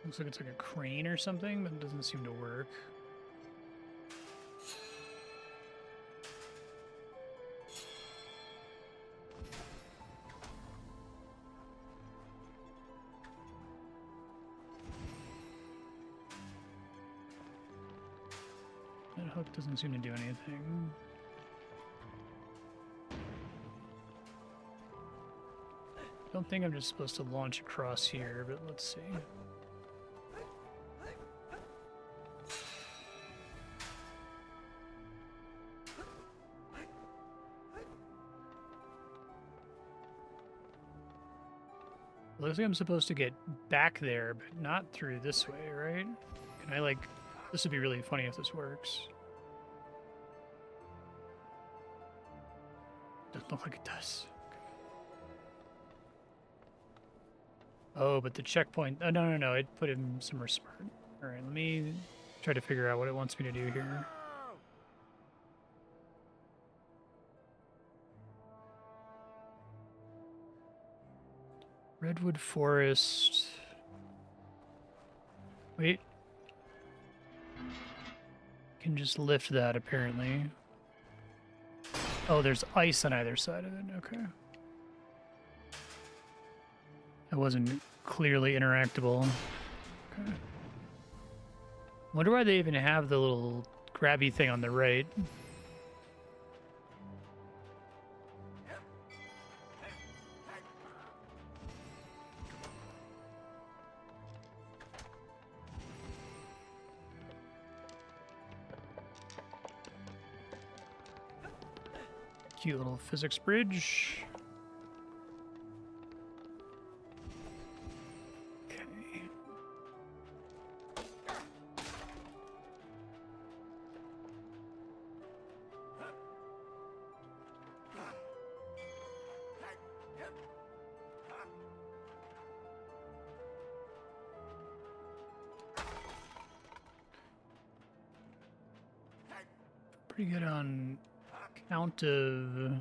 Looks like it's like a crane or something, but it doesn't seem to work. That hook doesn't seem to do anything. Don't think I'm just supposed to launch across here, but let's see. Looks like I'm supposed to get back there, but not through this way, right? Can I, like... This would be really funny if this works. Doesn't look like it does. Oh, but the checkpoint... Oh, no. It put him somewhere smart. Alright, let me try to figure out what it wants me to do here. Redwood Forest. Wait. Can just lift that, apparently. Oh, there's ice on either side of it. Okay. That wasn't clearly interactable. Okay. Wonder why they even have the little grabby thing on the right. Cute little physics bridge. Okay. Pretty good on count of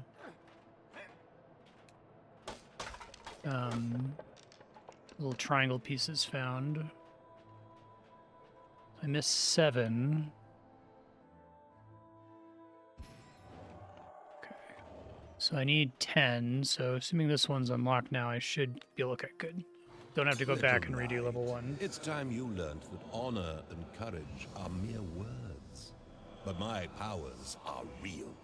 little triangle pieces found. I missed 7. Okay. So I need 10, so assuming this one's unlocked now, I should be okay, good. Don't have to go back and redo level 1. It's time you learnt that honor and courage are mere words. But my powers are real.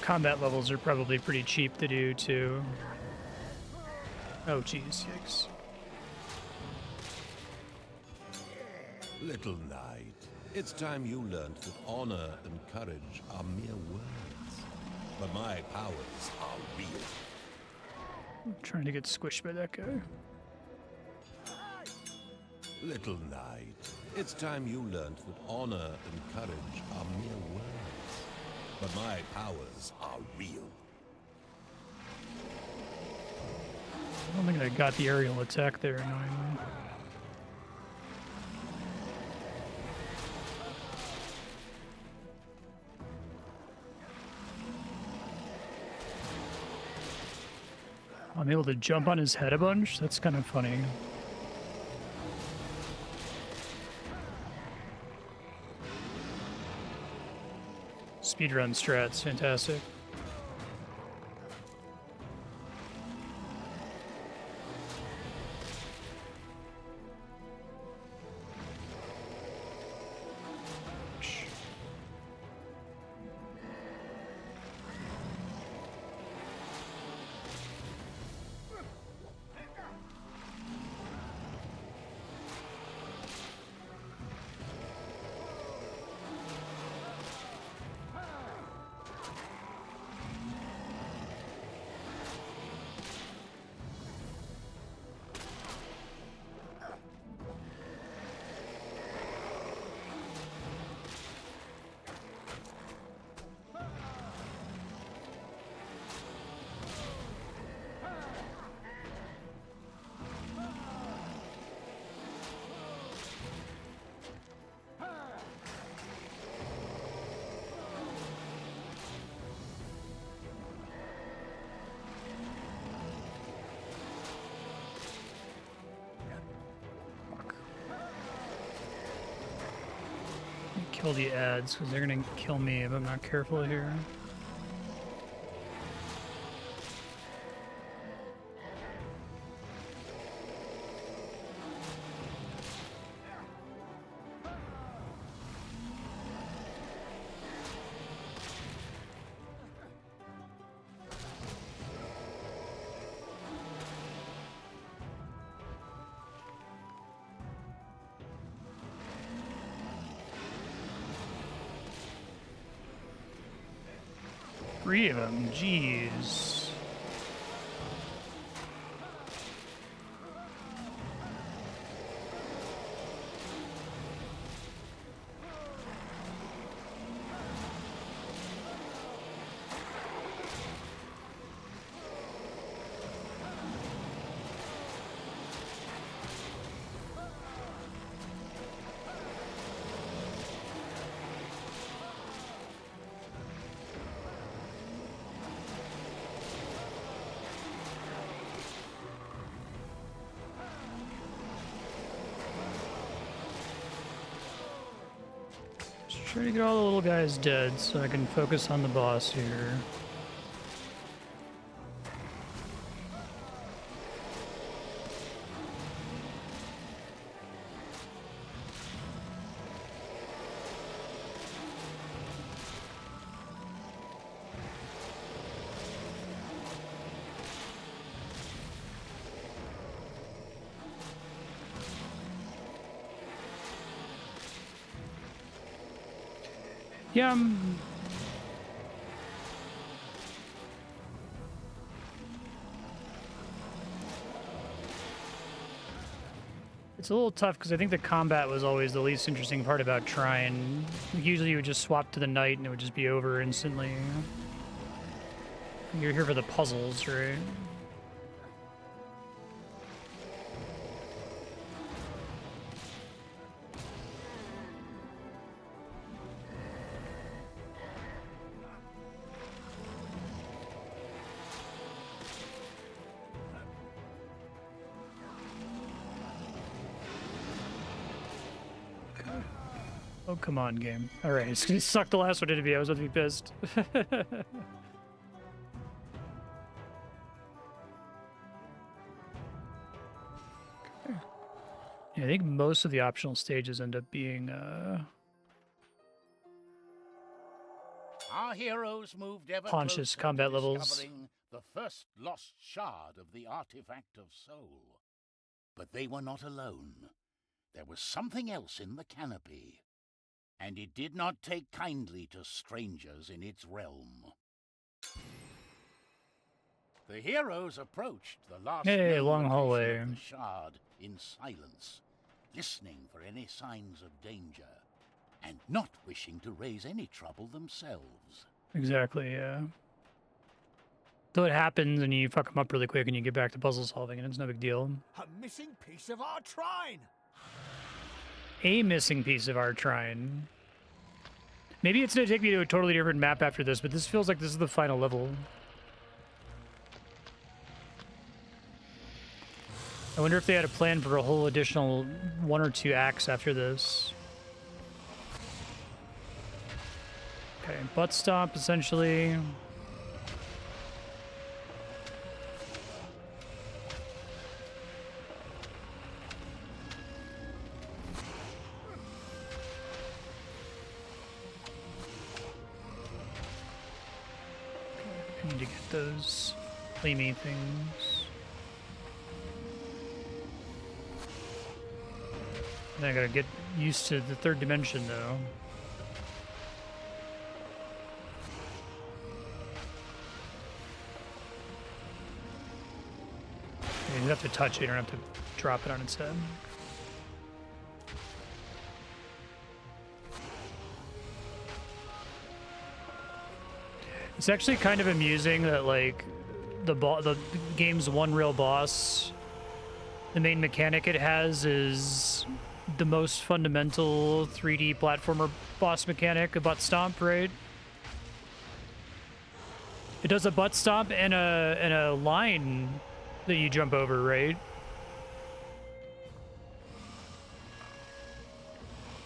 Combat levels are probably pretty cheap to do, too. Oh, jeez, yikes. Little knight, it's time you learnt that honor and courage are mere words. But my powers are real. I'm trying to get squished by that guy. Little knight, it's time you learnt that honor and courage are mere words. but my powers are real. I don't think I got the aerial attack there, annoyingly. I'm able to jump on his head a bunch? That's kind of funny. Speedrun strats, fantastic. Kill the ads, because they're gonna kill me if I'm not careful here. Three of them, jeez. Try to get all the little guys dead so I can focus on the boss here. Yeah, it's a little tough because I think the combat was always the least interesting part about Trine. Usually you would just swap to the knight and it would just be over instantly. You're here for the puzzles, right? Oh, come on, game. Alright, it's gonna suck the last one into me. I was about to be pissed. Yeah, I think most of the optional stages end up being, Our heroes moved ever Pontius closer combat to levels. discovering the first lost shard of the artifact of soul. But they were not alone. There was something else in the canopy, and it did not take kindly to strangers in its realm. The heroes approached the last known long location hallway. of the shard in silence, listening for any signs of danger, and not wishing to raise any trouble themselves. Exactly, yeah. Though it happens and you fuck them up really quick and you get back to puzzle solving and it's no big deal. A missing piece of our Trine! A missing piece of our Trine. Maybe it's going to take me to a totally different map after this, but this feels like this is the final level. I wonder if they had a plan for a whole additional 1 or 2 acts after this. Okay, butt stomp, essentially. I need to get those flamey things. Then I gotta get used to the 3rd dimension, though. You have to touch it, you don't have to drop it on its head. It's actually kind of amusing that, like, the game's one real boss, the main mechanic it has is the most fundamental 3D platformer boss mechanic, a butt stomp, right? It does a butt stomp and a line that you jump over, right?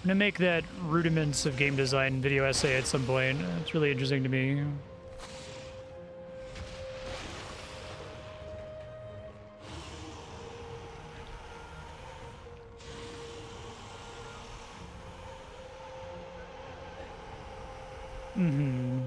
I'm gonna make that rudiments of game design video essay at some point. It's really interesting to me. Mm-hmm.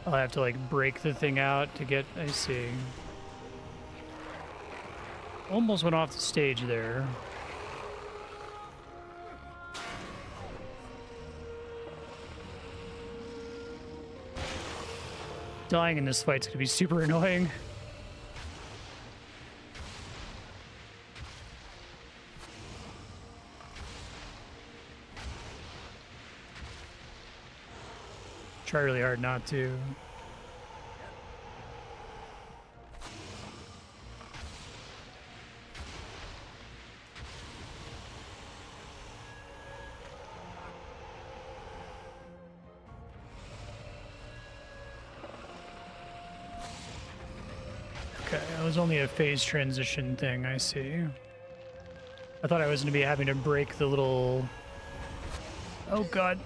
I'll have to, like, break the thing out to get... I see. Almost went off the stage there. Dying in this fight's gonna be super annoying. Try really hard not to. Okay, that was only a phase transition thing, I see. I thought I was going to be having to break the little... Oh god.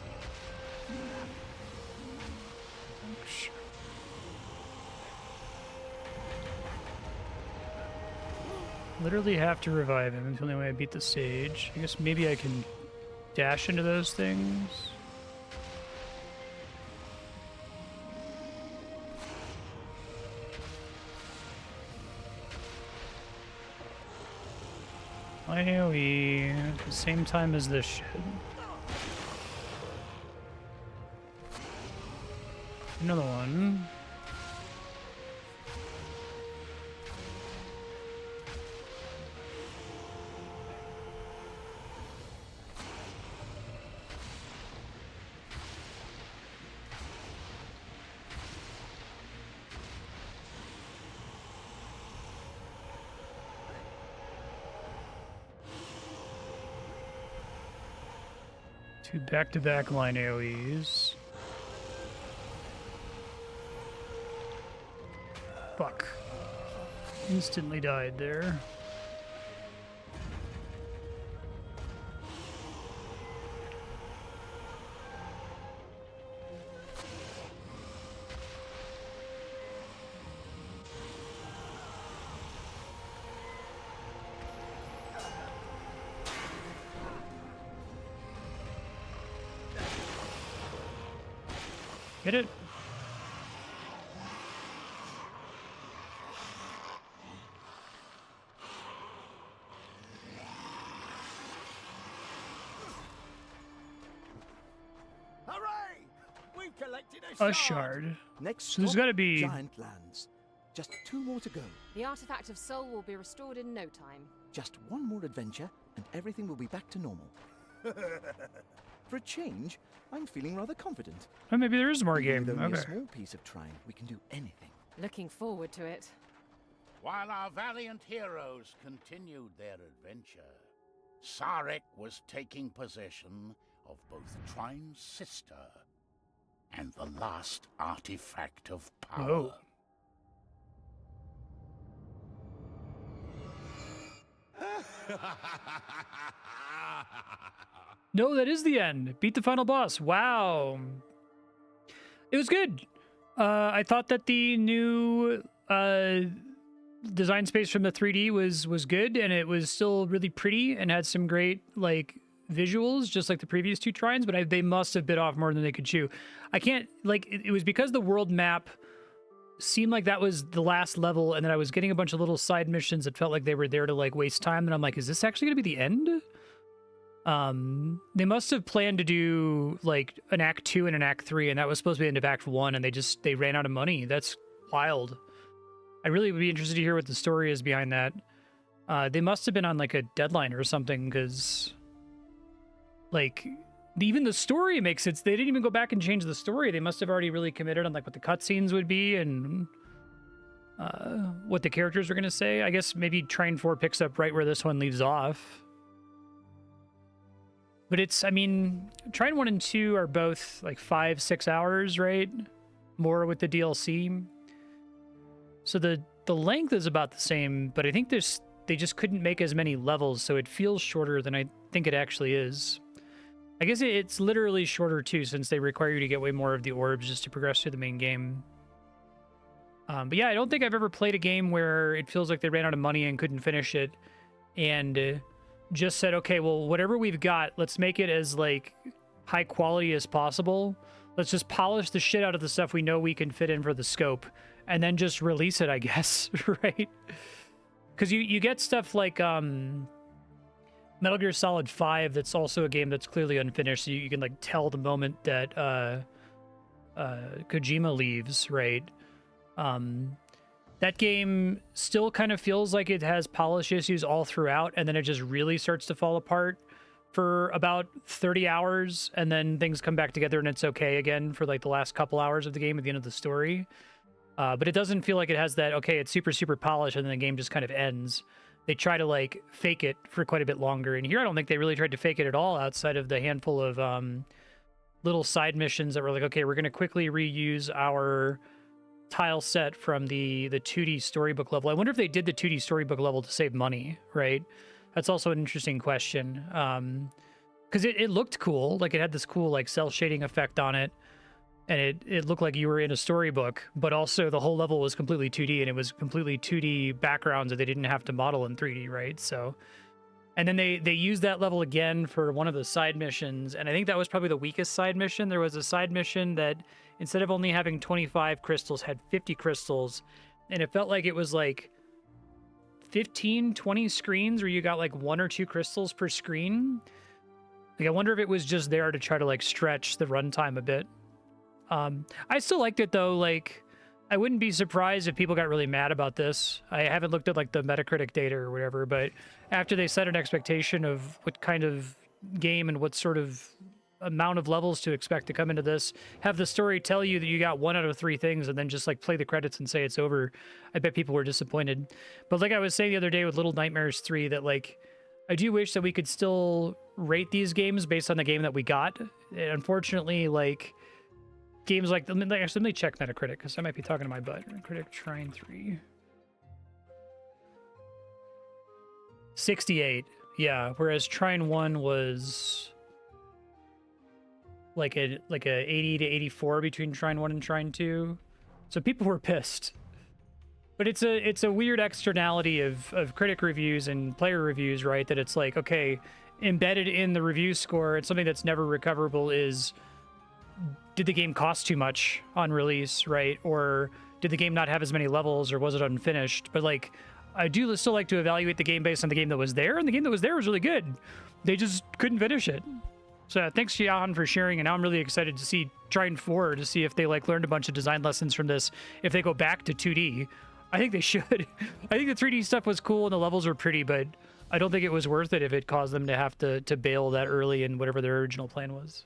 Literally have to revive him. It's the only way I beat the stage. I guess maybe I can dash into those things. AoE at the same time as this shit. Another one. Two back-to-back line AoEs. Fuck. Instantly died there. Hit it. collected A shard. Next So there's stop, gotta be- Giant Lands. Just 2 more to go. The artifact of soul will be restored in no time. Just 1 more adventure, and everything will be back to normal. For a change, I'm feeling rather confident. Oh, maybe there is more Even game. with only a Okay. small piece of Trine, we can do anything. Looking forward to it. While our valiant heroes continued their adventure, Sarek was taking possession of both Trine's sister and the last artifact of power. Whoa. No, that is the end. Beat the final boss. Wow. It was good. I thought that the new design space from the 3D was good, and it was still really pretty and had some great like visuals, just like the previous 2 Trines, but they must have bit off more than they could chew. I can't, like, it was because the world map seemed like that was the last level, and then I was getting a bunch of little side missions that felt like they were there to like waste time, and I'm like, is this actually gonna be the end? They must have planned to do like an Act 2 and an Act 3, and that was supposed to be the end of Act 1, and they ran out of money. That's wild. I really would be interested to hear what the story is behind that. They must have been on like a deadline or something, because like even the story makes it. They didn't even go back and change the story. They must have already really committed on like what the cutscenes would be and what the characters were going to say. I guess maybe Trine 4 picks up right where this one leaves off. But it's, I mean, Trine 1 and 2 are both like 5-6 hours, right? More with the DLC. So the length is about the same, but I think they just couldn't make as many levels, so it feels shorter than I think it actually is. I guess it's literally shorter too, since they require you to get way more of the orbs just to progress through the main game. But yeah, I don't think I've ever played a game where it feels like they ran out of money and couldn't finish it, and just said, okay, well, whatever we've got, let's make it as like high quality as possible. Let's just polish the shit out of the stuff we know we can fit in for the scope, and then just release it, I guess, right? Because you get stuff like Metal Gear Solid 5, that's also a game that's clearly unfinished, so you can like tell the moment that Kojima leaves, right? That game still kind of feels like it has polish issues all throughout, and then it just really starts to fall apart for about 30 hours, and then things come back together and it's okay again for like the last couple hours of the game at the end of the story. But it doesn't feel like it has that, okay, it's super, super polished, and then the game just kind of ends. They try to like fake it for quite a bit longer. And here I don't think they really tried to fake it at all, outside of the handful of little side missions that were like, okay, we're going to quickly reuse our tile set from the 2D storybook level. I wonder if they did the 2D storybook level to save money, right? That's also an interesting question. Because it looked cool. Like it had this cool like cell shading effect on it. And it looked like you were in a storybook, but also the whole level was completely 2D, and it was completely 2D backgrounds that they didn't have to model in 3D, right? So, and then they used that level again for one of the side missions, and I think that was probably the weakest side mission. There was a side mission that instead of only having 25 crystals, had 50 crystals, and it felt like it was like 15, 20 screens where you got like 1 or 2 crystals per screen. Like, I wonder if it was just there to try to like stretch the runtime a bit. I still liked it though. Like, I wouldn't be surprised if people got really mad about this. I haven't looked at like the Metacritic data or whatever, but after they set an expectation of what kind of game and what sort of amount of levels to expect to come into this, have the story tell you that you got 1 out of 3 things, and then just like play the credits and say it's over, I bet people were disappointed. But like I was saying the other day with Little Nightmares 3, that like, I do wish that we could still rate these games based on the game that we got. And unfortunately, like, games like, actually, let me check Metacritic, because I might be talking to my butt. Metacritic, Trine 3. 68, yeah. Whereas Trine 1 was like a 80 to 84 between Trine 1 and Trine 2. So people were pissed. But it's a weird externality of critic reviews and player reviews, right? That it's like, okay, embedded in the review score, it's something that's never recoverable, is, did the game cost too much on release, right? Or did the game not have as many levels, or was it unfinished? But like, I do still like to evaluate the game based on the game that was there, and the game that was there was really good. They just couldn't finish it. So thanks, Johan, for sharing. And now I'm really excited to see Trine 4 to see if they like learned a bunch of design lessons from this. If they go back to 2D, I think they should. I think the 3D stuff was cool and the levels were pretty, but I don't think it was worth it if it caused them to have to bail that early in whatever their original plan was.